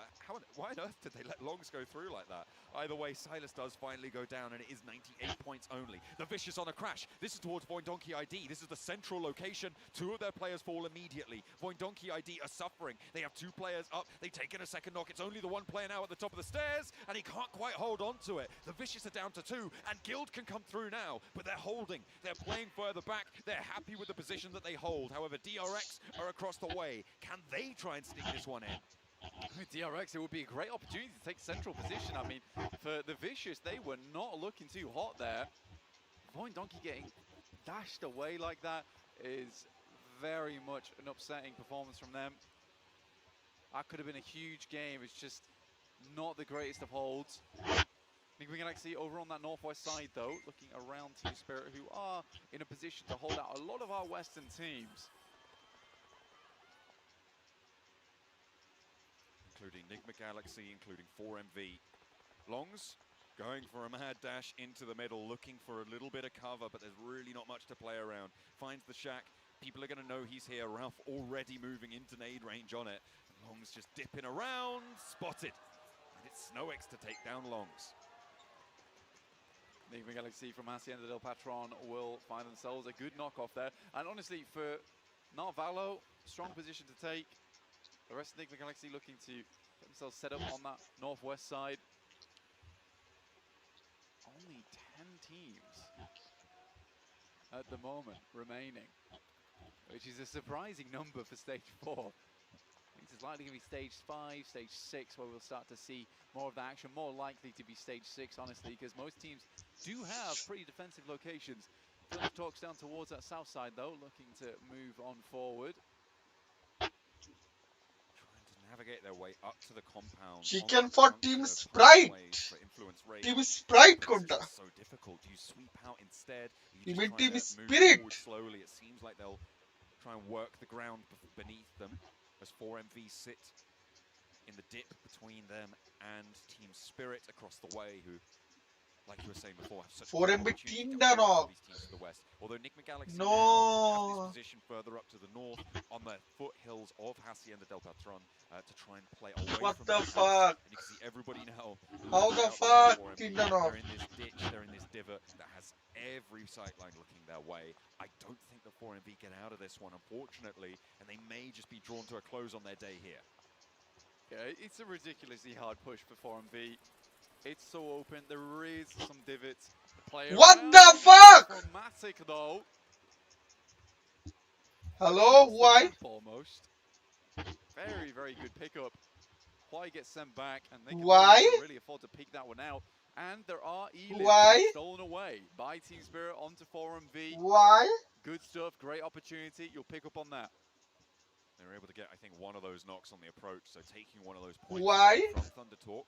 Why on earth did they let Longs go through like that? Either way, Silas does finally go down, and it is 98 points only. The Vicious on a crash. This is towards Void Donkey ID. This is the central location. 2 of their players fall immediately. Void Donkey ID are suffering. They have 2 players up. They take in a second knock. It's only the 1 player now at the top of the stairs, and he can't quite hold on to it. The Vicious are down to 2, and Guild can come through now, but they're holding. They're playing further back. They're happy with the position that they hold. However, DRX are across the way. Can they try and sneak this one in? DRX, it would be a great opportunity to take central position. I mean, for the Vicious, they were not looking too hot there. Void Donkey getting dashed away like that is very much an upsetting performance from them. That could have been a huge game. It's just not the greatest of holds. Nigma Galaxy over on that northwest side, though, looking around Team Spirit, who are in a position to hold out a lot of our western teams. Including Nigma Galaxy, including 4MV. Longs going for a mad dash into the middle, looking for a little bit of cover, but there's really not much to play around. Finds the shack. People are going to know he's here. Ralph already moving into nade range on it. Longs just dipping around. Spotted. And it's Snow-X to take down Longs. Nigma Galaxy from Hacienda del Patron will find themselves a good knockoff there. And honestly, for Narvalo, strong position to take. The rest of Nigma Galaxy looking to get themselves set up on that northwest side. Only 10 teams at the moment remaining, which is a surprising number for stage 4. It's likely going to be stage 5, stage 6, where we'll start to see more of the action. More likely to be stage 6, honestly, because most teams do have pretty defensive locations. Philip talks down towards that south side, though, looking to move on forward. Navigate their way up to the compound. Chicken for Team Sprite. Team Sprite কোনটা? So difficult. Do you sweep out instead? You mean Team move Spirit? forward slowly. It seems like they'll try and work the ground beneath them as 4MV sit in the dip between them and Team Spirit across the way, who like you were saying before, have such 4MB opportunity to 3 hold knock. these teams to the west. Although Nick McGalaxy No. now have this position further up to the north on the foothills of Hacienda del Patron to try and play away What from the that fuck? And you can see everybody now How looking the out the way fuck? for 3 him. knock. They're in this ditch, they're in this divot that has every sightline looking their way. I don't think the 4MV get out of this one, unfortunately, and they may just be drawn to a close on their day here. Yeah, it's a ridiculously hard push for 4MV. It's so open. There is some divots. The player What the fuck? Chromatic though. Hello? Why? Almost. Very, very good pickup. Why gets sent back, and they can Why? really afford to peek that one out. And there are Why? stolen away by Team Spirit onto 4MV. Why? Good stuff. Great opportunity. You'll pick up on that. They were able to get, I think, one of those knocks on the approach, so taking one of those points Why? away from Thunder Talk.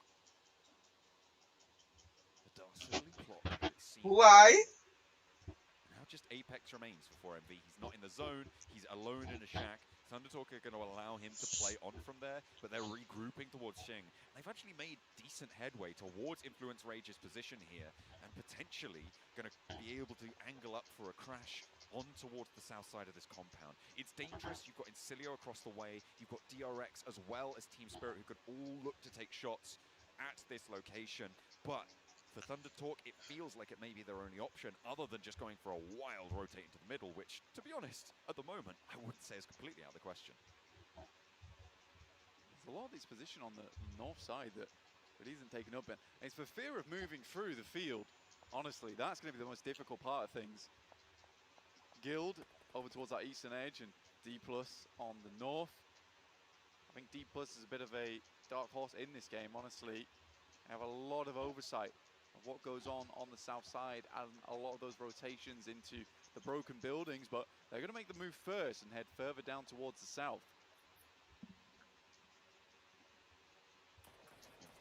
The dastardly plot, it seems. Why? Now just Apex remains for 4MV. He's not in the zone. He's alone in a shack. Thunder Talk are going to allow him to play on from there, but they're regrouping towards Xing. They've actually made decent headway towards Influence Rage's position here, and potentially going to be able to angle up for a crash on towards the south side of this compound. It's dangerous. You've got Incilio across the way. You've got DRX as well as Team Spirit, who could all look to take shots at this location, but for Thunder Talk, it feels like it may be their only option, other than just going for a wild rotate into the middle, which, to be honest, at the moment, I wouldn't say is completely out of the question. There's a lot of this position on the north side that isn't taken up, and it's for fear of moving through the field. Honestly, that's going to be the most difficult part of things. Guild over towards that eastern edge, and D+ on the north. I think D+ is a bit of a dark horse in this game, honestly. Have a lot of oversight of what goes on the south side, and a lot of those rotations into the broken buildings, but they're going to make the move first and head further down towards the south.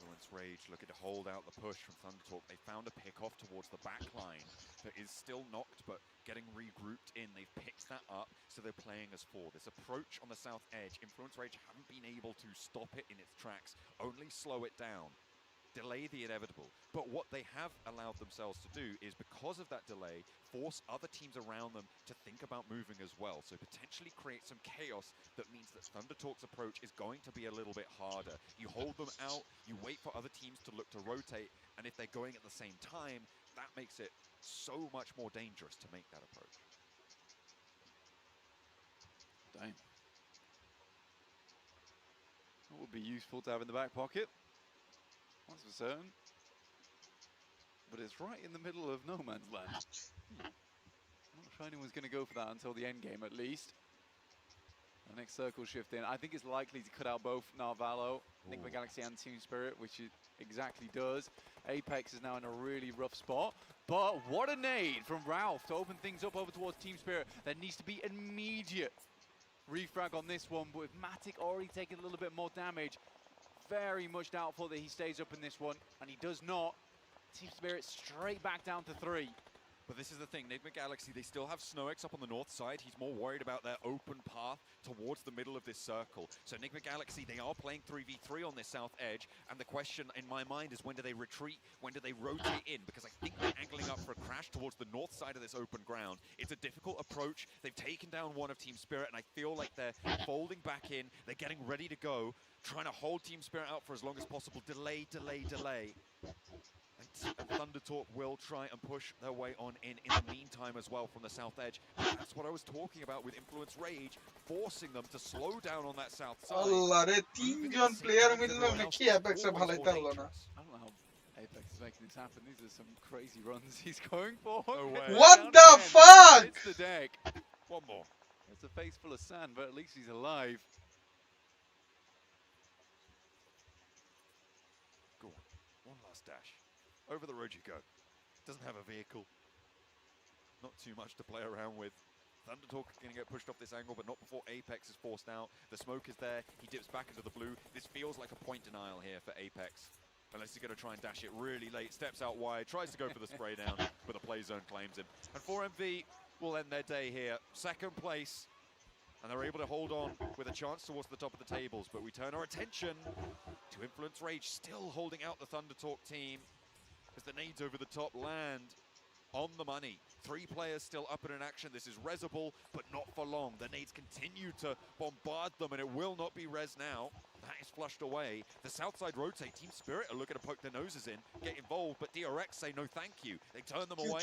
Influence Rage looking to hold out the push from Thunder Talk. They found a pick off towards the back line that is still knocked, but getting regrouped in. They've picked that up, so they're playing as 4. This approach on the south edge, Influence Rage haven't been able to stop it in its tracks, only slow it down. Delay the inevitable. But what they have allowed themselves to do is, because of that delay, force other teams around them to think about moving as well. So potentially create some chaos that means that Thunder Talk's approach is going to be a little bit harder. You hold them out, you wait for other teams to look to rotate, and if they're going at the same time, that makes it so much more dangerous to make that approach. Damn. That would be useful to have in the back pocket. That's for certain. But it's right in the middle of no man's land. I'm not sure anyone's going to go for that until the end game, at least. The next circle shift in. I think it's likely to cut out both Narvalo, Nick McGalaxy, and Team Spirit, which it exactly does. Apex is now in a really rough spot. But what a nade from Ralph to open things up over towards Team Spirit. There needs to be immediate refrag on this one, but with Matic already taking a little bit more damage, very much doubtful that he stays up in this one, and he does not. Team Spirit straight back down to 3. But this is the thing, Nick McGalaxy, they still have SnowX up on the north side. He's more worried about their open path towards the middle of this circle. So Nick McGalaxy, they are playing 3v3 on this south edge, and the question in my mind is, when do they retreat? When do they rotate in? Because I think they're angling up for a crash towards the north side of this open ground. It's a difficult approach. They've taken down one of Team Spirit, and I feel like they're folding back in. They're getting ready to go, trying to hold Team Spirit out for as long as possible. Delay, delay, delay. And Thunder Talk will try and push their way on in the meantime as well from the south edge. And that's what I was talking about with Influence Rage, forcing them to slow down on that south side. আল্লাহ রে, 3 জন player মিললো নাকি অ্যাপেক্সে ভালোই তাহলো না। I don't know how Apex is making this happen. These are some crazy runs he's going for. No way. What the fuck? It's the deck. One more. It's a face full of sand, but at least he's alive. Go on. One last dash. Over the road you go. Doesn't have a vehicle. Not too much to play around with. Thunder Talk is going to get pushed off this angle, but not before Apex is forced out. The smoke is there. He dips back into the blue. This feels like a point denial here for Apex. Unless he's going to try and dash it really late. Steps out wide. Tries to go for the spray down, but the play zone claims him. And 4MV will end their day here. Second place. And they're able to hold on with a chance towards the top of the tables. But we turn our attention to Influence Rage, still holding out the Thunder Talk team. as the nades over the top land on the money. 3 players still up and in action. This is resable, but not for long. The nades continue to bombard them, and it will not be res now. That is flushed away. The south side rotate. Team Spirit are looking to poke their noses in, get involved, but DRX say no thank you. They turn them away.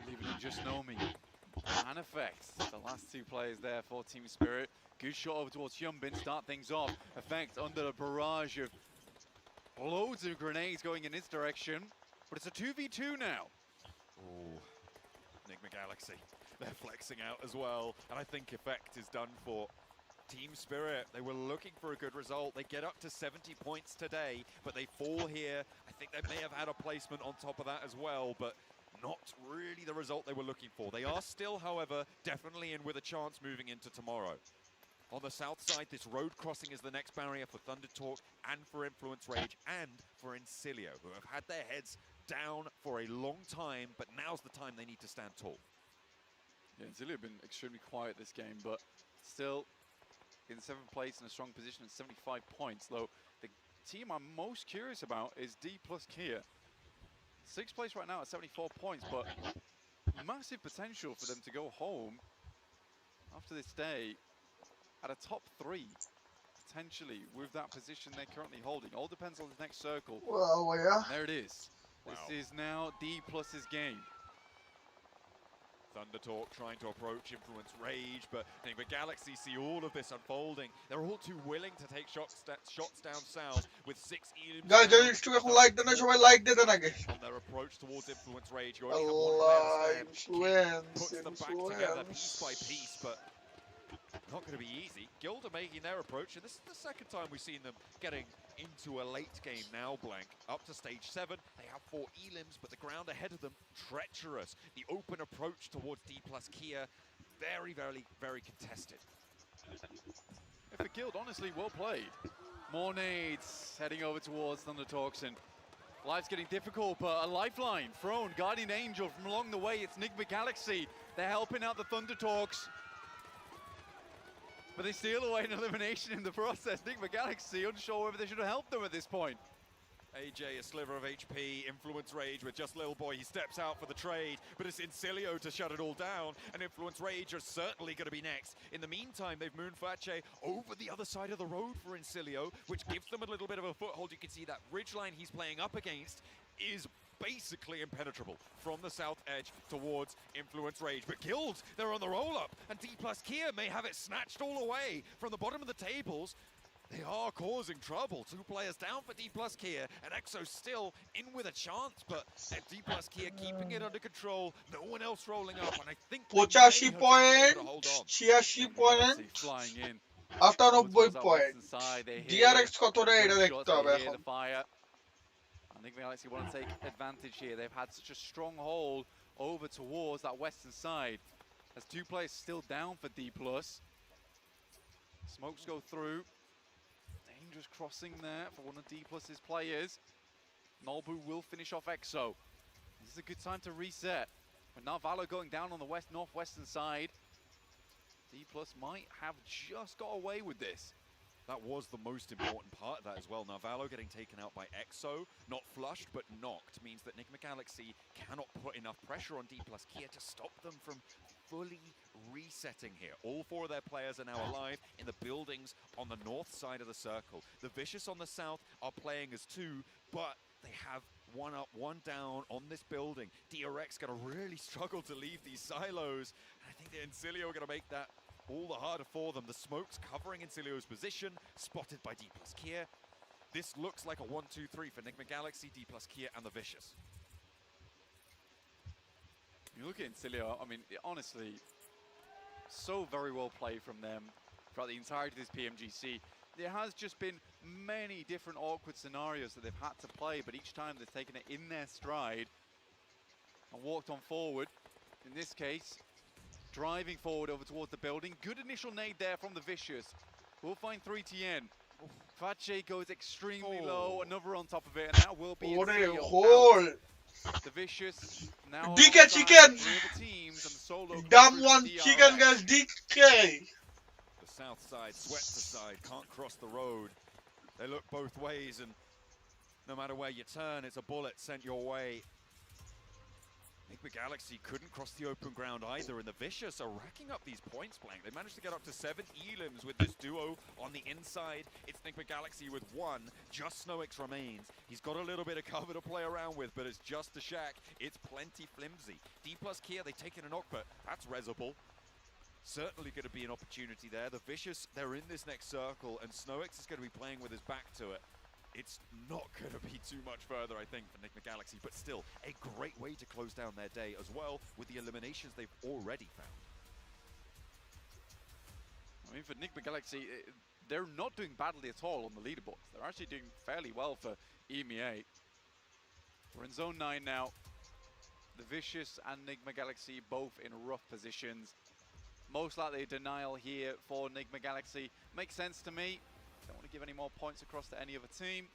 Leave it and just know me. And Effect, the last 2 players there for Team Spirit. Good shot over towards Hyunbin, start things off. Effect under the barrage of loads of grenades going in his direction. But it's a 2v2 now. Oh, Enigma Galaxy. They're flexing out as well. And I think Effect is done for. Team Spirit, they were looking for a good result. They get up to 70 points today, but they fall here. I think they may have had a placement on top of that as well, but not really the result they were looking for. They are still, however, definitely in with a chance moving into tomorrow. On the south side, this road crossing is the next barrier for Thunder Talk and for Influence Rage and for Incilio, who have had their heads down for a long time, but now's the time they need to stand tall. Yeah, Incilio have been extremely quiet this game, but still in 7th place in a strong position at 75 points. Though the team I'm most curious about is D plus Kia. 6th place right now at 74 points, but massive potential for them to go home after this day at a top 3, potentially, with that position they're currently holding. All depends on the next circle. Well, yeah. And there it is. Wow. This is now D plus's game. Thunder Talk trying to approach Influence Rage, but Enigma Galaxy see all of this unfolding. They're all too willing to take shots down south with 6 elims. Guys, যদি একটু এখন like দেন না, সবাই like দিতে নাকি? On their approach towards Influence Rage, you Allah, only have 1 player influence, puts them back together piece by piece, but not going to be easy. Guild are making their approach, and this is the second time we've seen them getting into a late game now, Blank. Up to stage 7, they have 4 elims, but the ground ahead of them, treacherous. The open approach towards D plus Kia, very, very, very contested. For Guild, honestly, well played. More nades heading over towards Thunder Talks, and life's getting difficult, but a lifeline thrown, Guardian Angel from along the way. It's Enigma Galaxy. They're helping out the Thunder Talks. But they steal away an elimination in the process. Enigma Galaxy unsure whether they should have helped them at this point. AJ, a sliver of HP, Influence Rage with just Lil Boy. He steps out for the trade, but it's Incilio to shut it all down, and Influence Rage are certainly going to be next. In the meantime, they've moved Fache over the other side of the road for Incilio, which gives them a little bit of a foothold. You can see that ridgeline he's playing up against is basically impenetrable from the south edge towards Influence Rage. But Guild, they're on the roll-up, and D plus Kia may have it snatched all away from the bottom of the tables. They are causing trouble. 2 players down for D plus Kia, and Exo still in with a chance, but D plus Kia keeping it under control. No one else rolling up, and I think 85 point, 86 point, flying in. After 90 point. DRX কতটা এটা দেখতে হবে এখন। I think Galaxy want to take advantage here. They've had such a strong hold over towards that western side. As 2 players still down for D plus. Smokes go through. Dangerous crossing there for one of D plus's players. Nolbu will finish off Exo. This is a good time to reset. But now Valo going down on the northwestern side. D plus might have just got away with this. That was the most important part of that as well. Narvalo getting taken out by Exo, not flushed but knocked, means that Enigma Galaxy cannot put enough pressure on D plus Kia to stop them from fully resetting here. All 4 of their players are now alive in the buildings on the north side of the circle. The Vicious on the south are playing as 2, but they have 1 up, 1 down on this building. DRX going to really struggle to leave these silos. And I think the Incilio are going to make that all the harder for them. The smoke's covering Incilio's position, spotted by D plus Kia. This looks like a 1-2-3 for Enigma Galaxy, D plus Kia, and the Vicious. You look at Incilio, I mean, honestly, so very well played from them throughout the entirety of this PMGC. There has just been many different awkward scenarios that they've had to play, but each time they've taken it in their stride and walked on forward. In this case, driving forward over towards the building. Good initial nade there from the Vicious. We'll find 3TN. Fache goes extremely low, another on top of it, and that will be the Vicious now DK chicken! teams and the solo Damn one chicken guys, DK! The south side, swept aside, can't cross the road. They look both ways, and No matter where you turn, it's a bullet sent your way. Enigma Galaxy couldn't cross the open ground either, and the Vicious are racking up these points blank. They managed to get up to 7 elims with this duo on the inside. It's Enigma Galaxy with 1, just Snowix remains. He's got a little bit of cover to play around with, but it's just a shack. It's plenty flimsy. D plus Kia, they've taken a knock, but that's resable. Certainly going to be an opportunity there. The Vicious, they're in this next circle, and Snowix is going to be playing with his back to it. It's not going to be too much further, I think, for Enigma Galaxy, but still a great way to close down their day as well with the eliminations they've already found. I mean, for Enigma Galaxy, they're not doing badly at all on the leaderboards. They're actually doing fairly well for EMEA. We're in Zone 9 now. The Vicious and Enigma Galaxy both in rough positions. Most likely a denial here for Enigma Galaxy. Makes sense to me. Don't want to give any more points across to any other team.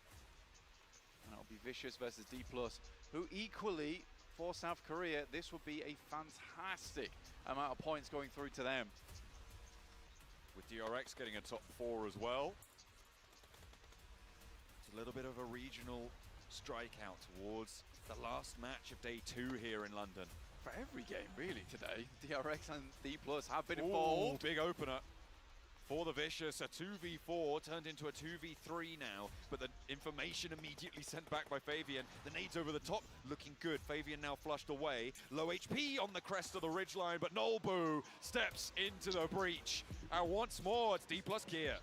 And it'll be Vicious versus D+, who equally, for South Korea, this would be a fantastic amount of points going through to them. With DRX getting a top 4 as well. It's a little bit of a regional strikeout towards the last match of day 2 here in London. For every game, really, today, DRX and D+ have been involved. Big opener for the Vicious. A 2v4 turned into a 2v3 now, but the information immediately sent back by Fabian. The nades over the top, looking good. Fabian now flushed away. Low HP on the crest of the ridgeline, but Nolbu steps into the breach. And once more, it's D+ Kia.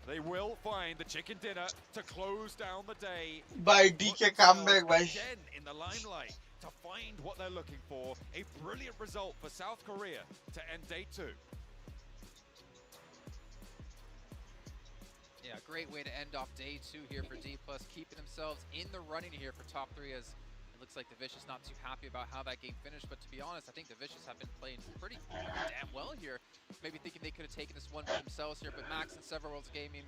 They will find the chicken dinner to close down the day. By DK comeback, by Again in the limelight to find what they're looking for. A brilliant result for South Korea to end day 2. Yeah, great way to end off day 2 here for D+, keeping themselves in the running here for top 3 as it looks like the Vicious not too happy about how that game finished, but to be honest, I think the Vicious have been playing pretty damn well here. Maybe thinking they could have taken this one by themselves here, but Max and Several Worlds Gaming,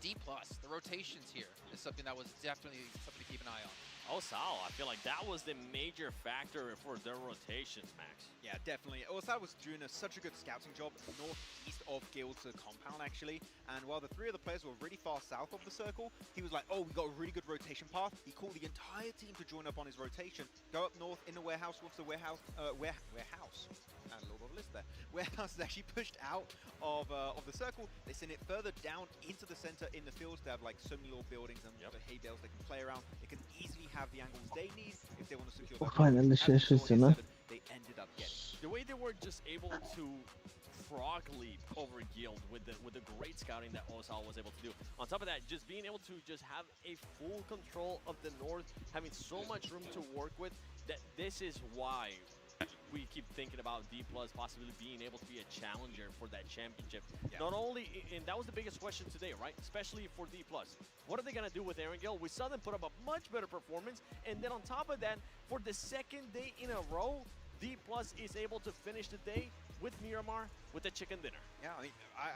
D+, the rotations here is something that was definitely something to keep an eye on. Osao, I feel like that was the major factor for their rotations, Max. Yeah, definitely. Osao was doing such a good scouting job northeast of Guild's compound, actually. And while the 3 of the players were really far south of the circle, he was like, oh, we got a really good rotation path. He called the entire team to join up on his rotation. Go up north in the warehouse. What's the warehouse? Warehouse. And a little bit of a list there. Warehouse is actually pushed out of the circle. They send it further down into the center in the fields. They have like so many little buildings and hay bales they can play around. They can easily have the angles they need if they want to secure the Finally শেষ হয়েছে না? they ended up getting. The way they were just able to frog leap over Guild with the great scouting that Osao was able to do. On top of that, just being able to just have a full control of the north, having so much room to work with, that this is why we keep thinking about D+ possibly being able to be a challenger for that championship. Yeah. Not only, and that was the biggest question today, right? Especially for D+. What are they going to do with Erangel? We saw them put up a much better performance, and then on top of that, for the second day in a row, D+ is able to finish the day with Miramar with the chicken dinner. Yeah, I mean,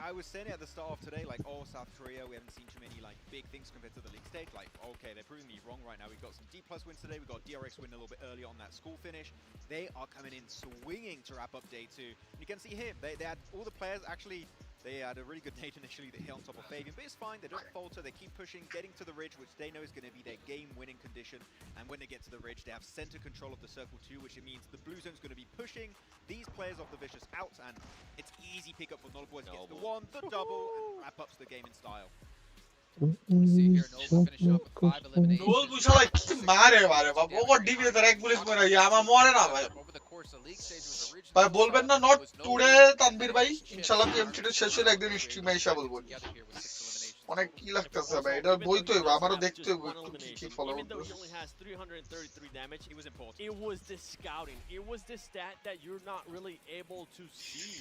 I was saying it at the start of today, like, oh, South Korea, we haven't seen too many like big things compared to the league stage. Like, okay, they're proving me wrong right now. We've got some D+ wins today. We've got DRX win a little bit earlier on that school finish. They are coming in swinging to wrap up day 2. And you can see here, they had all the players actually. They had a really good nade initially that hit on top of Fabian, but it's fine. They don't falter. They keep pushing, getting to the ridge, which they know is going to be their game-winning condition. And when they get to the ridge, they have center control of the circle too, which it means the blue zone is going to be pushing these players of the Vicious out, and it's easy pickup for Nolbu. Gets the 1, the double, and wrap ups the game in style. See here, Nolbu finish up with 5 eliminations. Nolbu শালা কি মারে বাবা over ডিভিয়ে তার এক police মেরে আমার মরে না ভাই Over the course of league stage was originally ভাই বলবেন না নট টুডে তানভীর ভাই ইনশাআল্লাহ পিএমটি শেষ হলে একদিন স্ট্রিমে এসে বলবো অনেক কি লাগতেছে ভাই এটা বইতে হইব আমারও দেখতে হইব কি follow Even though he only has 333 damage, it was important. It was the scouting. It was the stat that you're not really able to see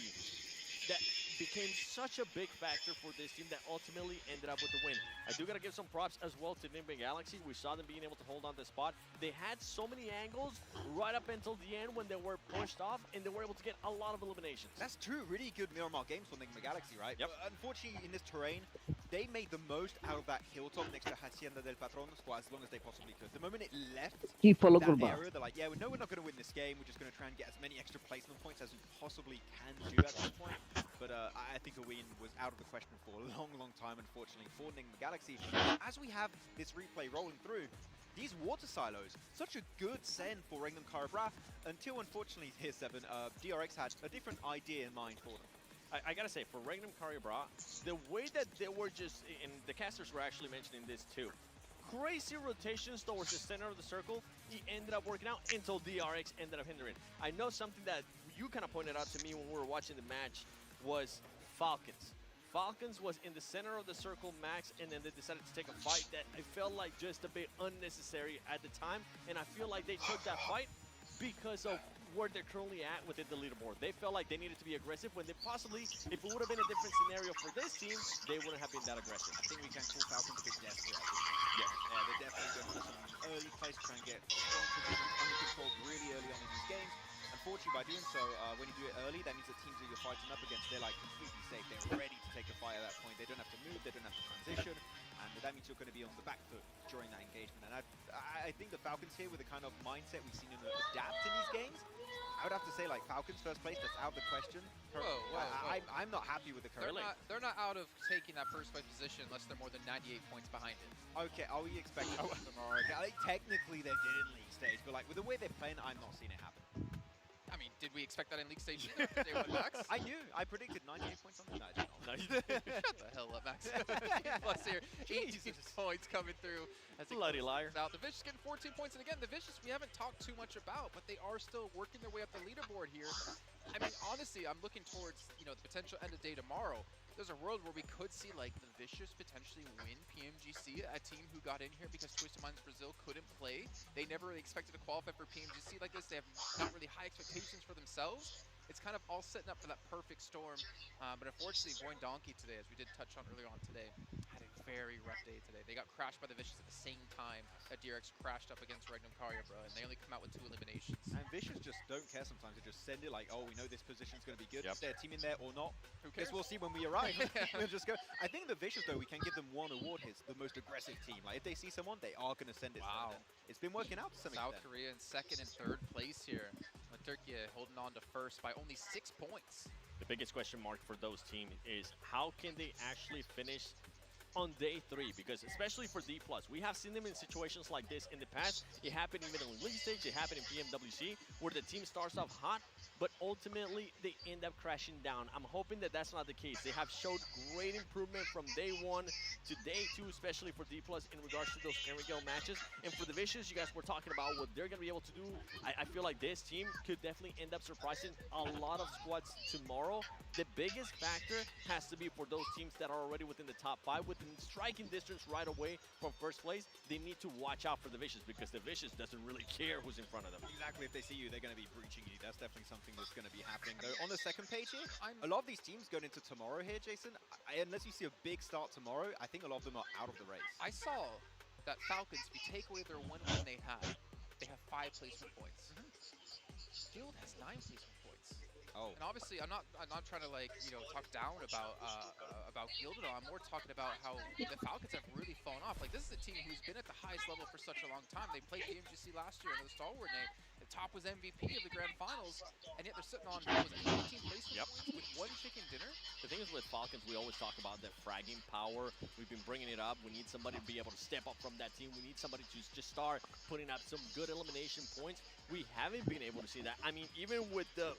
that became such a big factor for this team that ultimately ended up with the win. I do gotta give some props as well to Enigma Galaxy. We saw them being able to hold on the spot. They had so many angles right up until the end when they were pushed off, and they were able to get a lot of eliminations. That's true. Really good Miramar games for Enigma Galaxy, right? Yep. But unfortunately, in this terrain, they made the most out of that hilltop next to Hacienda del Patron for as long as they possibly could. The moment it left that area, they're like, yeah, we know we're not going to win this game. We're just going to try and get as many extra placement points as we possibly can do at this point. but I think a win was out of the question for a long time, unfortunately, for Nigma Galaxy. As we have this replay rolling through, these water silos, such a good send for Regnum Karabra, until unfortunately here, Seven, DRX had a different idea in mind for them. I gotta say, for Regnum Karabra, the way that they were just, and the casters were actually mentioning this too, crazy rotations towards the center of the circle, he ended up working out until DRX ended up hindering. I know something that you kind of pointed out to me when we were watching the match was Falcons. Falcons was in the center of the circle max, and then they decided to take a fight that I felt like just a bit unnecessary at the time, and I feel like they took that fight because of where they're currently at within the leaderboard. They felt like they needed to be aggressive when they possibly, if it would have been a different scenario for this team, they wouldn't have been that aggressive. I think we can call Falcons a bit desperate. Yeah, they're definitely going for some early plays to try and get strong positions under control really early on in these games. Unfortunately, by doing so, when you do it early, that means the teams that you're fighting up against, they're like completely safe. They're ready to take the fight at that point. They don't have to move, they don't have to transition, and that means you're going to be on the back foot during that engagement. And I think the Falcons here, with the kind of mindset we've seen them adapt in these games, I would have to say, like, Falcons first place, that's out of the question. Whoa. I'm not happy with the current. They're not out of taking that first place position unless they're more than 98 points behind it. Okay, are we expecting tomorrow? Okay, I think technically they did in league stage, but like with the way they're playing, I'm not seeing it happen. I mean, did we expect that in league stage either? Day one, Max? I knew. I predicted 98 points on the night. Shut the hell up, Max. Plus here, 18 points coming through. As bloody liar. Out. The Vicious getting 14 points, and again, the Vicious we haven't talked too much about, but they are still working their way up the leaderboard here. I mean, honestly, I'm looking towards the potential end of day tomorrow. There's a world where we could see like the Vicious potentially win PMGC, a team who got in here because Twisted Minds Brazil couldn't play. They never really expected to qualify for PMGC like this. They have not really high expectations for themselves. It's kind of all setting up for that perfect storm. But unfortunately, Voin Donkey today, as we did touch on earlier on today, had a very rough day today. They got crashed by the Vicious at the same time that DRX crashed up against Regnum Karabra, and they only come out with 2 eliminations. And Vicious just don't care sometimes. They just send it like, oh, we know this position's going to be good. Is there a team in there or not? Who cares? Guess we'll see when we arrive. We'll just go. I think the Vicious, though, we can give them one award here. It's the most aggressive team. Like, if they see someone, they are going to send it. Wow. It's been working out to some South extent. Korea in 2nd and 3rd place here. Turkey holding on to 1st by only 6 points. The biggest question mark for those teams is how can they actually finish on day 3, because especially for D+, we have seen them in situations like this in the past. It happened even in league stage, it happened in PMWC, where the team starts off hot, but ultimately they end up crashing down. I'm hoping that that's not the case. They have showed great improvement from day 1 to day 2, especially for D+, in regards to those Enrico matches. And for the Vicious, you guys were talking about what they're going to be able to do. I feel like this team could definitely end up surprising a lot of squads tomorrow. The biggest factor has to be for those teams that are already within the top 5, within striking distance right away from first place. They need to watch out for the Vicious, because the Vicious doesn't really care who's in front of them. Exactly. If they see you, they're going to be breaching you. That's definitely something that's going to be happening. Though on the second page here, a lot of these teams going into tomorrow here, Jason, unless you see a big start tomorrow, I think a lot of them are out of the race. I saw that Falcons, if you take away their 1 win they had, they have 5 placement points. Guild has 9 placement points. Oh. And obviously, I'm not trying to talk down about Guild at all. I'm more talking about how the Falcons have really fallen off. Like, this is a team who's been at the highest level for such a long time. They played PMGC last year under the stalwart name. The top was MVP of the grand finals, and yet they're sitting on 18 placement points with 1 chicken dinner. The thing is with Falcons, we always talk about that fragging power. We've been bringing it up. We need somebody to be able to step up from that team. We need somebody to just start putting up some good elimination points. We haven't been able to see that. I mean, even with the...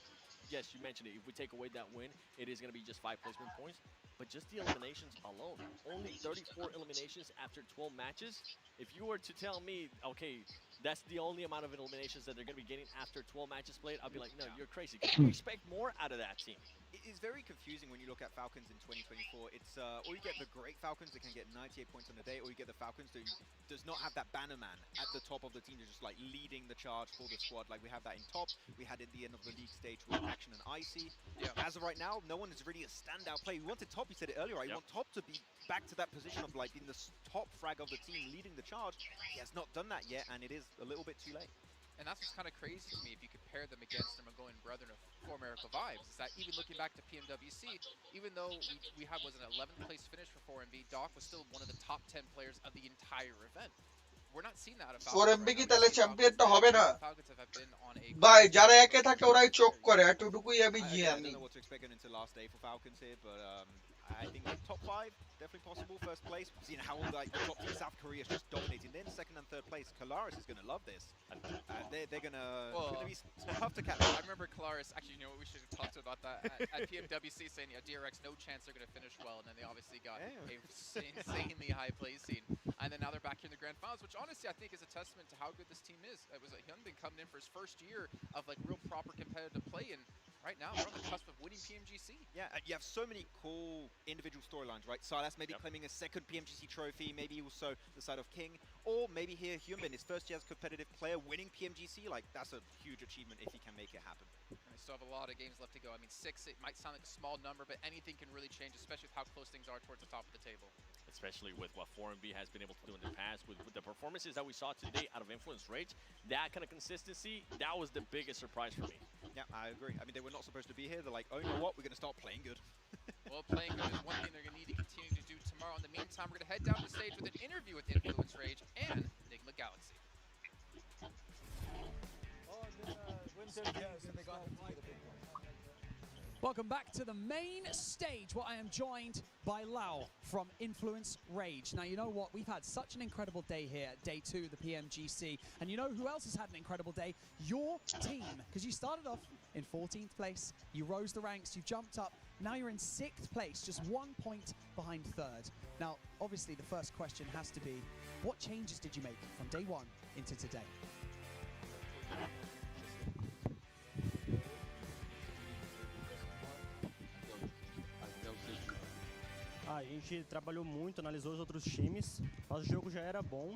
Yes, you mentioned it. If we take away that win, it is going to be just 5 placement points. But just the eliminations alone, only 34 eliminations after 12 matches. If you were to tell me, okay, that's the only amount of eliminations that they're going to be getting after 12 matches played, I'll be like, no, you're crazy. You expect more out of that team. It is very confusing when you look at Falcons in 2024. It's or you get the great Falcons that can get 98 points on the day, or you get the Falcons that does not have that banner man at the top of the team, just like leading the charge for the squad. Like we have that in top, we had at the end of the league stage with Action and Icy. Yeah. As of right now, no one is really a standout player. We wanted Top, you said it earlier, right? You want Top to be back to that position of like being the top frag of the team, leading the charge. He has not done that yet, and it is a little bit too late. And that's what's kind of crazy to me if you compare them against their Mongolian brethren of Four Miracle Vibes, is that even looking back to PMWC, even though we had was an 11th place finish for 4MV, Doc was still one of the top 10 players of the entire event. we're not seeing that out of 4 Falcons MB right কি now. তাহলে We're seeing চ্যাম্পিয়নটা Falcons হবে that না? Falcons have been on a ভাই great যারা run একে here. থাকে ওরাই চোখ করে, এতটুকুই আমি I don't জানি। know what to expect going into last day for Falcons here, but I think top 5 definitely possible. First place, seeing how like the top team South Korea is just dominating. Then second and third place, Kalaris is going to love this. They're going to be tough to catch. I remember Kalaris. Actually, you know what? We should have talked about that at PMWC, saying DRX no chance they're going to finish well, and then they obviously got a insanely high placing, and then now they're back here in the grand finals, which honestly I think is a testament to how good this team is. It was a Hyunbin coming in for his first year of like real proper competitive play, and right now we're on the cusp of winning PMGC. Yeah, you have so many cool individual storylines, right? Silas maybe claiming a second PMGC trophy, maybe also the side of King, or maybe here Hyunbin, his first year as competitive player, winning PMGC. Like that's a huge achievement if he can make it happen. And we still have a lot of games left to go. I mean, 6, it might sound like a small number, but anything can really change, especially with how close things are towards the top of the table. Especially with what 4MB has been able to do in the past, with the performances that we saw today out of Influence Rage, that kind of consistency, that was the biggest surprise for me. Yeah, I agree. I mean, they were not supposed to be here. They're like, oh, you know what? We're going to start playing good. Well, playing good is one thing they're going to need to continue to do tomorrow. In the meantime, we're going to head down the stage with an interview with Influence Rage and Enigma Galaxy. Welcome back to the main stage where I am joined by Lau from Influence Rage. Now, you know what? We've had such an incredible day here, day 2 of the PMGC. And you know who else has had an incredible day? Your team. Because you started off in 14th place, you rose the ranks, you jumped up, now you're in 6th place, just 1 point behind 3rd. Now, obviously, the first question has to be, what changes did you make from day 1 into today? A gente trabalhou muito, analisou os outros times. Nosso jogo já era bom,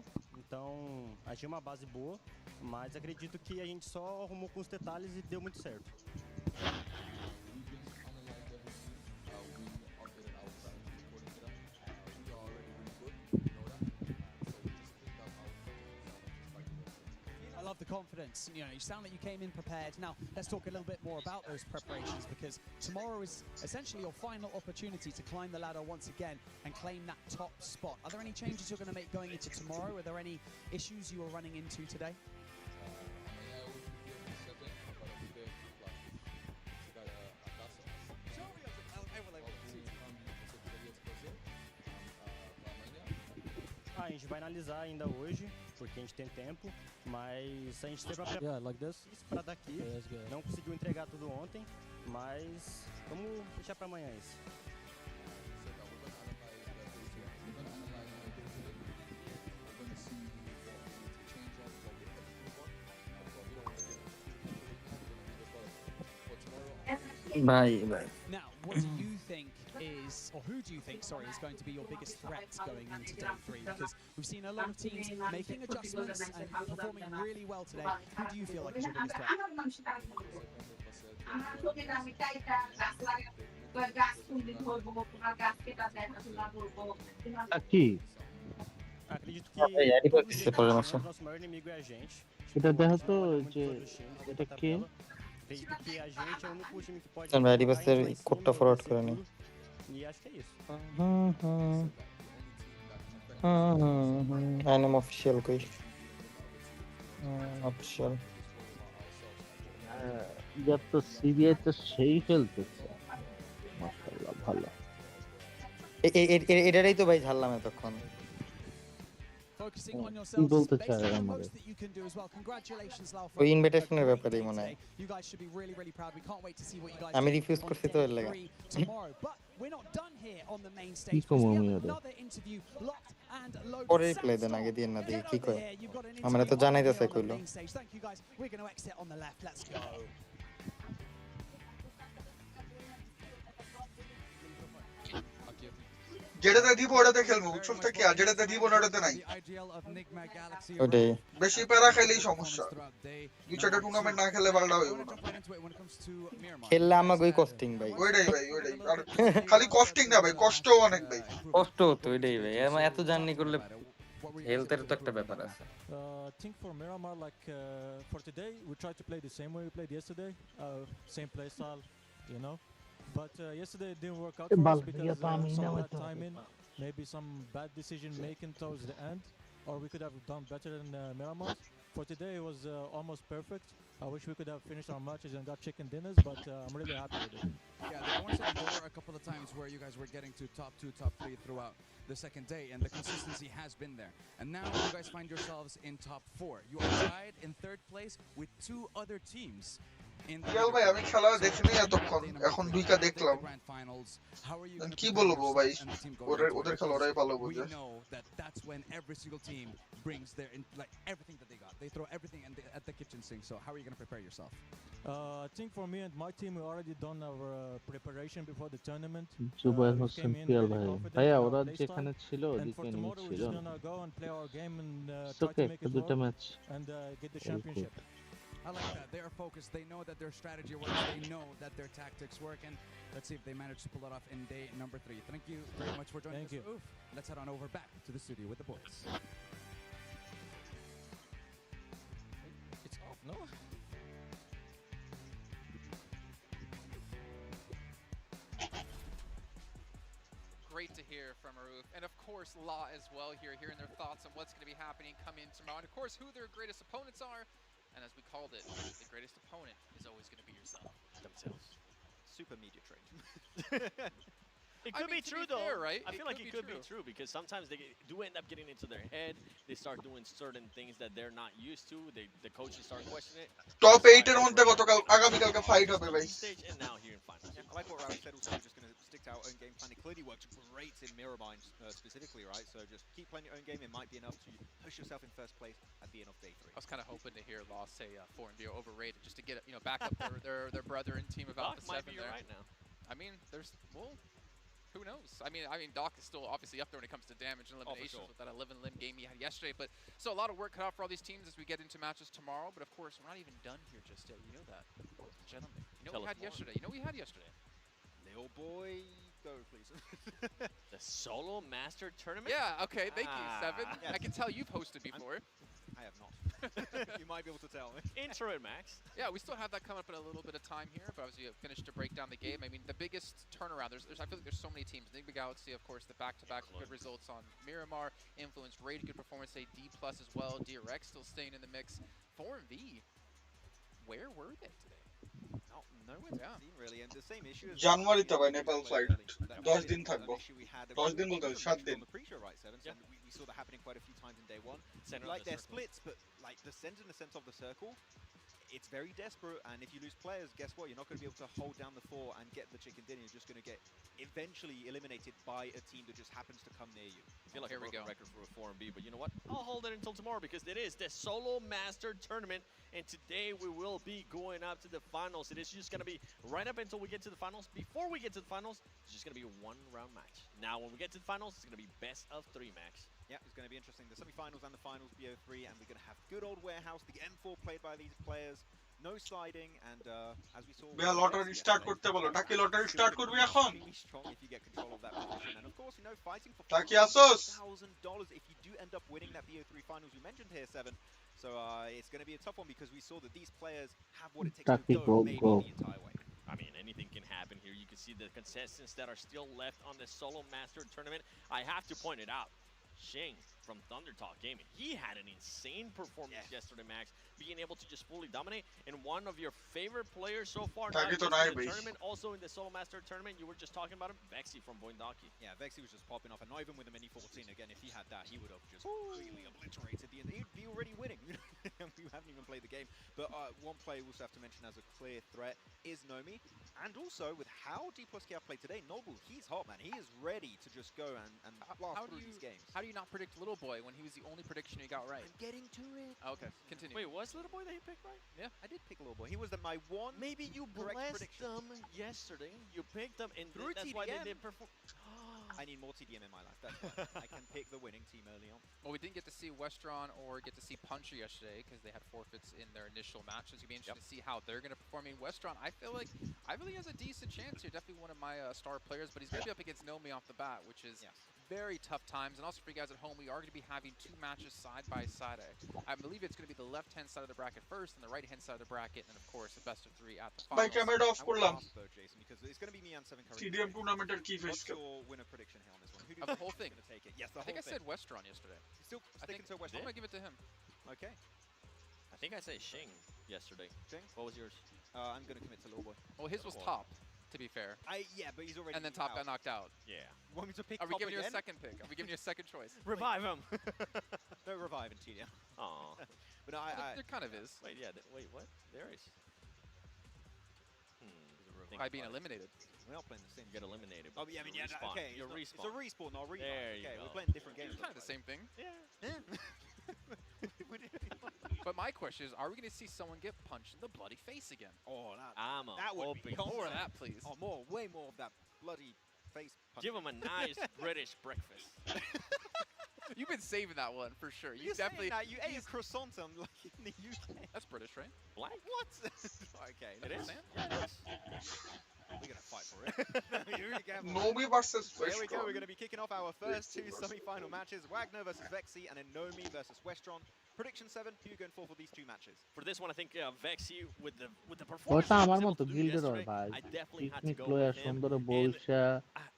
então a gente tinha uma base boa, mas acredito que a gente só arrumou com os detalhes e deu muito certo. I love the confidence. You know, you sound like you came in prepared. Now, let's talk a little bit more about those preparations, because tomorrow is essentially your final opportunity to climb the ladder once again and claim that top spot. Are there any changes you're going to make going into tomorrow? Are there any issues you are running into today? A gente vai analisar ainda hoje, porque a gente tem tempo, mas a gente teve uma para daqui. Não conseguiu entregar tudo ontem, mas vamos deixar para amanhã isso. Bye. Now, what do you think is, or who do you think, sorry, is going to be your biggest threat going into day 3? Because we've seen a lot of teams making adjustments and performing really well today. Who do you feel like is your biggest threat? Aqui. Acredito que o nosso maior inimigo é a gente. এটা দেখো তো যে এটা কে Acredito que a gente é o único time que pode ভাই রিভার্সের কোডটা forward করে নি e acho que é isso. I'm official কই অফিশিয়াল যা তো সিবিআই তো সেই খেলতেছে মাশাআল্লাহ ভালো এটাই তো ভাই ঝাললাম এতক্ষণ Focusing on yourselves, basically the most that you can do as well. Congratulations, Lau, for ওই a ইনভিটেশনের great ব্যাপারেই day মনে হয় today. You guys should be really, really proud. We can't wait to see what you guys আমি do refuse on করছি তো day এর লাগা 3 tomorrow. But we're not done here on the main stage, because we have another interview locked and loaded. পরে reply দেন আগে দিয়ে না দিই কি কয় আমরা তো জানাইতেছে কইলো Thank you guys. We're going to exit on the left. Let's go. যেটাতে দিব ওটাতে খেলবো, বুঝছস তো কি? আর যেটাতে দিব না ওটাতে নাই। ওটাই বেশি প্যারা খাইলেই সমস্যা। 2-4টা টুর্নামেন্ট না খেলে ভালো হইব না। খেললে আমাকে ওই কস্টিং ভাই ওইটাই ভাই, ওইটাই। আর খালি কস্টিং না ভাই, কষ্টও অনেক ভাই। কষ্ট হতো ওইটাই ভাই, আমার এত জার্নি করলে হেলথের তো একটা ব্যাপার আছে। I think for Miramar, like for today, we tried to play the same way we played yesterday, same play style, you know. But yesterday it didn't work out for us because some of that time in, maybe some bad decision making towards the end. or we could have done better than Miramar. For today, it was almost perfect. I wish we could have finished our matches and got chicken dinners, but I'm really happy with it. Yeah, the point is that there were a couple of times where you guys were getting to top 2, top 3 throughout the second day, and the consistency has been there. And now you guys find yourselves in top 4. You are tied in 3rd place with 2 other teams. Real ভাই আমি খেলা দেখিনি এতক্ষণ, এখন দুইটা দেখলাম, কি বলবো ভাই, ওদের খেলা ওরাই ভালো বোঝে। That's when every single team brings their everything that they got. They throw everything at the kitchen sink. So how are you going to prepare yourself? I think for me and my team, we already done our preparation before the tournament. Jubair Hossain Piyal ভাই, ভাইয়া ওরা যেখানে ছিল ওদিকে নিয়ে We're ছিল just gonna go and play our game and try okay, to make it দুটো work match and get the championship. I like that. They are focused. They know that their strategy works. They know that their tactics work. And let's see if they manage to pull it off in day number 3. Thank you very much for joining us. Oof. Let's head on over back to the studio with the boys. It's off, no? Great to hear from Aruf. And of course, Law as well here, hearing their thoughts on what's going to be happening coming tomorrow. And of course, who their greatest opponents are. And as we called it, the greatest opponent is always going to be yourself. Themselves. Super media trained. It could be true, though. Fair, right? I feel like it could be true because sometimes they do end up getting into their head. They start doing certain things that they're not used to. The coaches start questioning it. Top 8 এর মধ্যে গতকাল আগামীকালকে fight হবে ভাই। Stage and now here in finals. Yeah, I like what Ralph said. Also, just going to stick to our own game plan. It clearly worked great in Mirrormind specifically, right? So just keep playing your own game. It might be enough to push yourself in first place at the end of day 3. I was kind of hoping to hear Law say 4 and be overrated just to get back up their brother and team of Alpha 7 might be there. right now. I mean, who knows? I mean, Doc is still obviously up there when it comes to damage and eliminations with that 11-limb game he had yesterday. But still a lot of work cut out for all these teams as we get into matches tomorrow. But of course, we're not even done here just yet. You know that, gentlemen. You know what we had yesterday. You know what we had yesterday. Little boy, go please. The Solo Master Tournament? Yeah, okay, thank you, Seven. Yes. I can tell you've hosted before. I have not. You might be able to tell me. Intro it, Max. Yeah, we still have that coming up in a little bit of time here, but obviously finished to break down the game. I mean, the biggest turnaround, I feel like there's so many teams. Enigma Galaxy, of course, the back-to-back good results on Miramar, Influence, Raid, good performance, say D+ as well, DRX still staying in the mix. 4MV, where were they today? Nowhere to be seen really, and the same issue as জানুয়ারিতে ভাই Nepal flight 10 দিন থাকবো, 10 দিন বলতে 7 দিন। on the pre-show, right, Sevens, and we saw that happening quite a few times in day 1. Center Like of the their circle. splits, but like the center and the center of the circle, it's very desperate, and if you lose players, guess what? You're not going to be able to hold down the 4 and get the chicken dinner. You're just going to get eventually eliminated by a team that just happens to come near you. I feel like a broken record for a 4 and B, but you know what? I'll hold it until tomorrow because it is the Solo Master Tournament, and today we will be going up to the finals. It is just going to be right up until we get to the finals. Before we get to the finals, it's just going to be a 1-round match. Now, when we get to the finals, it's going to be best of 3, Max. Yeah, it's going to be interesting. The semi-finals and the finals, BO3, and we're going to have good old Warehouse, the M4 played by these players. No sliding, and as we saw, ভাইয়া lottery start করতে বলো, টাকি lottery start করবি এখন? Extremely strong if you get control of that position, and of course, you know, fighting for টাকি আসোস? $1,000 if you do end up winning that BO3 finals you mentioned here, Seven. So it's going to be a tough one because we saw that these players have what it takes Taki, to go maybe go. the entire way. I mean, anything can happen here. You can see the contestants that are still left on the Solo Master Tournament. I have to point it out. Shing from Thunder Talk Gaming. He had an insane performance yesterday, Max, being able to just fully dominate. And one of your favorite players so far, not just in the tournament, also in the Solo Master Tournament, you were just talking about him, Vexy from Boindaki. Yeah, Vexy was just popping off, and not even with a mini 14. Again, if he had that, he would have just really obliterated the end. He'd be already winning. We haven't even played the game. But one player we also have to mention as a clear threat is Nomi. And also, with how D+K have played today, Noble, he's hot, man. He is ready to just go and blast through these games. How do you not predict Little Boy when he was the only prediction you got right? I'm getting to it. Okay, continue. Wait, was Little Boy that he picked right? Yeah, I did pick Little Boy. He was my one Maybe you correct blessed prediction. them yesterday. You picked them, and Through that's why they TDM. did perform. I need more TDM in my life. That's why I can pick the winning team early on. Well, we didn't get to see Westron or get to see Puncher yesterday because they had forfeits in their initial matches. You'll be interested to see how they're going to perform. I mean, Westron, I feel like he has a decent chance here. Definitely one of my star players, but he's going to be up against Nomi off the bat, which is very tough times. And also for you guys at home, we are going to be having 2 matches side by side. I believe it's going to be the left-hand side of the bracket first and the right-hand side of the bracket, and of course the best of 3 at the finals. ভাই ক্যামেরাটা of করলাম। Jason, because it's going to be me and Seven currently. TDM টুর্নামেন্টের কি face What's your winner prediction here on this one? Who do Of the whole thing. Gonna take it. Yes, the I think whole I said thing. Westron yesterday. You still I sticking think to I'm Westron? gonna give it to him. Okay. I think I said Shing yesterday. Shing? What was yours? I'm gonna commit to Little Boy. Well, his was top, to be fair. Yeah, but he's already. And then top got knocked out. Yeah. Want me to pick? Are we top giving you a again? second pick? Are we giving you a second choice? Revive him. No revive in TDM. Aw. But no, There kind of is. Wait, yeah. Wait, what? There is. By being eliminated. We're not playing the same. You get eliminated. Oh, yeah, I mean, yeah, Respawn. okay. You're It's respawn. a respawn, not a revive. There you Okay, go. we're playing different games. Kind of the same thing. Yeah. But my question is, are we going to see someone get punched in the bloody face again? Oh, that would be more of that, please. Oh, way more of that bloody face. Give him a nice British breakfast. You've been saving that one for sure. You You're definitely. saying that you ate a croissant on like in the UK. That's British, right? Black? What? Okay, It is? Yeah, it is. We're gonna fight for it. You really gamble. Nomi versus There we go. Westron. We're going to be kicking off our first two semi-final matches: Wagner versus Vexy, and then Nomi versus Westron. Prediction 7. Who are you going for these two matches? For this one, I think Vexy with the performance ওটা he আমার was able মতো to do গিল্ডের yesterday, ভাই I definitely had to picnic go লয়া with him. সুন্দর And বলছা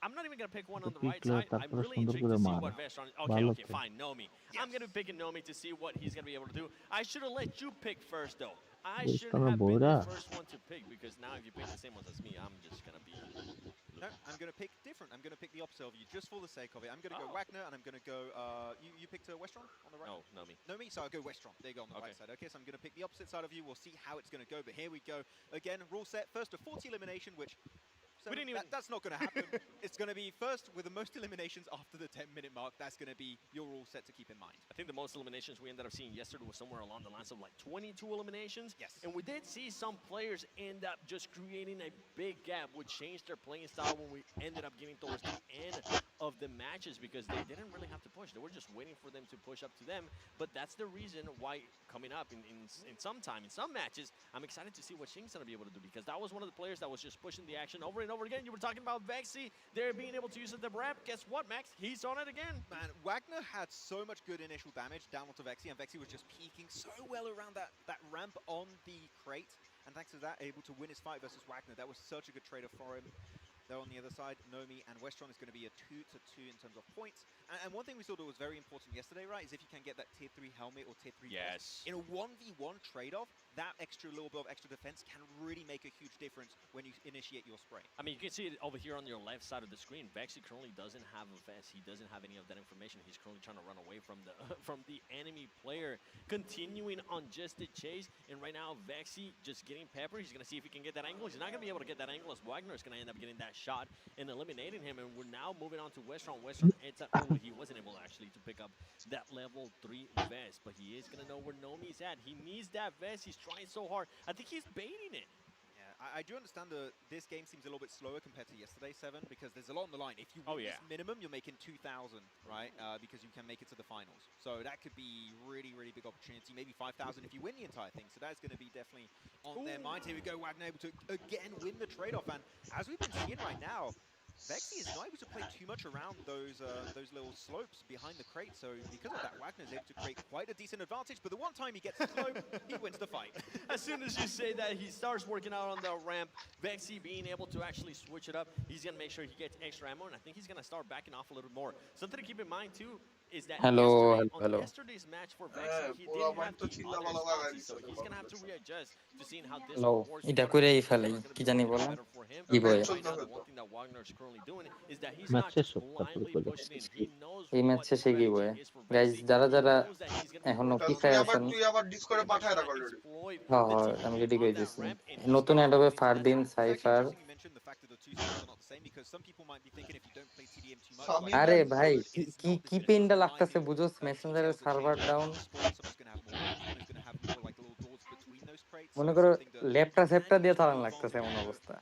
I'm not even gonna pick one on the pick right লয়া side. I'm তারপরে really সুন্দর intrigued করে to see মারা what Vestron. Okay, ভালো okay, fine, Nomi. I'm gonna be picking Nomi to see what he's gonna be able to do. I should have let you pick first, though. I shouldn't Westron have been বইরা the first one to pick because now if you pick the same ones as me, I'm just gonna be. No, I'm going to pick different. I'm going to pick the opposite of you just for the sake of it. I'm going to go Oh. Wagner, and I'm going to go. You picked Westron on the right. No, Nomi. Nomi, so I'll go Westron. There you go on the Okay. right side. Okay, so I'm going to pick the opposite side of you. We'll see how it's going to go. But here we go. Again, rule set. First to 40 elimination, which. We didn't even- That's not going to happen. It's going to be first with the most eliminations after the 10-minute mark. That's going to be your rule set to keep in mind. I think the most eliminations we ended up seeing yesterday was somewhere along the lines of like 22 eliminations. Yes. And we did see some players end up just creating a big gap, which changed their playing style when we ended up getting towards the end of the matches because they didn't really have to push. They were just waiting for them to push up to them. But that's the reason why coming up in some time, in some matches, I'm excited to see what Shing's going to be able to do because that was one of the players that was just pushing the action over and over again. You were talking about Vexy. They're being able to use it the ramp. Guess what, Max? He's on it again. Man, Wagner had so much good initial damage down onto Vexy, and Vexy was just peeking so well around that ramp on the crate. And thanks to that, able to win his fight versus Wagner. That was such a good trade-off for him. Though on the other side, Nomi and Westron is going to be a 2-2 in terms of points. And one thing we saw that was very important yesterday, right, is if you can get that tier 3 helmet or tier 3 vest. Yes. In a 1v1 trade-off, that extra little bit of extra defense can really make a huge difference when you initiate your spray. I mean, you can see it over here on your left side of the screen. Vexy currently doesn't have a vest. He doesn't have any of that information. He's currently trying to run away from the from the enemy player, continuing on just the chase. And right now, Vexy just getting pepper. He's going to see if he can get that angle. He's not going to be able to get that angle as Wagner is going to end up getting that shot and eliminating him. And we're now moving on to Westron. Westron ends up he wasn't able actually to pick up that level 3 vest, but he is going to know where Nomi's at. He needs that vest. He's trying so hard. I think he's baiting it. I do understand that this game seems a little bit slower compared to yesterday, 7, because there's a lot on the line. If you win this minimum, you're making 2,000, right? Because you can make it to the finals. So that could be really, really big opportunity. Maybe 5,000 if you win the entire thing. So that's going to be definitely on their mind. Here we go, Wagner able to, again, win the trade-off. And as we've been seeing right now, Vexy is not able to play too much around those little slopes behind the crate, so because of that, Wagner is able to create quite a decent advantage, but the one time he gets the slope, he wins the fight. As soon as you say that, he starts working out on the ramp. Vexy being able to actually switch it up, he's going to make sure he gets extra ammo, and I think he's going to start backing off a little more. Something to keep in mind, too, is that yesterday's match for Vexy, he didn't have the other stances, so he's going to have to readjust to seeing how this works. এটা করেই ফেলে কি জানি বলে কি বলে Right now, the one thing that Wagner is currently doing is that he's not just blindly pushing in. He knows এই match শেষে কি বলে গাইস যারা যারা এখনো ফিফায় আছেন তুই আবার ডিসকর্ডে পাঠায় রাখ অলরেডি হ্যাঁ হ্যাঁ আমি রেডি করে দিয়েছি নতুন অ্যাড হবে ফারদিন সাইফার আরে ভাই কি কি পেইনটা লাগতেছে বুঝোস মেসেঞ্জারের সার্ভার ডাউন মনে করো ল্যাপটপ সেটটা দিয়ে চালান লাগতেছে এমন অবস্থা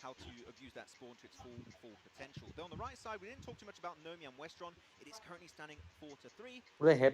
On the right side, we didn't talk too much about Nomi and Westron. It is currently standing 4-3. পুরো head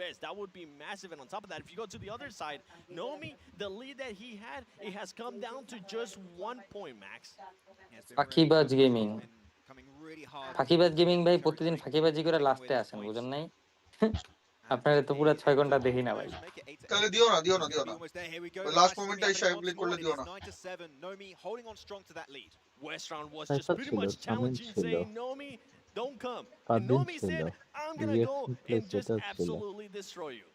invest. That would be massive. And on top of that, if you go to the other side, Nomi, the lead that he had, it has come down to just 1 point, Max. ফাঁকিবাজ gaming ফাঁকিবাজ gaming ভাই প্রতিদিন ফাঁকিবাজি করে লাস্টে আসেন বুঝেন নাই আপনারা তো পুরো 6 ঘন্টা দেখি না ভাই তাহলে দিও না ওই লাস্ট মোমেন্টে এসে ক্লিক করলে দিও না West round was just Cypher pretty ছিল, much Samin challenging, ছিল, saying, Nomi, don't come. And Fabin Nomi ছিল, said, I'm gonna go reaction and plus just setup ছিল। absolutely destroy you.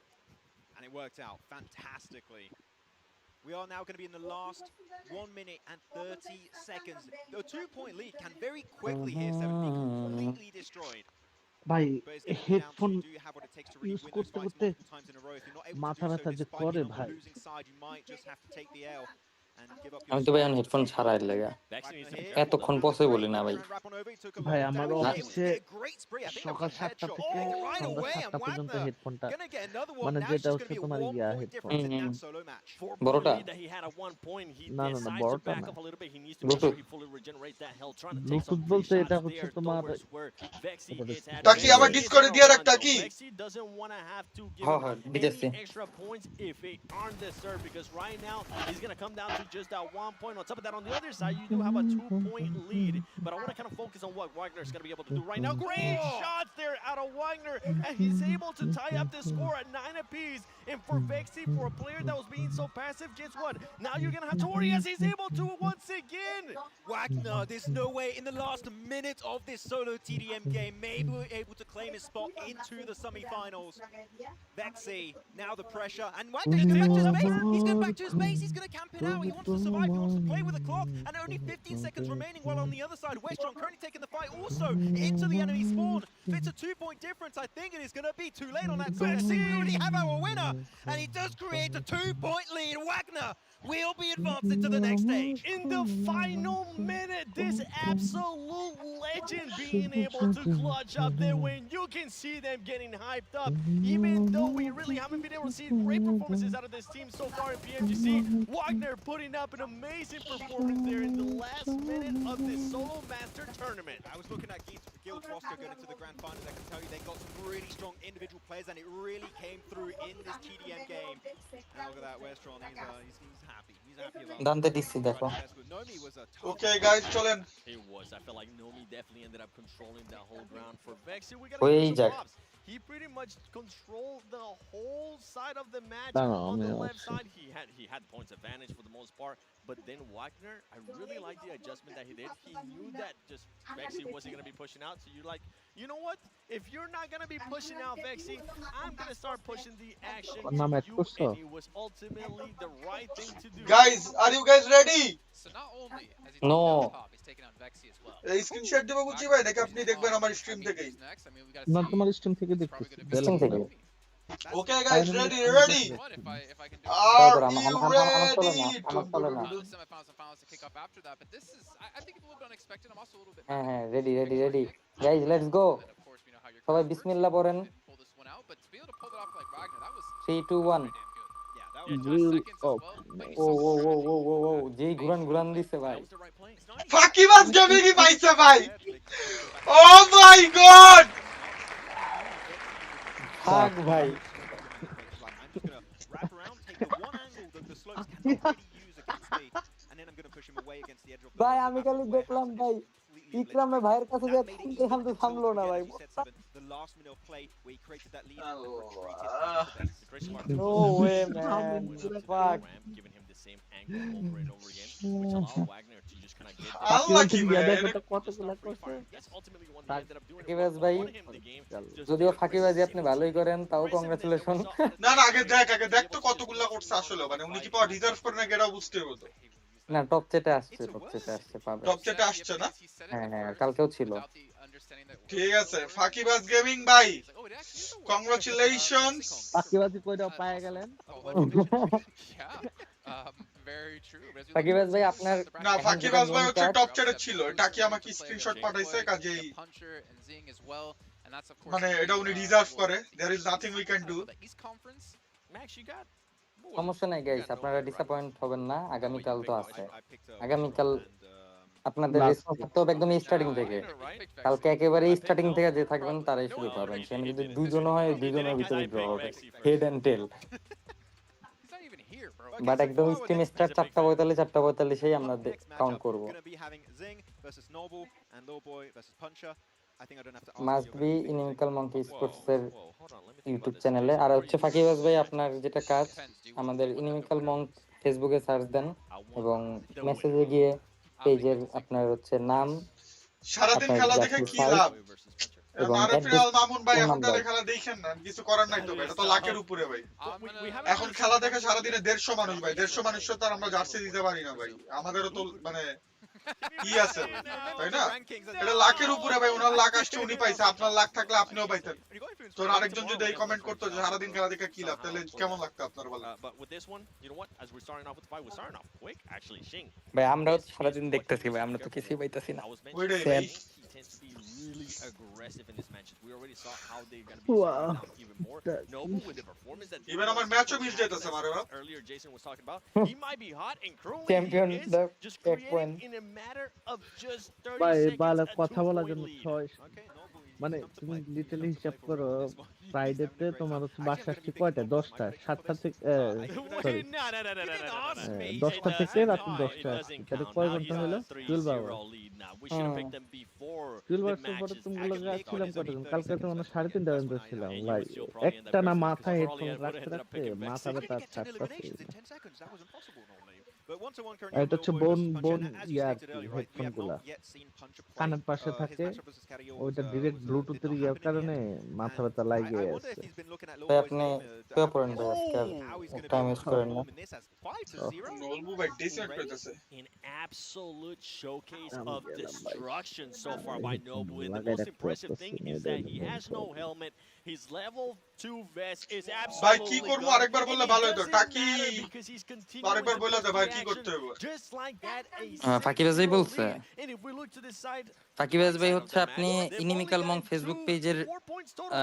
And it worked out fantastically. We are now going to be in the last 1 minute and 30 seconds. The 2-point lead can very quickly here, Seven, be completely destroyed. ভাই But it's going to be down to headphone do you have what it takes to really use win those করতে fights করতে multiple times in a row. If you're not able to মাথা do so, ব্যথা যে despite করে being on the ভাই। losing side, you might just have to take the L and give up your আমি তো ভাই spot. এখন headphone ছাড়াই লাগা Wagner here. এতক্ষণ পসিবলই না ভাই Try and wrap on over. He took a ভাই lot of আমারও damage. Able to হচ্ছে get a great spree. I think that সকাল was a 7টা headshot. থেকে Right সন্ধ্যা away, 7টা and পর্যন্ত Wagner হেডফোনটা gonna get another one. মানে Now it's যেটা just হচ্ছে gonna be a তোমার 1 ইয়া point headphone difference in that solo match. বড়টা That he had at one point, he না না না decides to বড়টা back না up a little bit. He needs to make Bluetooth sure he fully regenerates that health, trying to take Bluetooth some free বলতে এটা shots হচ্ছে there তোমার towards where Vexy is at. টাকি আমার Vexy is ডিসকর্ডে in a দিয়ে রাখ run, though. টাকি Vexy doesn't want to have to give হ্যাঁ him হ্যাঁ any দিতেছি extra points if they aren't deserved, because right now he's going to come down to just that 1 point. On top of that, on the other side, you do have a 2-point lead, but I want to kind of focus on what Wagner's going to be able to do right now. Great shots there out of Wagner, and he's able to tie up the score at 9 apiece. And for Vexy, for a player that was being so passive, guess what? Now you're going to have Tori as he's able to once again. Wagner, there's no way in the last minute of this solo TDM game, maybe we're able to claim his spot into the semi-finals. Vexy, now the pressure, and Wagner's going back to his base. He's going back to his base. He's going to camp it out. He wants to survive. He wants to play with the clock, and only 15 seconds remaining. While on the other side, Westron currently taking the fight also into the enemy spawn. If it's a 2-point difference, I think it is going to be too late on that side. We already have our winner, and he does create a 2-point lead. Wagner will be advanced into the next stage. In the final minute, this absolute legend being able to clutch up there when you can see them getting hyped up. Even though we really haven't been able to see great performances out of this team so far in PMGC, Wagner putting up an amazing performance there in the last minute of this Solo Master Tournament. I was looking at Guild's roster going into the grand final. I can tell you they got some really strong individual players, and it really came through in this TDM game. And look at that, Westron, he's happy. He's happy about দান্তে দিচ্ছি দেখো Nomi was a tough okay guys চলেন It was. I feel like Nomi definitely ended up controlling that whole ground for Vexy. We got হয়েই some যাক props. He pretty much controlled the whole side of the match. No, no, On the no, left no. side, he had points advantage for the most part. But then Wagner, I really like the adjustment that he did. He knew that just Vexy wasn't going to be pushing out. So you're like, you know what? If you're not going to be pushing out Vexy, I'm going to start pushing the action to Mama, you. push And it was ultimately the right thing to do. Guys are you guys ready So not only has he No. taken out top, he's taken out Vexy as well. এই screenshot দেব বুঝি ভাই নাকি আপনি দেখবেন আমার stream থেকেই Next, I mean, we got না তোমার স্ট্রিম থেকে দেখতেছি স্ট্রিম থেকে okay guys ready ready if I can do আর আমার ইউ আমার চলে রেডি না আমার চলে না the semifinals and finals to kick off after that, but this is, I think it's a little bit unexpected. I'm also a little bit হ্যাঁ হ্যাঁ ready ready ready guys let's go সবাই বিসমিল্লাহ পড়েন pull this one out, but to be able to pull it off like Wagner, that was 3 2 1 Drill up. ও ও ও ও ও ও যেই ঘুরান দিছে ভাই ফাকিবাস gaming কি পাইছে ভাই ও মাই গড থাক ভাই wrap around, take the one angle that the slopes cannot really use against me, and then I'm going to push him away against the edge of the ভাই আমি খালি দেখলাম ভাই ইকরামে ভাইয়ের কাছে যে থামতে থামলো না ভাই the last minute of play where he created that lead. No way, man. Fuck. Giving him the same angle over and over again, which allowed Wagner to just kind of get Unlucky, man. That's ultimately what he ended up doing. ফাকিবাজ ভাই যদিও ফাকিবাজি আপনি ভালোই করেন তাও congratulation না না আগে দেখ তো কতগুলা করছে আসলে মানে উনি কি পাওয়ার রিজার্ভ করে না এটা বুঝতে হবে তো না টপ চ্যাটে আসছে পাবে টপ চ্যাটে আসছে না হ্যাঁ হ্যাঁ কালকেও ছিল ঠিক আছে ফাকিবাজ গেমিং ভাই কংগ্রাচুলেশনস ফাকিবাজি কইরা পায় গেলেন very true. ফাকিবাজ ভাই আপনার না ফাকিবাজ ভাই হচ্ছে টপ চ্যাটে ছিল এটা কি আমাকে স্ক্রিনশট পাঠাইছে কাজেই মানে এটা উনি রিজার্ভ করে there is nothing we can do Max, you got সমস্যা নাই গাইস আপনারা ডিসঅ্যাপয়েন্ট হবেন না আগামীকাল তো আছে আগামীকাল আপনাদের রেসপন্স তো একদম স্টার্টিং থেকে কালকে একেবারে স্টার্টিং থেকে যে থাকবেন তারাই শুরু করবেন সেখানে যদি দুইজন হয় দুইজনের ভিতরে ড্র হবে হেড এন্ড টেল বাট একদম স্টিম স্টার্ট 4:45 এই আমরা কাউন্ট করব মাস্ট বি ইনিমিক্যাল মঙ্কি স্পোর্টস এর ইউটিউব চ্যানেলে আর হচ্ছে ফাকিবাজ ভাই আপনার যেটা কাজ আমাদের ইনিমিক্যাল মঙ্ক ফেসবুকে সার্চ দেন এবং মেসেজে গিয়ে পেজের আপনার হচ্ছে নাম সারাদিন খেলা দেখে কি লাভ এবং আরফিনাল মামুন ভাই এখন তাহলে খেলা দেখেন না কিছু করার নাই তো ভাই এটা তো লাখের উপরে ভাই এখন খেলা দেখে সারাদিনে 150 মানুষ ভাই 150 মানুষ তো আর আমরা জার্সি দিতে পারি না ভাই আমাদেরও তো মানে কি আছে ভাই, তাই না? এটা লাখের উপরে ভাই, ওনার লাখ আসছে উনি পাইছে, আপনার লাখ থাকলে আপনিও পাইতেন। তোর আরেকজন যদি এই কমেন্ট করতো যে সারাদিন খেলা দেখে কি লাভ, তাহলে কেমন লাগতো আপনার বলেন? But with this one, you know what? As we're starting off with the fight, we're starting off quick. Actually, Shing. ভাই আমরাও সারাদিন দেখতেছি ভাই, আমরা তো কিছুই পাইতাছি না। I was mentioning Sad. Shing, he tends to be really aggressive in this matches. We already saw how they're going to be slowing down even more. Noble with the performance that Even আমার ম্যাচও miss যেতেছে মারে বাপ। earlier Jason was talking about, he might be hot and currently Champion he is the just এক point. creating in a matter of just 30 ভাই seconds Bala a কথা বলার 2-point জন্য lead. ছয়, মানে তুমি লিটারালি হিসাব করো ফ্রাইডেতে তোমার হচ্ছে বাসা আসছে কয়টা, 10টা, 7টা থেকে sorry No, no, no, no, no, no, no, no, no. 10টা It থেকে doesn't রাত count. 10টা It আসছে, doesn't তাহলে count. কয় Now ঘন্টা he's হলো? on a 12 hour. 3-0 lead now. We should have picked them before 12 the hour পরে matches তুমি actually ছিলাম started. কতজন? কালকে তো মানে 3:30 পর্যন্ত ছিলাম And you ভাই, would still probably end up একটা না guessing মাথায় because headphone probably I would রাখতে have ended up রাখতে picking মাথা Mexico. ব্যথা ছাড়তেছে। Eliminations in 10 seconds. That was impossible normally. But 1-1 currently R on এটা হচ্ছে Noble versus বোন Puncher. And as you year stated earlier, right, we headphone have গুলা not yet seen Puncher play কানের পাশে his থাকে, matchup versus Carrier ওইটা was, direct did ব্লুটুথের not year happen in the কারণে end. মাথা And ব্যথা I লাগে wonder আছে। if he's been looking at ভাই Lowboy's আপনি game, শুয়ে পড়েন ভাই, how আজকে he's going to time be able West to করেন না। perform in this as 5-0. নলবু ভাই ডিসেন্ট করতেছে। An absolute showcase আমি of গেলাম ভাই। destruction so far by Nobu. And the লাগাই most রাখতে impressive thing পারতেছি না, is এটা that he হলো has no helmet. His level 2 vest is ভাই কি absolutely করবো gone. আরেকবার And বললে it ভালো হতো, doesn't টাকি matter because he's continuing আরেকবার to বললে push তো ভাই the কি action. করতে হবে? Just like that, a ফাকিবাজই 6-0 বলছে। lead. And if we look to this side, ফাকিবাজ right ভাই side of হচ্ছে the আপনি map, they've only ইনিমিক্যাল Mong gotten Facebook 4 পেজের points total,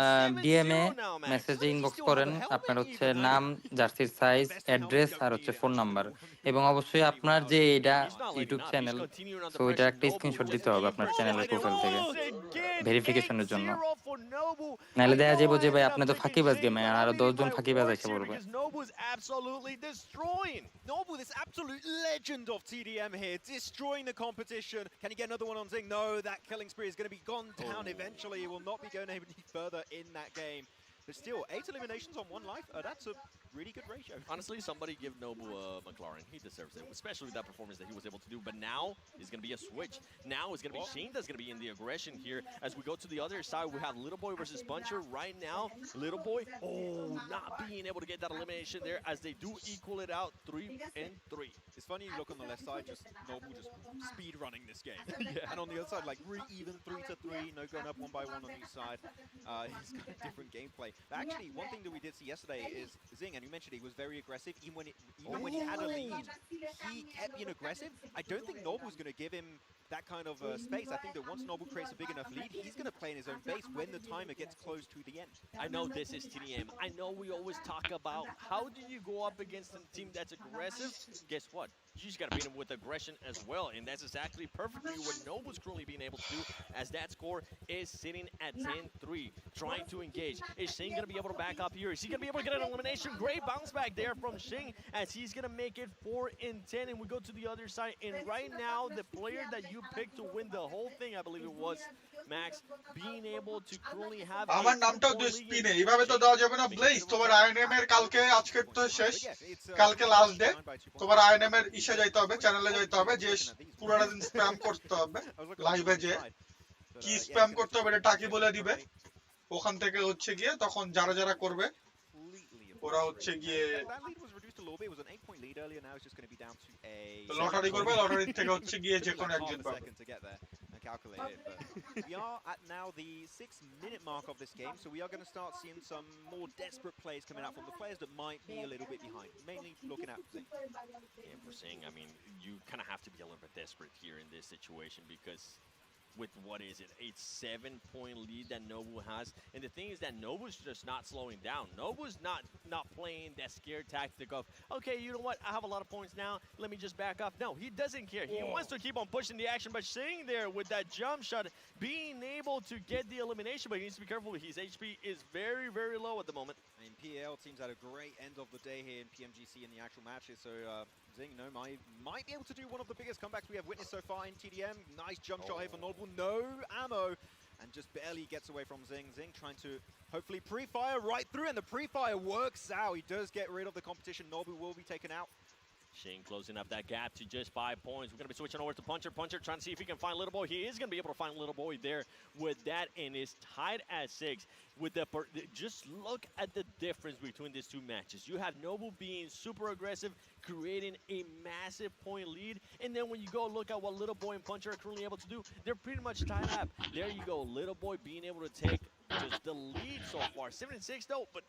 DMA 7-0 now, Max. মেসেজে Does he inbox still have করেন, a helmet আপনার হচ্ছে even? নাম, জার্সির সাইজ, অ্যাড্রেস আর হচ্ছে ফোন নাম্বার, এবং অবশ্যই আপনার যে এটা He's not letting YouTube up. He's channel, continuing under so এটা pressure. একটা Nobu স্ক্রিনশট just দিতে হবে came আপনার from চ্যানেলের behind and প্রোফাইল থেকে lose again. ভেরিফিকেশনের জন্য। 8-0 for Nobu. নাহলে I দেখা know যাবো I যে ভাই ended up আপনি তো picking ফাঁকিবাজ Shing, গেমে but R I'm 10 eating John my ফাঁকিবাজ words এসে here পড়বে। because Nobu's absolutely destroying. Noble, this absolute legend of TDM here, destroying the competition. Can he get another one on Zing? No, that killing spree is going to be gone down eventually. He will not be going any further in that game. But still, 8 eliminations on 1 life, that's a really good ratio. Honestly, somebody give Nobu a McLaren. He deserves it, especially with that performance that he was able to do. But now is going to be a switch. Now it's going to be Shane that's going to be in the aggression here. As we go to the other side, we have Little Boy versus Puncher right now. Little Boy, not being able to get that elimination there as they do equal it out 3-3. It's funny, you look on the left side, just Noble just speed running this game. Yeah. And on the other side, like even 3-3, no going up 1 by 1 on each side. He's got a different gameplay. But actually, one thing that we did see yesterday is Zing, and you mentioned he was very aggressive. Even when he had a lead, he kept being aggressive. I don't think Noble's going to give him that kind of space. I think that once Noble creates a big enough lead, he's going to play in his own base when the timer gets close to the end. I know this is TDM. I know we always talk about how do you go up against a team that's aggressive. Guess what? You just got to beat them with aggression as well. And that's exactly perfectly what Noble's currently being able to do as that score is sitting at 10-3. Trying to engage. Is Shing going to be able to back up here? Is he going to be able to get an elimination? Great bounce back there from Shing as he's going to make it 4-10. And we go to the other side. And right now, the player that you picked to win the whole thing, I believe it was Max, being able to currently have আমার নামটাও তো স্পিনে এইভাবে তো দেওয়া যাবে না bless. তোমার INM এর কালকে আজকে তো শেষ, কালকে লাস্ট ডে। তোমার আইএনএম এর ইসে যাইতে হবে, চ্যানেলে যাইতে হবে, যে পুরোটা দিন স্প্যাম করতে হবে লাইভে, যে কি স্প্যাম করতে হবে এটা টাকি বলে দিবে। ওখান থেকে হচ্ছে গিয়ে তখন যারা যারা করবে ওরা হচ্ছে গিয়ে লটারি করবে, লটারি থেকে হচ্ছে গিয়ে যে কোনো একজন পাবে। Calculate it, but we are at now the 6-minute mark of this game, so we are going to start seeing some more desperate plays coming out from the players that might be a little bit behind, mainly looking at Zing. Yeah, we're saying, I mean, you kind of have to be a little bit desperate here in this situation because with what is it, a 7-point lead that Nobu has. And the thing is that Nobu's just not slowing down. Nobu's not playing that scared tactic of, okay, you know what, I have a lot of points now, let me just back up. No, he doesn't care. He wants to keep on pushing the action, but sitting there with that jump shot, being able to get the elimination, but he needs to be careful. His HP is very, very low at the moment. I mean, PL teams had a great end of the day here in PMGC in the actual matches, so Zing, might be able to do one of the biggest comebacks we have witnessed so far in TDM. Nice jump shot here for Noble, no ammo, and just barely gets away from Zing. Zing trying to hopefully pre-fire right through, and the pre-fire works out. He does get rid of the competition. Noble will be taken out. Shane closing up that gap to just 5 points. We're going to be switching over to Puncher. Puncher trying to see if he can find Little Boy. He is going to be able to find Little Boy there with that, and is tied at 6. With the just look at the difference between these two matches. You have Noble being super aggressive, creating a massive point lead, and then when you go look at what Little Boy and Puncher are currently able to do, they're pretty much tied up. There you go, Little Boy being able to take just the lead so far. 7-6 though, but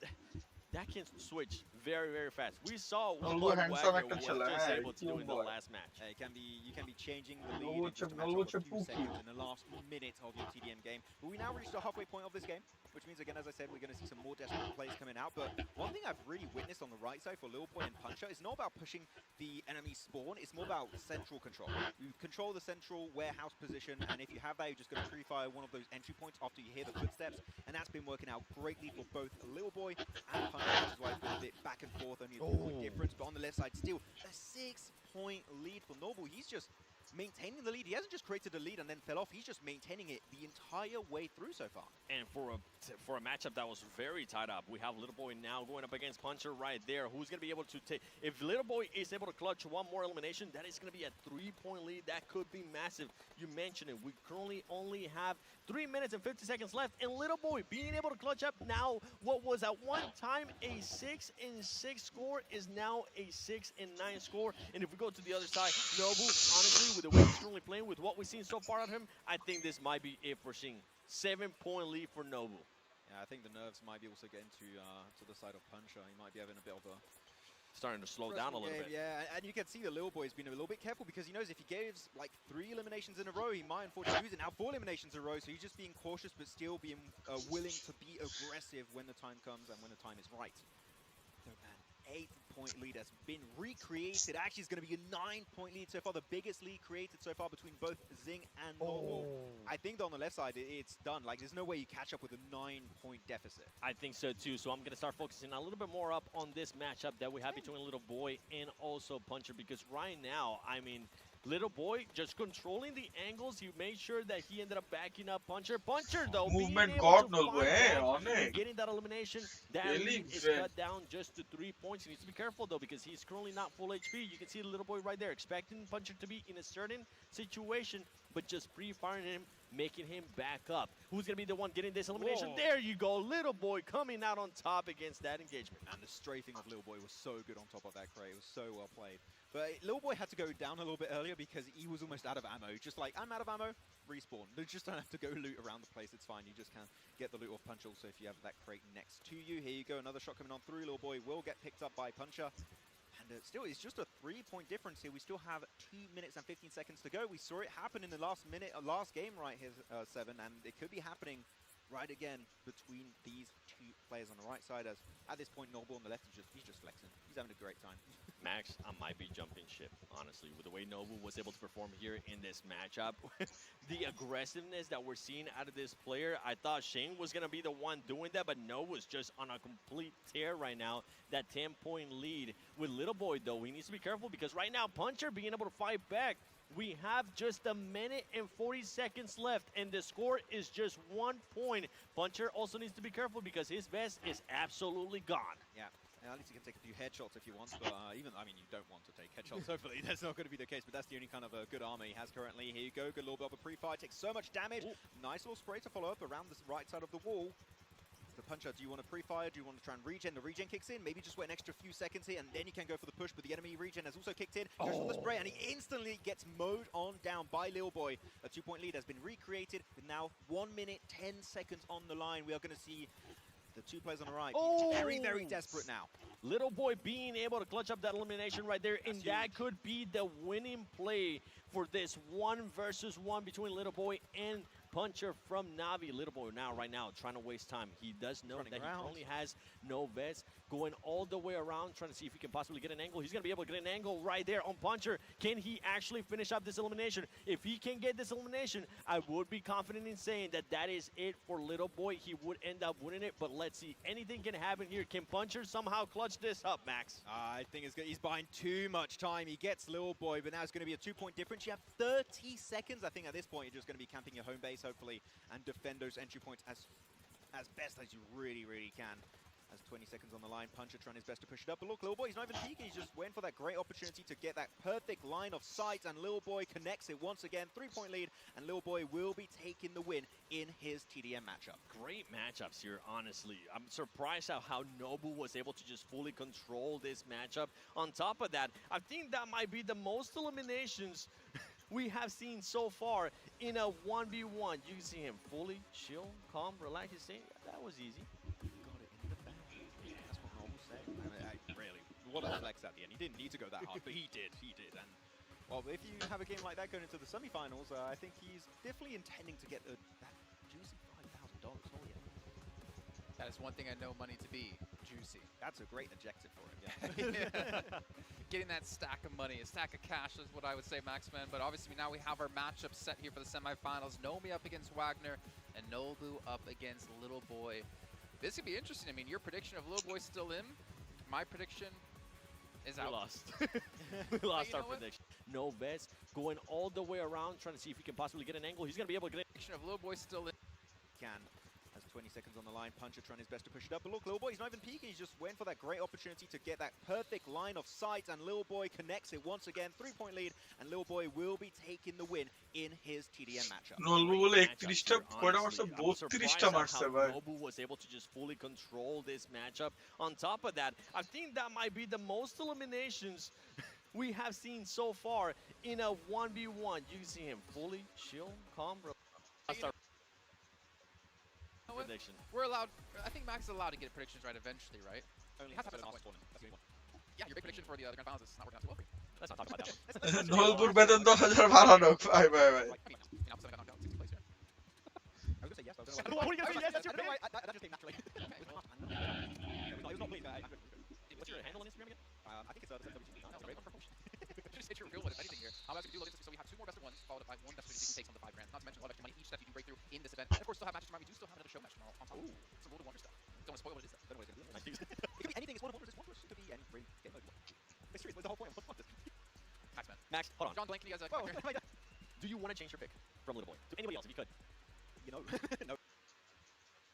that can switch very, very fast. We saw what Wagner was just able to do in the last match. You can be changing the lead in just a matter of a few seconds in the last minute of your TDM game. But we now reached the halfway point of this game, which means, again, as I said, we're going to see some more desperate plays coming out. But one thing I've really witnessed on the right side for Lil Boy and Puncher is not about pushing the enemy spawn, it's more about central control. You control the central warehouse position, and if you have that, you're just going to pre-fire one of those entry points after you hear the footsteps, and that's been working out greatly for both Lil Boy and Puncher, which is why it's been a bit back and forth, only a 2-point difference. But on the left side, still a 6-point lead for Noble. He's just maintaining the lead. He hasn't just created a lead and then fell off. He's just maintaining it the entire way through so far. And for a matchup that was very tied up, we have Little Boy now going up against Puncher right there. Who's going to be able to take... If Little Boy is able to clutch one more elimination, that is going to be a 3-point lead. That could be massive. You mentioned it. We currently only have 3 minutes and 50 seconds left. And Little Boy being able to clutch up now what was at one time a 6-6 score is now a 6-9 score. And if we go to the other side, Noble, honestly, with the way he's currently playing, with what we've seen so far of him, I think this might be it for Shing. 7-point lead for Noble. Yeah, I think the nerves might be also getting to the side of Puncher. He might be having a bit of a... Starting to slow down a little bit. Yeah, and you can see the Lil Boy's been a little bit careful because he knows if he gives like 3 eliminations in a row, he might unfortunately lose it. Now 4 eliminations in a row, so he's just being cautious but still being willing to be aggressive when the time comes and when the time is right. So man, 8-point lead has been recreated. Actually, it's going to be a 9-point lead so far, the biggest lead created so far between both Zing and Noble. I think on the left side, it's done. Like, there's no way you catch up with a 9-point deficit. I think so too. So I'm going to start focusing a little bit more up on this matchup that we have between Little Boy and also Puncher, because right now, I mean, Little Boy just controlling the angles. He made sure that he ended up backing up Puncher. Puncher, though, Movement being God able to knows where, getting that elimination, that lead is cut down just to 3 points. He needs to be careful, though, because he's currently not full HP. You can see the Little Boy right there, expecting Puncher to be in a certain situation, but just pre-firing him, making him back up. Who's going to be the one getting this elimination? Whoa. There you go. Little Boy coming out on top against that engagement. And the strafing of Lil Boy was so good on top of that crate. It was so well played. But Lil Boy had to go down a little bit earlier because he was almost out of ammo. Just like, I'm out of ammo, respawn. You just don't have to go loot around the place. It's fine. You just can get the loot off Punch also if you have that crate next to you. Here you go. Another shot coming on through. Lil Boy will get picked up by Puncher. And still, it's just a 3-point difference here. We still have 2 minutes and 15 seconds to go. We saw it happen in the last game right here, 7, and it could be happening right again between these two players on the right side. As at this point, Noble on the left, he's just flexing. He's having a great time. Max, I might be jumping ship, honestly, with the way Noble was able to perform here in this matchup. The aggressiveness that we're seeing out of this player, I thought Shane was going to be the one doing that, but Noble was just on a complete tear right now. That 10-point lead with Little Boy, though, he needs to be careful because right now, Puncher being able to fight back. We have just a minute and 40 seconds left, and the score is just 1 point. Puncher also needs to be careful because his vest is absolutely gone. Yeah. At least you can take a few headshots if you want, but you don't want to take headshots, hopefully. That's not going to be the case, but that's the only kind of good armor he has currently. Here you go, good little bit of a pre-fire, takes so much damage. Ooh. Nice little spray to follow up around the right side of the wall. The Puncher, do you want to pre-fire? Do you want to try and regen? The regen kicks in. Maybe just wait an extra few seconds here, and then you can go for the push, but the enemy regen has also kicked in. Goes for the spray, and he instantly gets mowed on down by Lil Boy. A 2-point lead has been recreated with now 1 minute, 10 seconds on the line. We are going to see the two players on the right. Very, very desperate now. Little Boy being able to clutch up that elimination right there, and that could be the winning play for this 1 versus 1 between Little Boy and Puncher from Navi. Little Boy right now, trying to waste time. He does know that he only has no vest. Going all the way around, trying to see if he can possibly get an angle. He's going to be able to get an angle right there on Puncher. Can he actually finish up this elimination? If he can get this elimination, I would be confident in saying that that is it for Little Boy. He would end up winning it, but let's see. Anything can happen here. Can Puncher somehow clutch this up, Max? I think it's good. He's buying too much time. He gets Lil Boy, but now it's going to be a 2-point difference. You have 30 seconds. I think at this point, you're just going to be camping your home base, hopefully, and defend those entry points as best as you really, really can. Has 20 seconds on the line. Puncher trying his best to push it up. But look, Lil Boy, he's not even peeking. He's just waiting for that great opportunity to get that perfect line of sight. And Lil Boy connects it once again. 3-point lead. And Lil Boy will be taking the win in his TDM matchup. Great matchups here, honestly. I'm surprised at how Nobu was able to just fully control this matchup. On top of that, I think that might be the most eliminations we have seen so far in a 1v1. You can see him fully chill, calm, relax. He's saying, that was easy. Got it in the bag. That's what Nobu said. Really, what a flex at the end. He didn't need to go that hard, but he did. And well, if you have a game like that going into the semifinals, I think he's definitely intending to get that juicy $5,000. Oh yeah. That is one thing I know money to be, juicy. That's a great adjective for it, Yeah. Getting that stack of money, a stack of cash is what I would say, Maxman. But obviously now we have our matchup set here for the semifinals. Nomi up against Wagner and Nobu up against Little Boy. This could be interesting. I mean, your prediction of Little Boy still in. My prediction is out. We lost. We lost our prediction. No vets, going all the way around, trying to see if he can possibly get an angle. He's going to be able to get it. Prediction of Little Boy still in. Has 20 seconds on the line. Puncher trying his best to push it up. But look, Lil Boy, he's not even peeking. He's just waiting for that great opportunity to get that perfect line of sight. And Lil Boy connects it once again. 3-point lead. And Lil Boy will be taking the win in his TDM matchup. Nolbu bole 31টা কয়টা মারছে 32টা মারছে ভাই Nobu was able to just fully control this matchup. On top of that, I think that might be the most eliminations we have seen so far in a 1v1. You can see him fully chill, calm, relaxed. Prediction. We're allowed. I think Max is allowed to get predictions right eventually, right? Only has to happen happen last at some point. tournament. That's the only one. Yeah, your big prediction for the grand finals is not working out too well for you. Let's not talk about that one. নলবুর বেতন 10,000 বাড়ানো ভাই ভাই ভাই Now, so I got knocked out 60 place here. I was gonna say yes. I was What are you gonna say? Yes, that's your pick. That just came naturally. It was not pleased. What's your handle on Instagram again? I think it's the Just hit your real one, if anything here. How else can we do logistics? So we have 2 more best of ones, followed by 1 best of 2 takes on the 5 grand. Not to mention a lot of extra money each step you do break through in this event. And of course, still have matches tomorrow. We do still have another show match tomorrow on top. Some World of Wonder stuff. Don't want to spoil what it is though. Don't know what it's gonna be. It could be anything. It's World of Wonders. It's Wonders. It could be any great game mode. It's true. It's the whole point of World of Wonders. Maxman. Max, hold on. John Blank, can you guys Do you want to change your pick from Little Boy to anybody else if you could? You know, no.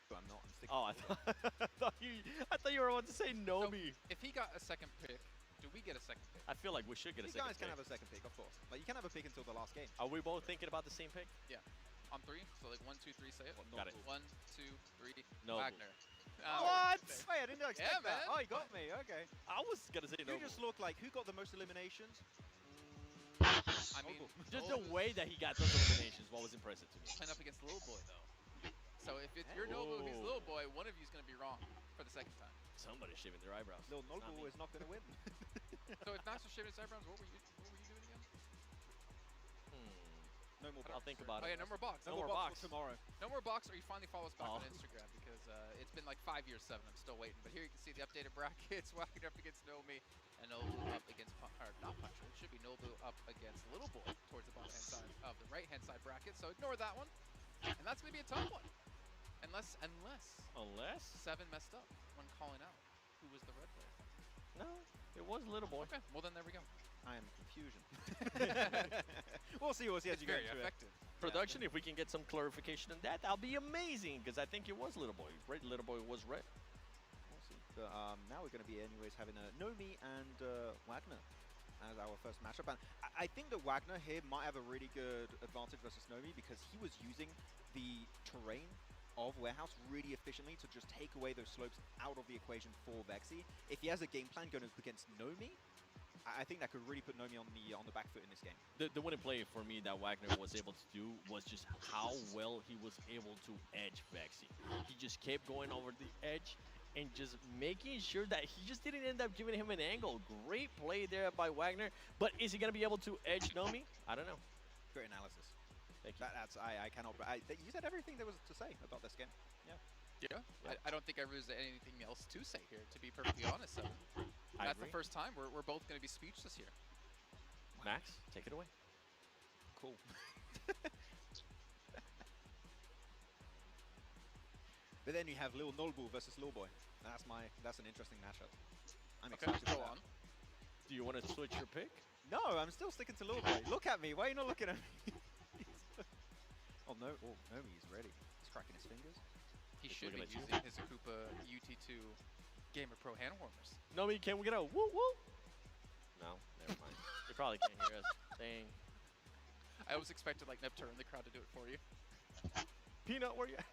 I'm not. I'm sticking. Oh, I thought you were about to say Nomi. So, if he got a second pick, do we get a second pick? I feel like we should get a You second guys can pick. have a second pick, of course. Like you can have a pick until the last game. Are we both thinking about the same pick? Yeah. On 3, so like 1, 2, 3, say it. Got it. 1, 2, 3. No. Wagner. What? Wait, I didn't expect Yeah, that. man. Oh, you got me. Okay. I was gonna say You Nobu. just look like who got the most eliminations? I mean, Just the way that he got those eliminations, what was impressive to me. playing up against Little Boy though. So if it's your Nobu, he's Little Boy, one of you is going to be wrong for the second time. Somebody's shaving their eyebrows. Lil It's not Nolbu me. is not going to win. So if Max was shaving his eyebrows, what were you doing again? No more box. I'll think about Oh it. yeah, no more box. No more box. for tomorrow. No more box, or you finally follow us back Oh. on Instagram because it's been like 5 years, 7. I'm still waiting. But here you can see the updated brackets. Wagner up against Nomi, and Nobu up against not Puncher. It should be Nobu up against Little Boy towards the bottom hand side of the right hand side bracket. So ignore that one, and that's gonna be a tough one. Unless 7 messed up when calling out who was the red player. No, it was Little Boy. Okay, well then there we go. I am confusion. We'll see. We'll see as It's you go very into it. effective. Production, if we can get some clarification on that, that'll be amazing, because I think it was Little Boy. Right, Little Boy was red. We'll see. So, now we're going to be anyways having Nomi and Wagner as our first matchup. And I think that Wagner here might have a really good advantage versus Nomi because he was using the terrain of Warehouse really efficiently to just take away those slopes out of the equation for Vexy. If he has a game plan going up against Nomi, I think that could really put Nomi on the back foot in this game. The winning play for me that Wagner was able to do was just how well he was able to edge Vexy. He just kept going over the edge and just making sure that he just didn't end up giving him an angle. Great play there by Wagner, but is he going to be able to edge Nomi? I don't know. Great analysis. Thank you. I cannot. You said everything there was to say about this game. Yeah. Yeah. I don't think I really have anything else to say here, to be perfectly honest. So that's the first time we're both going to be speechless here. Max, take it away. Cool. But then you have Lil Nolbu versus Lil Boy. That's an interesting matchup. I'm Okay, excited. go for that. on. Do you want to switch your pick? No, I'm still sticking to Lil Boy. Look at me. Why are you not looking at me? Oh no! Oh no, he's ready. He's cracking his fingers. He Just should be looking at you. using his Akupa UT2 Gamer Pro hand warmers. Nomi, can we get a woo woo? No, never mind. They probably can't hear us. Dang. I always expected like Neptune in the crowd to do it for you. Peanut, where you at?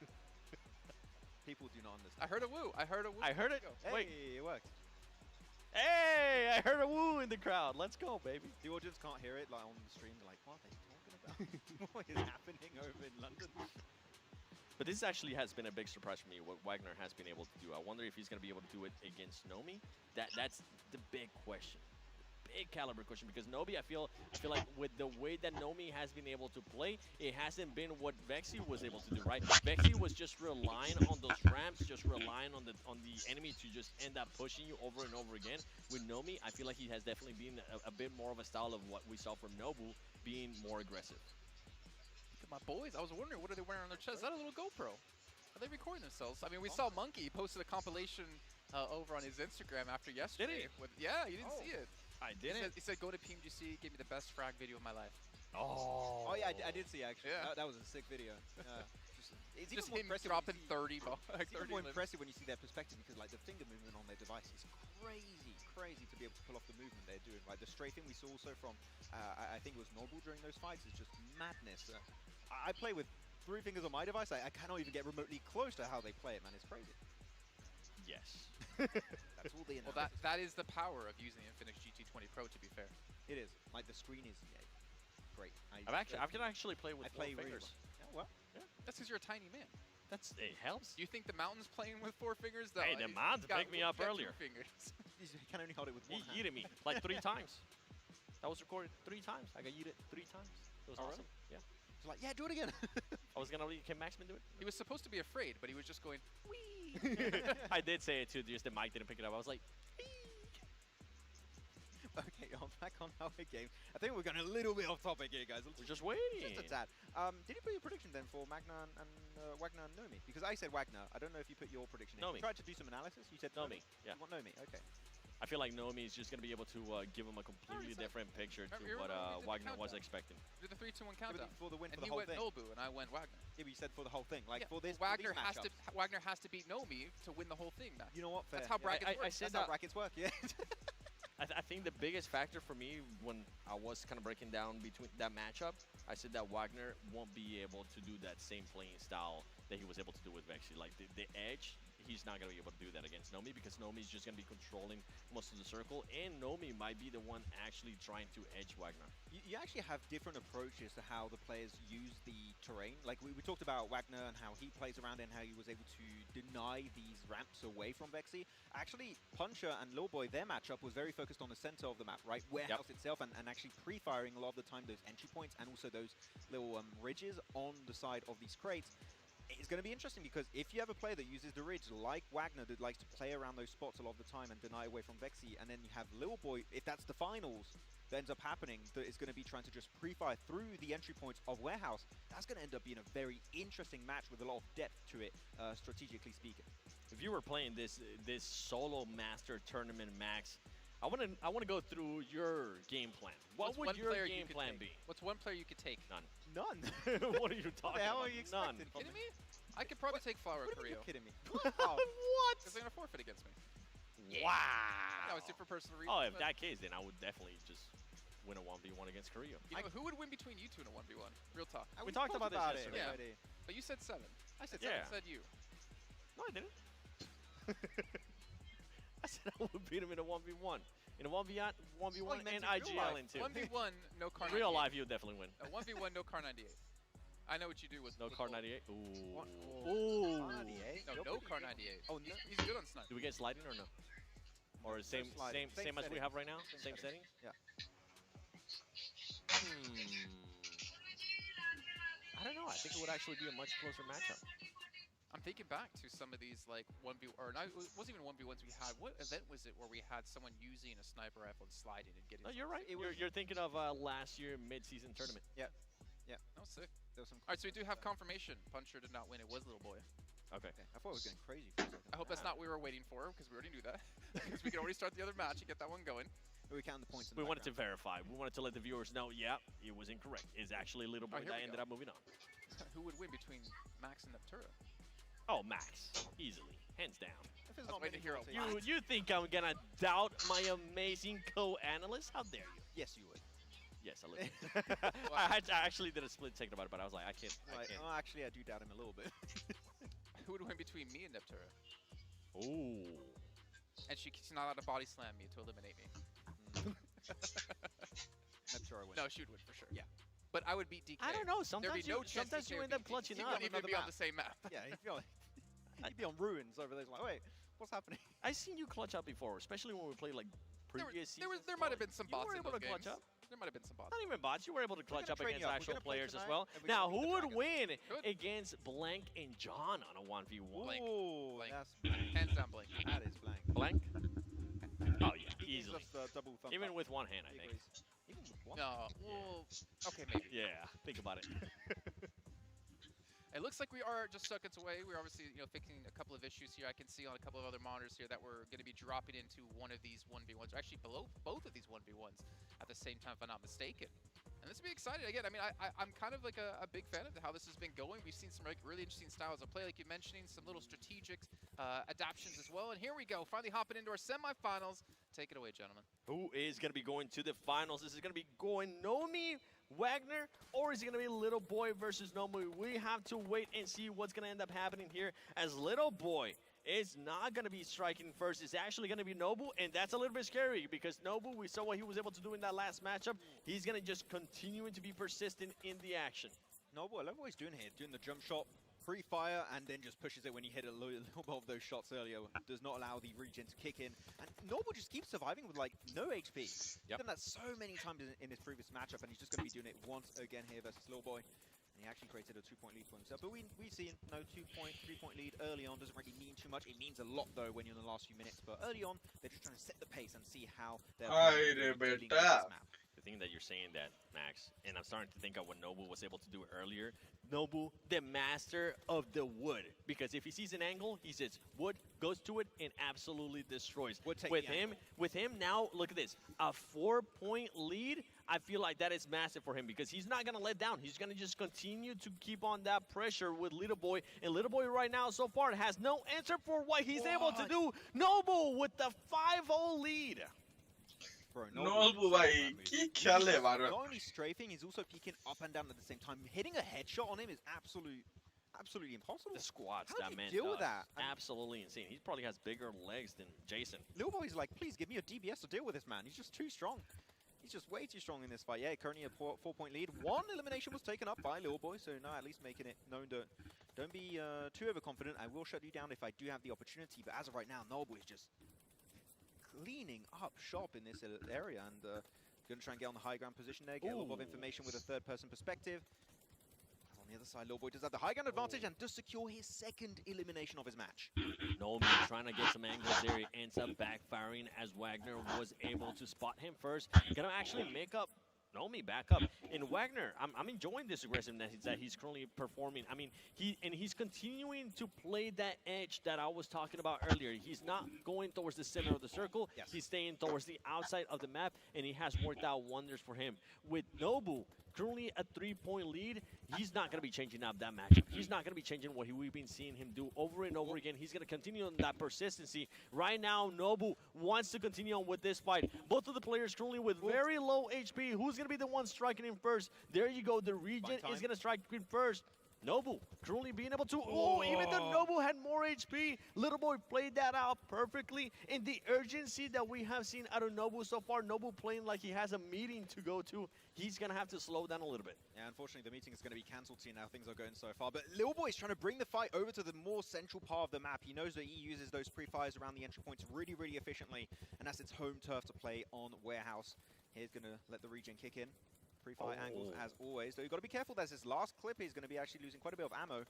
People do not understand. I heard a woo. I heard a woo. I heard it. Hey, Wait. it worked. Hey, I heard a woo in the crowd. Let's go, baby. The audience can't hear it like on the stream. They're like, what are they talking about? What is happening over in London? But this actually has been a big surprise for me, what Wagner has been able to do. I wonder if he's going to be able to do it against Nomi. That's the big question. Big caliber question, because Nomi, I feel like with the way that Nomi has been able to play, it hasn't been what Vexy was able to do, right? Vexy was just relying on those ramps, just relying on the enemy to just end up pushing you over and over again. With Nomi, I feel like he has definitely been a bit more of a style of what we saw from Nobu, being more aggressive. Look at my boys. I was wondering, what are they wearing on their chest? Is that a little GoPro? Are they recording themselves? I mean, we saw Monkey posted a compilation over on his Instagram after yesterday. Did he? Yeah, you didn't see it. I didn't. He said, go to PMGC, give me the best frag video of my life. Oh. Oh yeah, I did see actually. Yeah. That was a sick video. It's Just even more him impressive dropping when you 30 balls. It's even more impressive when you see their perspective, because like the finger movement on their device is crazy to be able to pull off the movement they're doing. Like the strafing we saw also from, I think it was Noble during those fights, is just madness. I play with 3 fingers on my device. I cannot even get remotely close to how they play it, man. It's crazy. Yes. That's all the Well, that is the power of using the Infinix GT20 Pro, to be fair. It is. Like the screen is great. I can actually play with 4 fingers. Yeah, well, yeah. That's because you're a tiny man. It helps. You think the mountain's playing with 4 fingers? No, Hey, the mountain picked me up earlier. 2 fingers. You can only hold it with one hand. He yeeted me like 3 times. That was recorded 3 times. I got yeeted 3 times. It was awesome. Really? Yeah. It's like, yeah, do it again. I was gonna can Maxman do it? He was supposed to be afraid, but he was just going, wee. I did say it too, just the mic didn't pick it up. I was like, okay, back on our game. I think we're going a little bit off topic here, guys. We're just waiting. Just a tad. Did you put your prediction then for Magna and Wagner and Nomi? Because I said Wagner. I don't know if you put your prediction in. Nomi. You tried to do some analysis. You said Nomi. Yeah. You want Nomi? Okay. I feel like Nomi is just going to be able to give him a completely different picture to what Wagner was expecting. Do the 3, 2, 1 countdown. For the win, and for the he whole went thing. Nobu, and I went Wagner. Yeah, but you said for the whole thing. Like yeah, for this, Wagner for these Wagner has to beat Nomi to win the whole thing, man. You know what? Fair. That's how brackets work. I said That's how brackets work. Yeah. I think the biggest factor for me when I was kind of breaking down between that matchup, I said that Wagner won't be able to do that same playing style that he was able to do with Vexy. Like the edge, he's not going to be able to do that against Nomi, because Nomi is just going to be controlling most of the circle, and Nomi might be the one actually trying to edge Wagner. You actually have different approaches to how the players use the terrain. Like we talked about Wagner and how he plays around and how he was able to deny these ramps away from Vexy. Actually, Puncher and Lil Boy, their matchup was very focused on the center of the map, right? Warehouse itself, and actually pre-firing a lot of the time those entry points and also those little ridges on the side of these crates. It's going to be interesting, because if you have a player that uses the ridge like Wagner, that likes to play around those spots a lot of the time and deny away from Vexy, and then you have Lil Boy, if that's the finals that ends up happening, that is going to be trying to just pre-fire through the entry points of Warehouse, that's going to end up being a very interesting match with a lot of depth to it, strategically speaking. If you were playing this solo master tournament, Max, I want to go through your game plan. What would your game plan be? What's one player you could take? None. None. What are you talking about? Are you None. Are you kidding me? I could probably take Flower Carrillo. Are you kidding me? What? Because they're going to forfeit against me. Wow. That was it for personal reasons. Oh, if that case, then I would definitely just win a 1v1 against Carrillo. You know, who would win between you two in a 1v1? Real talk. We talked about this yesterday. Yeah. But you said 7. I said 7. I said you. No, I didn't. I said I would beat him in a 1v1. In a 1v1 and IGL in 2. 1v1, no car 98. Real life, you would definitely win. 1v1, no car 98. I know what you do with no car 98. Ooh. Ooh. 98? No car 98. Oh, he's good on snipe. Do we get sliding or no? Or same as we have right now? Same settings? Yeah. I don't know. I think it would actually be a much closer matchup. I'm thinking back to some of these like 1v, or not, it wasn't even 1v1s we had. What event was it where we had someone using a sniper rifle and sliding and getting? No, you're right. You're thinking of last year mid-season tournament. Yeah. Yeah. That was sick. There was some. All right, so we do have confirmation. Puncher did not win. It was Little Boy. Okay. I thought it was getting crazy for a second. I hope that's not what we were waiting for, because we already knew that. Because we can already start the other match and get that one going. We count the points. We wanted to verify. We wanted to let the viewers know, yeah, it was incorrect. It's actually Little Boy that ended up moving on. Who would win between Max and Neptura? Oh, Max, easily, hands down. If it's I was not waiting to hear a meaningful, lot. You think I'm gonna doubt my amazing co-analyst? How dare you? yes, you would. Yes, a little bit. I actually did a split second about it, but I was like, I can't. Like, oh, actually, I do doubt him a little bit. Who would win between me and Neptura? Ooh. And she's not allowed to body slam me to eliminate me. Neptura wins. No, she would win for sure. Yeah. but I would beat DK. I don't know. There'd be Sometimes no chance sometimes DK you would end up beat me. clutching He out. wouldn't even be on the same map. Yeah, he'd be on ruins over there. Like, wait, what's happening? I seen you clutch up before, especially when we played like previous seasons. There might have been some You bots were in able those to clutch games. up. There might have been some bots. Not even bots. You were able to clutch up train against you up. We're actual gonna play players as tonight, well. and we're Now, gonna beat who the would dragon. win against Blank and John on a 1v1? Blank. Ooh, Blank. that's blank. Hands down blank. That is blank. Blank? Oh yeah, He gives easily. us the double thumb Even up. with one hand, I He think. agrees. Even with one? No. Well, okay, maybe. Yeah, think about it. It looks like we are just seconds away. We're obviously, fixing a couple of issues here. I can see on a couple of other monitors here that we're going to be dropping into one of these 1v1s, or actually below both of these 1v1s at the same time, if I'm not mistaken. And this will be exciting. Again, I mean, I'm kind of like a big fan of how this has been going. We've seen some really interesting styles of play, like you're mentioning, some little strategic adaptions as well. And here we go, finally hopping into our semifinals. Take it away, gentlemen. Who is going to be going to the finals? This is going to be going Nomi, Wagner, or is it going to be Little Boy versus Nomu? We have to wait and see what's going to end up happening here, as Little Boy is not going to be striking first. It's actually going to be Nobu, and that's a little bit scary because Nobu, we saw what he was able to do in that last matchup. He's going to just continue to be persistent in the action. Noble, I love what he's doing here, doing the jump shot, pre-fire, and then just pushes it when he hit a little bit of those shots earlier. Does not allow the regen to kick in. And Noble just keeps surviving with, like, no HP. He's done that so many times in his previous matchup, and he's just going to be doing it once again here versus Lil Boy. And he actually created a 2-point lead for himself. But we've seen no 2-point, 3-point lead early on. Doesn't really mean too much. It means a lot, though, when you're in the last few minutes. But early on, they're just trying to set the pace and see how they're dealing with this map. The thing that you're saying that, Max, and I'm starting to think of what Nobu was able to do earlier. Nobu, the master of the wood. Because if he sees an angle, he says wood, goes to it, and absolutely destroys. With him now, look at this. A 4-point lead, I feel like that is massive for him because he's not going to let down. He's going to just continue to keep on that pressure with Little Boy. And Little Boy right now, so far, has no answer for what he's able to do. Nobu with the 5-0 lead. Noble भाई की ख्याल है बार Not only strafing, he's also peeking up and down at the same time. Hitting a headshot on him is absolutely impossible. The squats How that do man you deal does with that? is absolutely insane. He probably has bigger legs than Jason. Lil Boy's like, please give me a DBS to deal with this man. He's just too strong. He's just way too strong in this fight. Yeah, currently a 4-point lead. One elimination was taken up by Lil Boy, so now at least making it known that don't be too overconfident. I will shut you down if I do have the opportunity, but as of right now, Noble is just cleaning up shop in this area and going to try and get on the high ground position there, get a little bit of information with a third-person perspective. And on the other side, Lil Boy does have the high ground advantage and does secure his second elimination of his match. Nomi trying to get some angles there. He ends up backfiring as Wagner was able to spot him first. Gonna actually make up Nomi back up. And Wagner, I'm enjoying this aggressiveness that he's currently performing. I mean, he's continuing to play that edge that I was talking about earlier. He's not going towards the center of the circle. Yes. He's staying towards the outside of the map, and it has worked out wonders for him. With Nobu currently a 3-point lead, he's not going to be changing up that matchup. He's not going to be changing what we've been seeing him do over and over again. He's going to continue on that persistency. Right now, Nobu wants to continue on with this fight. Both of the players currently with very low HP. Who's going to be the one striking him first? There you go. The region is going to strike him first. Nobu currently being able to, even though Nobu had more HP, Little Boy played that out perfectly. And the urgency that we have seen out of Nobu so far, Nobu playing like he has a meeting to go to, he's going to have to slow down a little bit. Yeah, unfortunately, the meeting is going to be cancelled soon now. Things are going so far. But Lil Boy is trying to bring the fight over to the more central part of the map. He knows that he uses those pre-fires around the entry points really, really efficiently. And that's its home turf to play on Warehouse. He's going to let the regen kick in. Pre-fire angles as always. Though you've got to be careful. There's his last clip. He's going to be actually losing quite a bit of ammo.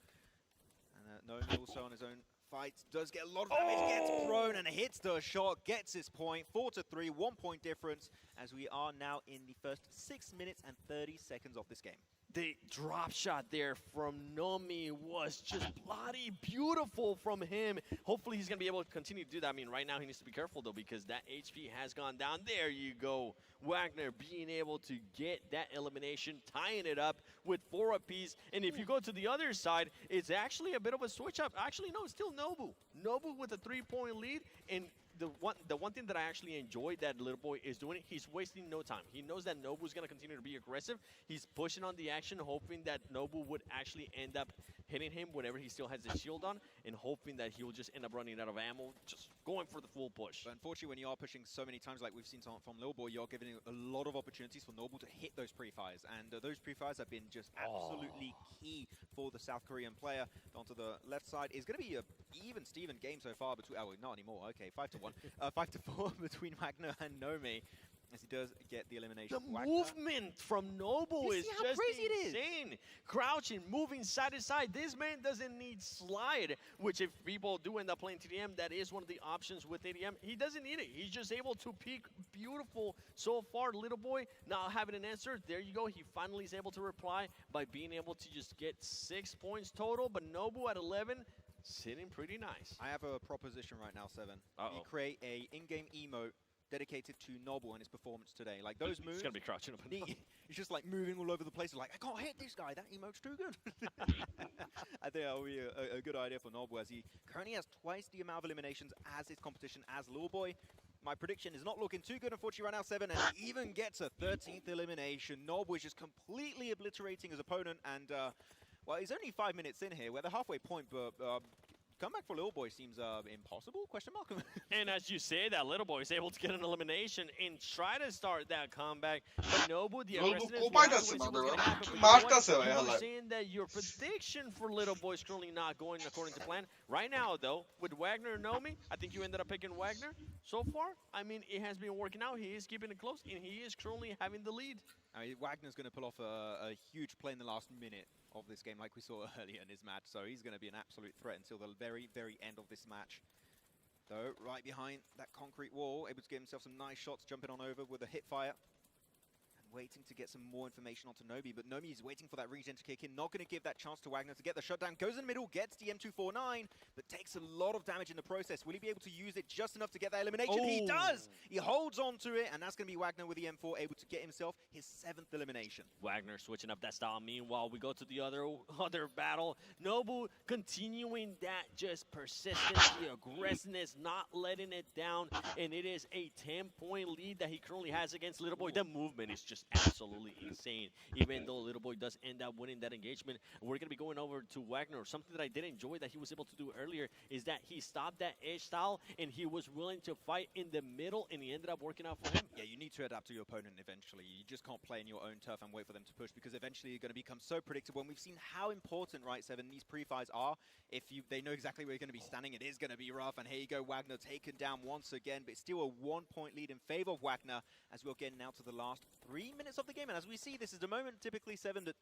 And Nomi also on his own fight does get a lot of damage. Gets thrown and hits the shot. Gets his point. 4-3. 1 point difference as we are now in the first 6 minutes and 30 seconds of this game. the drop shot there from Nomi was just bloody beautiful from him. Hopefully he's going to be able to continue to do that. I mean, right now he needs to be careful, though, because that HP has gone down. There you go. Wagner being able to get that elimination, tying it up with 4 apiece. And if you go to the other side, it's actually a bit of a switch up. Actually, no, it's still Nobu. Nobu with a 3-point lead. And the one thing that I actually enjoyed that little boy is doing, he's wasting no time. He knows that Nobu's going to continue to be aggressive. He's pushing on the action, hoping that Nobu would actually end up hitting him whenever he still has his shield on, and hoping that he will just end up running out of ammo, just going for the full push. But unfortunately, when you are pushing so many times like we've seen from Lil Boy, you're giving a lot of opportunities for Noble to hit those pre-fires, and those pre-fires have been just absolutely key for the South Korean player. Onto the left side is going to be a even-Steven game so far between, oh, not anymore, okay, 5-1, 5-4 between Wagner and Nomi, as he does get the elimination. The movement from Noble is just insane. Crouching, moving side to side. This man doesn't need slide, which if people do end up playing TDM, that is one of the options with ADM. He doesn't need it. He's just able to peek beautiful so far. Little boy not having an answer. There you go. He finally is able to reply by being able to just get 6 points total, but Noble at 11, sitting pretty nice. I have a proposition right now, Seven. You create a in-game emote dedicated to Noble and his performance today. Like those moves. He's gonna be crouching up and down. He's just like moving all over the place. Like, I can't hit this guy. That emote's too good. I think that will be a good idea for Noble, as he currently has twice the amount of eliminations as his competition as Lil Boy. My prediction is not looking too good, unfortunately, right now, Seven, and he even gets a 13th elimination. Noble is just completely obliterating his opponent, and well, he's only 5 minutes in here. We're at the halfway point, but comeback for Little Boy seems impossible, question mark. And as you say, that Little Boy is able to get an elimination and try to start that comeback. But Nobu, the aggressiveness, you're saying that your prediction for Little Boy is currently not going according to plan. Right now, though, with Wagner and Nomi, I think you ended up picking Wagner. So far, I mean, it has been working out. He is keeping it close, and he is currently having the lead. I mean, Wagner's going to pull off a huge play in the last minute of this game, like we saw earlier in his match. So he's going to be an absolute threat until the very, very end of this match. Though, right behind that concrete wall, able to get himself some nice shots, jumping on over with a hip fire. Waiting to get some more information onto Nomi, but Nomi is waiting for that regen to kick in. Not going to give that chance to Wagner to get the shutdown. Goes in the middle, gets the M249, but takes a lot of damage in the process. Will he be able to use it just enough to get that elimination? He does! He holds on to it, and that's going to be Wagner with the M4, able to get himself his 7th elimination. Wagner switching up that style. Meanwhile, we go to the other battle. Nobu continuing that just persistence, the aggressiveness, not letting it down, and it is a 10-point lead that he currently has against Little Boy. The movement is just absolutely insane, even though Little Boy does end up winning that engagement. We're going to be going over to Wagner. Something that I did enjoy that he was able to do earlier is that he stopped that edge style, and he was willing to fight in the middle, and he ended up working out for him. Yeah, you need to adapt to your opponent eventually. You just can't play in your own turf and wait for them to push, because eventually you're going to become so predictable. And we've seen how important, right, Seven, these pre-fires are. If they know exactly where you're going to be standing, it is going to be rough. And here you go, Wagner taken down once again, but it's still a 1-point lead in favor of Wagner as we're getting now to the last 3 minutes of the game. And as we see, this is the moment, typically, Seven, that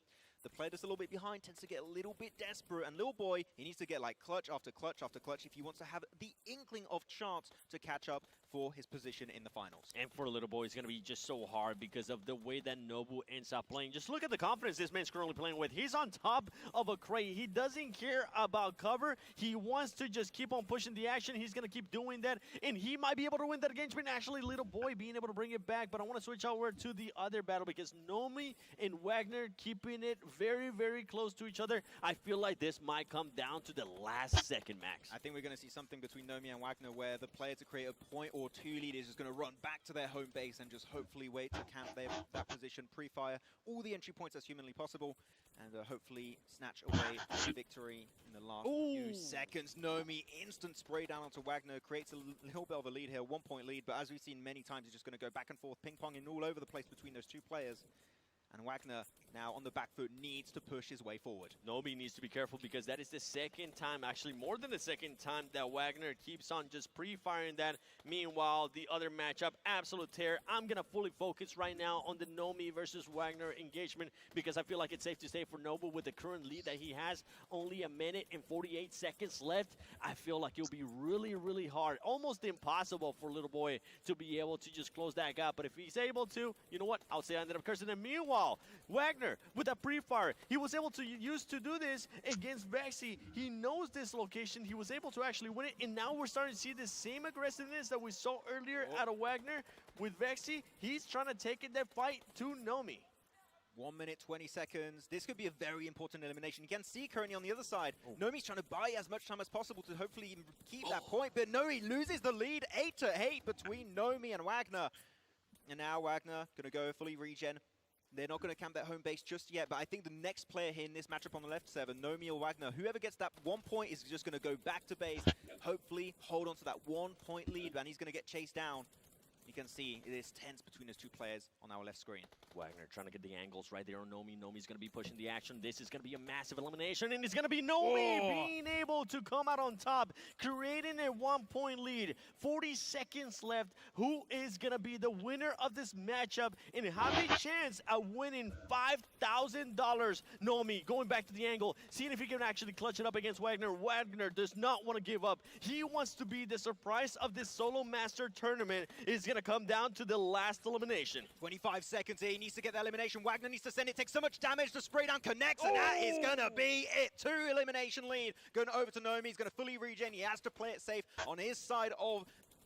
the player that's a little bit behind tends to get a little bit desperate. And Lil Boy, he needs to get like clutch after clutch after clutch if he wants to have the inkling of chance to catch up for his position in the finals. And for Little Boy, it's going to be just so hard because of the way that Nobu ends up playing. Just look at the confidence this man's currently playing with. He's on top of a crate. He doesn't care about cover. He wants to just keep on pushing the action. He's going to keep doing that, and he might be able to win that engagement. Actually, Little Boy being able to bring it back, but I want to switch over to the other battle because Nomi and Wagner keeping it very, very close to each other. I feel like this might come down to the last second, Max. I think we're going to see something between Nomi and Wagner where the player to create a point or two lead is just going to run back to their home base and just hopefully wait to camp that position, pre-fire all the entry points as humanly possible, and hopefully snatch away the victory in the last few seconds. Nomi, instant spray down onto Wagner, creates a little bit of a lead here, 1-point lead, but as we've seen many times, he's just going to go back and forth, ping-ponging all over the place between those two players. And Wagner, now on the back foot, needs to push his way forward. Nomi needs to be careful because that is the second time, actually more than the second time, that Wagner keeps on just pre-firing that. Meanwhile, the other matchup, absolute tear. I'm going to fully focus right now on the Nomi versus Wagner engagement because I feel like it's safe to say for Nobu, with the current lead that he has, only 1 minute and 48 seconds left, I feel like it'll be really, really hard, almost impossible for Little Boy to be able to just close that gap. But if he's able to, you know what, I would say I ended up cursing him. Meanwhile, all. Wagner with a pre-fire, he was able to use to do this against Vexy. He knows this location. He was able to actually win it, and now we're starting to see the same aggressiveness that we saw earlier out of Wagner with Vexy. He's trying to take that fight to Nomi. 1 minute, 20 seconds. This could be a very important elimination. You can see currently on the other side, Nomi's trying to buy as much time as possible to hopefully even keep that point, but Nomi loses the lead 8-8 between Nomi and Wagner. And now Wagner going to go fully regen. They're not going to camp that home base just yet, but I think the next player here in this matchup on the left, Seven, Nomi or Wagner, whoever gets that 1 point is just going to go back to base, hopefully hold on to that 1 point lead, and he's going to get chased down. You can see it is tense between those two players on our left screen. Wagner trying to get the angles right there on Nomi. Nomi's going to be pushing the action. This is going to be a massive elimination, and it's going to be Nomi being able to come out on top, creating a 1 point lead. 40 seconds left. Who is going to be the winner of this matchup and have a chance at winning $5,000? Nomi going back to the angle, seeing if he can actually clutch it up against Wagner. Wagner does not want to give up. He wants to be the surprise of this Solo Master tournament. It's going to come down to the last elimination. 25 seconds here. He needs to get that elimination. Wagner needs to send it. Takes so much damage. The spray down connects, and that is going to be it. 2 elimination lead. Going over to Nomi. He's going to fully regen. He has to play it safe on his side of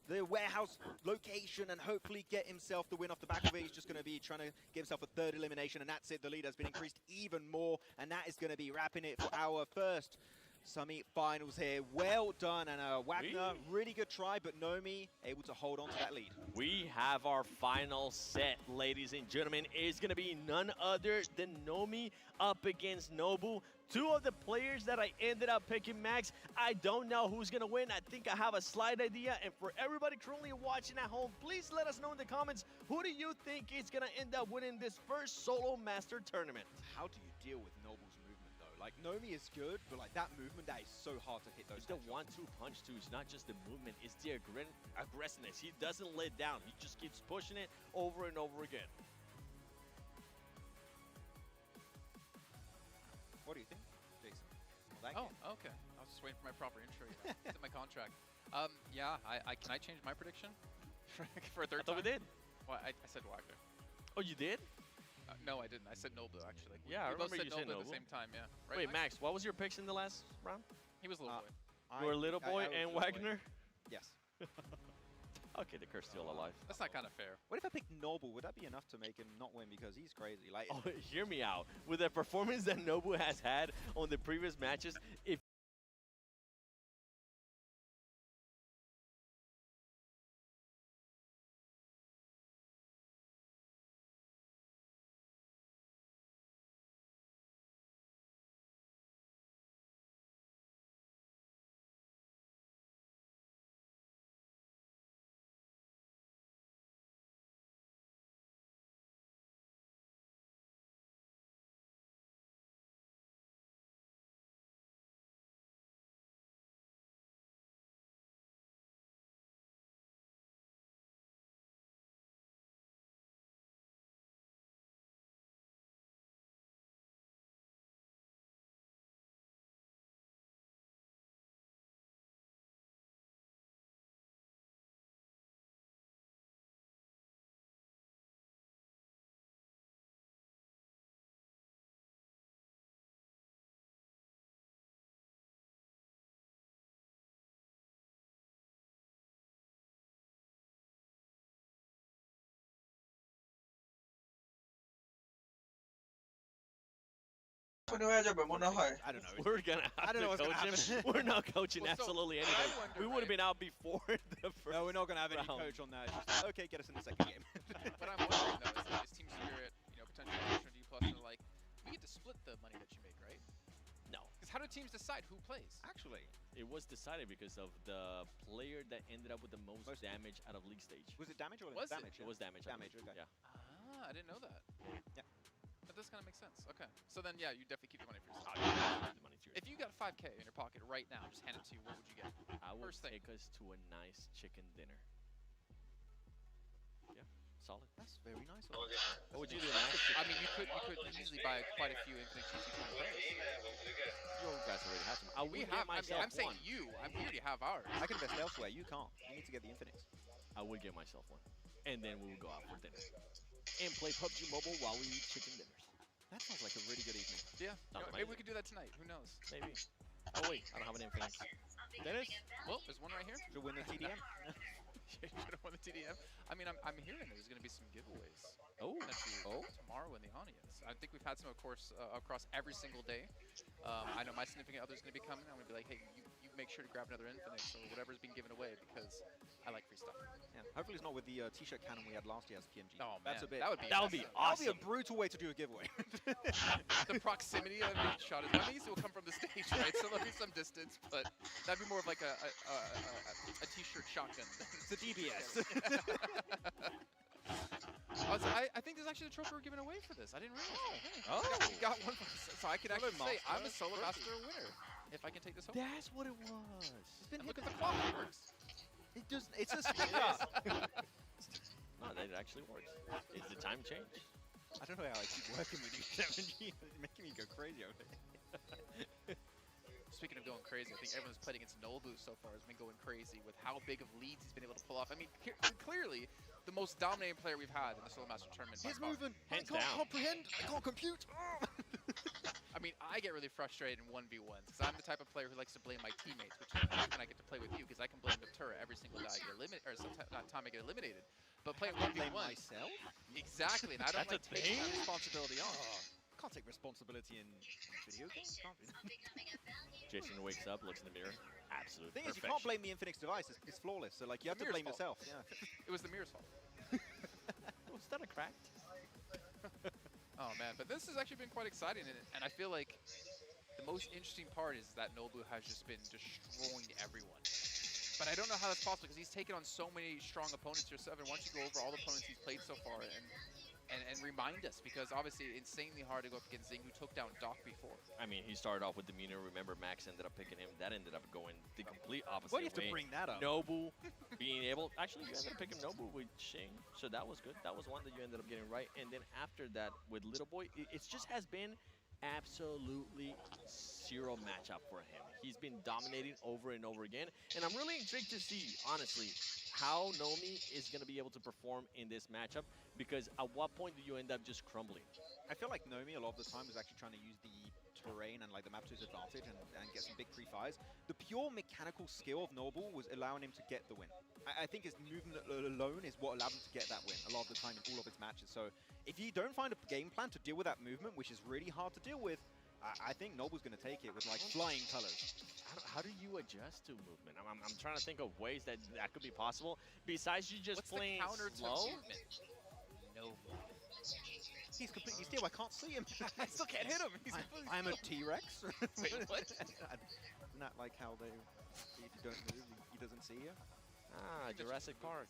the warehouse location and hopefully get himself the win off the back of it. He's just going to be trying to get himself a 3rd elimination, and that's it. The lead has been increased even more, and that is going to be wrapping it for our first Summit Finals here. Well done, and Wagner, really good try, but Nomi able to hold on to that lead. We have our final set, ladies and gentlemen. It's going to be none other than Nomi up against Nobu. 2 of the players that I ended up picking, Max, I don't know who's going to win. I think I have a slight idea. And for everybody currently watching at home, please let us know in the comments, who do you think is going to end up winning this first Solo Master tournament? How do you deal with Noble's movement, though? Like, Nomi is good, but like that movement, that is so hard to hit those. It's the 1-2 punch, too. It's not just the movement. It's the aggressiveness. He doesn't let down. He just keeps pushing it over and over again. What do you think, Jason? Okay. I was just waiting for my proper intro. It's in my contract. Yeah, can I change my prediction for a third time? I thought we did. Well, I said Wagner. Oh, you did? No, I didn't. I said Nobu, actually. Yeah, I remember you said Nobu Nobu at the same time, yeah. Right, Wait, Max, what was your picks in the last round? He was Little Boy. You were Little Boy and Wagner? Yes. Okay, the curse still alive. That's not kind of fair. What if I picked Noble? Would that be enough to make him not win because he's crazy? Like, oh, hear me out. With the performance that Nobu has had on the previous matches, if I don't know. We're gonna have to coach him. We're not coaching absolutely anything. We would have been out before the first. No, we're not gonna have any round. coach on that. It's just, okay, get us in the second game. But I'm wondering though, is Team Spirit, potentially National D Plus, are like, we get to split the money that you make, right? No. Because how do teams decide who plays? Actually, it was decided because of the player that ended up with the most damage out of league stage. Was it damage or Was it? damage? It was damage. I Damage, believe. okay. Yeah. Ah, I didn't know that. Yeah. That does kind of make sense. Okay. So then, yeah, you definitely keep the money for yourself. The money to If you got 5K in your pocket right now, just hand it to you, what would you get? I would First thing. take us to a nice chicken dinner. Yeah, solid. That's very nice. What would you do, Max? I mean, you could easily buy quite a few Infinite GT20 players. You guys already have some. I We would have. get myself I'm saying one. you. We already have ours. I can invest elsewhere. You can't. You need to get the Infinix. I would get myself one, and then we would go out for dinner. and play PUBG Mobile while we eat chicken dinners. That sounds like a really good evening. Yeah, maybe we could do that tonight. Who knows? Maybe. Oh wait, I don't have an Infinix. Dennis? Well, there's one right here. Should win the TDM. You should have won the TDM. I mean, I'm hearing there's going to be some giveaways. Oh. Tomorrow in the audience. I think we've had some, of course, across every single day. I know my significant other's going to be coming. I'm going to be like, hey, you make sure to grab another Infinix or whatever's being given away because I like free stuff. Yeah. Hopefully it's not with the t-shirt cannon we had last year as PMG. Oh, That's man. a bit. That would be awesome. That would be a brutal way to do a giveaway. The proximity of being shot is I mean, it will come from the stage, right? So there'll be some distance, but that'd be more of like a t-shirt shotgun. It's a DBS. I think there's actually a trophy we're giving away for this. I didn't realize. Oh. We got one. So I can actually say I'm a Solar Trophy. Master winner if I can take this home. That's what it was. And look at the clock. It works. It does. It's a sticker. No, that actually works. Is the time change? I don't know how I keep working with you, 7G. It's making me go crazy over here. Speaking of going crazy, I think everyone who's played against Nobu so far has been going crazy with how big of leads he's been able to pull off. I mean, clearly the most dominating player we've had in the Solar Master tournament. His movement. I can't comprehend. I can't compute. I mean, I get really frustrated in 1v1s because I'm the type of player who likes to blame my teammates, which is when I get to play with you because I can blame the turret every single time I get eliminated, or time I get eliminated. But playing 1v1, myself? Exactly, and I don't like taking that responsibility on. Can't take responsibility in video games. Can't we? Jason wakes up, looks in the mirror. Absolute The thing is, you perfection. can't blame the Infinix device. It's flawless. So like, you have to blame yourself. Yeah. It was the mirror's fault. Was that a cracked? Oh man, but this has actually been quite exciting, and I feel like the most interesting part is that Nobu has just been destroying everyone. But I don't know how that's possible because he's taken on so many strong opponents yourself. And why don't you go over all the opponents he's played so far and remind us, because obviously insanely hard to go up against Zing, who took down Doc before. I mean, he started off with demeanor. Remember, Max ended up picking him. That ended up going the complete opposite Why do you have way. to bring that up? Nobu being able... Actually, you ended up picking Nobu with Shing, so that was good. That was one that you ended up getting right. And then after that, with Little Boy, it just has been absolutely zero matchup for him. He's been dominating over and over again. And I'm really intrigued to see, honestly, how Nomi is going to be able to perform in this matchup, because at what point do you end up just crumbling? I feel like Nomi a lot of the time is actually trying to use the terrain and like the map to his advantage and get some big pre-fires. The pure mechanical skill of Noble was allowing him to get the win. I think his movement alone is what allowed him to get that win a lot of the time in all of his matches. So if you don't find a game plan to deal with that movement, which is really hard to deal with, I think Noble's going to take it with like flying colors. How do you adjust to movement? I'm trying to think of ways that could be possible besides you just playing slow. No. He's completely still. I can't see him. I still can't hit him. He's I'm a T-Rex. Wait, what? Isn't that like how they, if you don't move, he doesn't see you? Ah, Jurassic Park.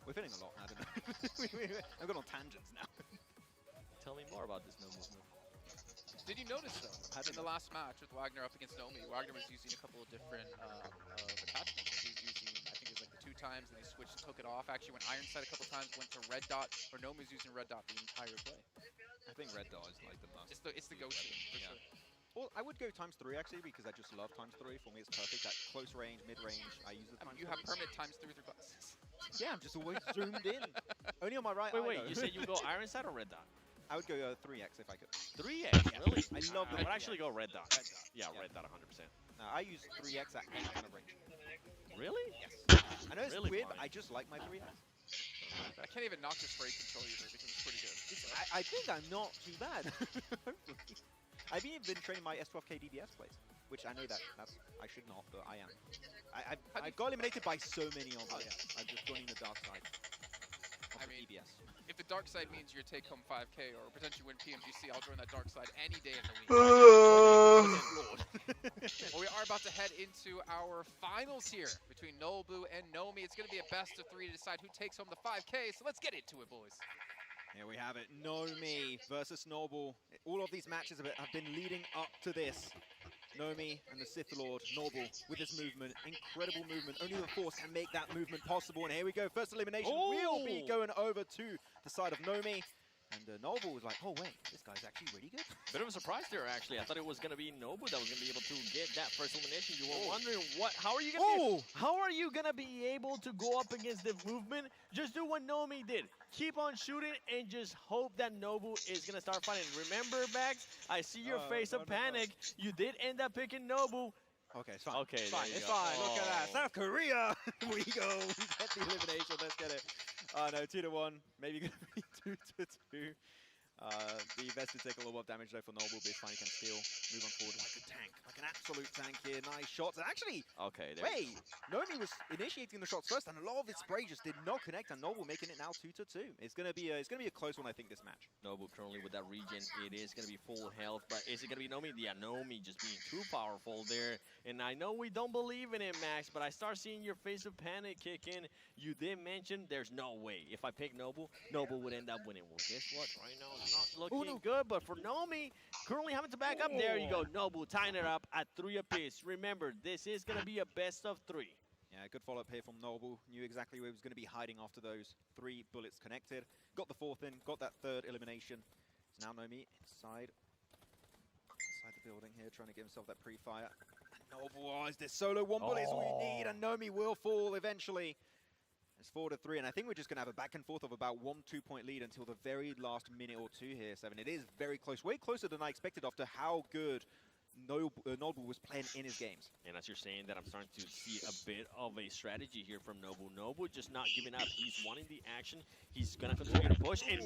We're feeling a lot. I don't know. I've gone on tangents now. Tell me more about this no movement. Did you notice though, in the last match with Wagner up against Nomi, Wagner was using a couple of different attachments. He was using, I think it was like the 2 times, then he switched and took it off. Actually went iron sight a couple times, went to red dot, or Nomi was using red dot the entire play. I think red dot is like the must. It's the go-to, for sure. Well, I would go ×3 actually, because I just love ×3. For me, it's perfect. At close range, mid range, I use it. You have permanent ×3 with your glasses. Yeah, I'm just always zoomed in. Only on my right eye. Wait, though. you said you go iron sight or red dot? I would go 3x if I could. 3x, really? I love I would actually go red dot. Yeah, red dot 100%. No, I use 3x at any kind of range. Really? Yes. I know it's Really weird, fine. but I just like my 3x. I can't even knock the spray control either because it's pretty good. I think I'm not too bad. I've even been training my S12K DBS plays, which I know that's I should not, but I am. I got eliminated by so many of them. I'm just joining the dark side. I mean, DBS. If the dark side means your take home 5K or potentially win PMGC, I'll join that dark side any day of the week. Well, we are about to head into our finals here between Nobu and Nomi. It's going to be a best of 3 to decide who takes home the 5K, so let's get into it, boys. Here we have it, Nomi versus Noble. All of these matches have been leading up to this. Nomi and the Sith Lord, Noble, with his movement, incredible movement. Only the Force can make that movement possible. And here we go, first elimination will be going over to the side of Nomi. And Noble was like, oh wait, this guy's actually really good. Bit of a surprise there, actually. I thought it was gonna be Nobu that was gonna be able to get that first elimination. You were wondering how are you gonna be able to go up against the movement? Just do what Nomi did. Keep on shooting and just hope that Nobu is gonna start fighting. Remember, Max, I see your face of panic. You did end up picking Nobu. Okay, it's fine. Okay, it's fine. there you It's go. fine. Look at that. Oh. South Korea. We go. We get the elimination. Let's get it. No, 2-1. Maybe gonna be 2-2. The Vest did take a little bit of damage though for Noble, but it's fine. He can still move on forward like a tank, like an absolute tank here. Nice shots. And actually, okay, there wait, Nomi was initiating the shots first, and a lot of his spray just did not connect. And Noble making it now 2-2. It's gonna be a close one, I think, this match. Nobu currently with that regen, it is going to be full health, but is it going to be Nomi? Yeah, Nomi just being too powerful there. And I know we don't believe in it, Max, but I start seeing your face of panic kick in. You did mention there's no way. If I pick Nobu, Nobu would end up winning. Well, guess what? Right now it's not looking good, but for Nomi, currently having to back up. There you go. Nobu tying it up at 3 apiece. Remember, this is going to be a best of 3. Yeah, good follow-up here from Noble. Knew exactly where he was going to be hiding after those 3 bullets connected. Got the 4th in, got that 3rd elimination. So now Nomi inside the building here, trying to get himself that pre-fire. And Noble, is this solo 1 bullet is all you need, and Nomi will fall eventually. It's 4-3, and I think we're just going to have a back and forth of about 1-2 point lead until the very last minute or 2 here, Seven. It is very close, way closer than I expected after how good Noble was playing in his games. And as you're saying that, I'm starting to see a bit of a strategy here from Nobu. Nobu just not giving up. He's wanting the action. He's going to continue to push. And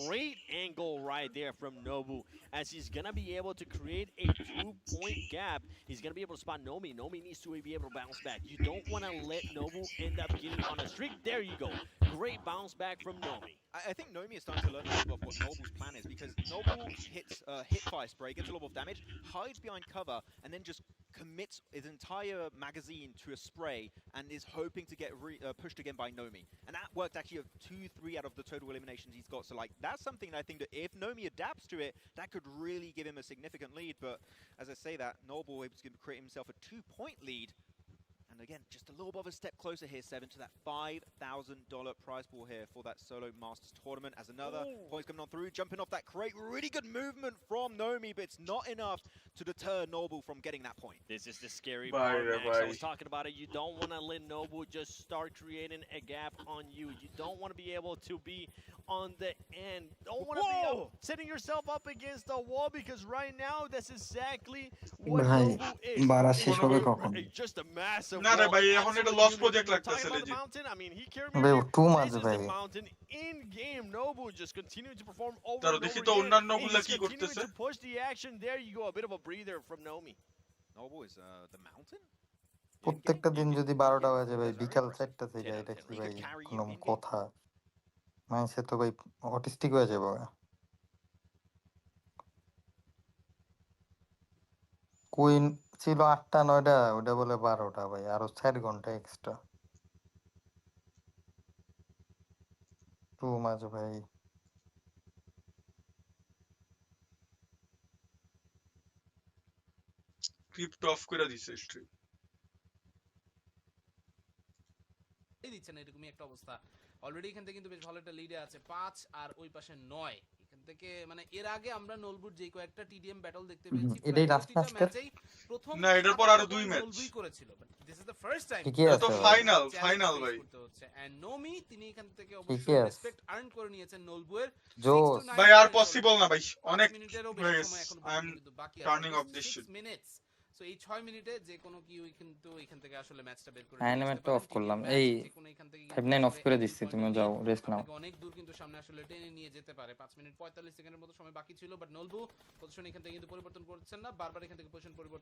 great angle right there from Nobu, as he's going to be able to create a 2-point gap. He's going to be able to spot Nomi. Nomi needs to be able to bounce back. You don't want to let Nobu end up getting on a streak. There you go. Great bounce back from Nomi. I think Nomi is starting to learn a little bit of what Noble's plan is, because Noble hits hit-fire spray, gets a little bit of damage, hides behind cover, and then just commits his entire magazine to a spray and is hoping to get pushed again by Nomi. And that worked actually 2-3 out of the total eliminations he's got. So like that's something that I think that if Nomi adapts to it, that could really give him a significant lead. But as I say that, Noble is going to create himself a 2-point lead. And again, just a little bit of a step closer here, Seven, to that $5,000 prize pool here for that Solo Masters tournament. As another point's coming on through, jumping off that crate. Really good movement from Nomi, but it's not enough to deter Noble from getting that point. This is the scary part, Max. I was talking about it. You don't want to let Noble just start creating a gap on you. You don't want to be able to be on the end. Don't want to be setting yourself up against the wall, because right now that's exactly what Noble is. Just a massive না রে ভাই এখন এটা loss project লাগতেছে legit. I mean, he carried ভাই too much this is ভাই the mountain in game. Noble just continuing to perform over তার and দেখি over তো again. অন্যান্য And গুলা he's কি continuing করতেছে to push the action. There you go, a bit of a breather from Nomi. Noble is the mountain? প্রত্যেকটা দিন যদি 12টা বাজে ভাই বিকাল 4টা থেকে এটা কি ভাই কোনো কথা মানুষে তো ভাই অটিস্টিক হয়ে যাবে কুইন ছিল 8টা 9টা ওটা বলে 12টা ভাই আরো 4 ঘন্টা এক্সট্রা টু মাঝ ভাই ক্রিপ্ট অফ করে দিছে স্ট্রিম দিচ্ছে না এরকমই একটা অবস্থা অলরেডি এখান থেকে কিন্তু বেশ ভালো একটা লিডে আছে 5 আর ওই পাশে 9 এখান থেকে মানে এর আগে আমরা নলবুর যে কয়েকটা টিডিএম ব্যাটল দেখতে পেয়েছি এটাই লাস্ট ম্যাচটা প্রথম না এটার পর আরো 2 ম্যাচ নলবুই করেছিল but this is the first time এটা তো ফাইনাল ভাই এন্ড নোমি তিনি এখান থেকে অবশ্যই রেসপেক্ট আর্ন করে নিয়েছেন নলবুয়ের জোস ভাই আর পসিবল না ভাই অনেক হয়ে গেছে I am turning off this shit minutes so এই 6 মিনিটে যে কোনো কিউ কিন্তু এখান থেকে আসলে ম্যাচটা বের করে অ্যানিমেটটা অফ করলাম এই 5-9 অফ করে দিচ্ছি তুমি যাও রেস্ট নাও অনেক দূর কিন্তু সামনে আসলে টেনে নিয়ে যেতে পারে 5 মিনিট 45 সেকেন্ডের মতো সময় বাকি ছিল বাট নলবু পজিশন এখান থেকে কিন্তু পরিবর্তন করছেন না বারবার এখান থেকে পজিশন পরিবর্তন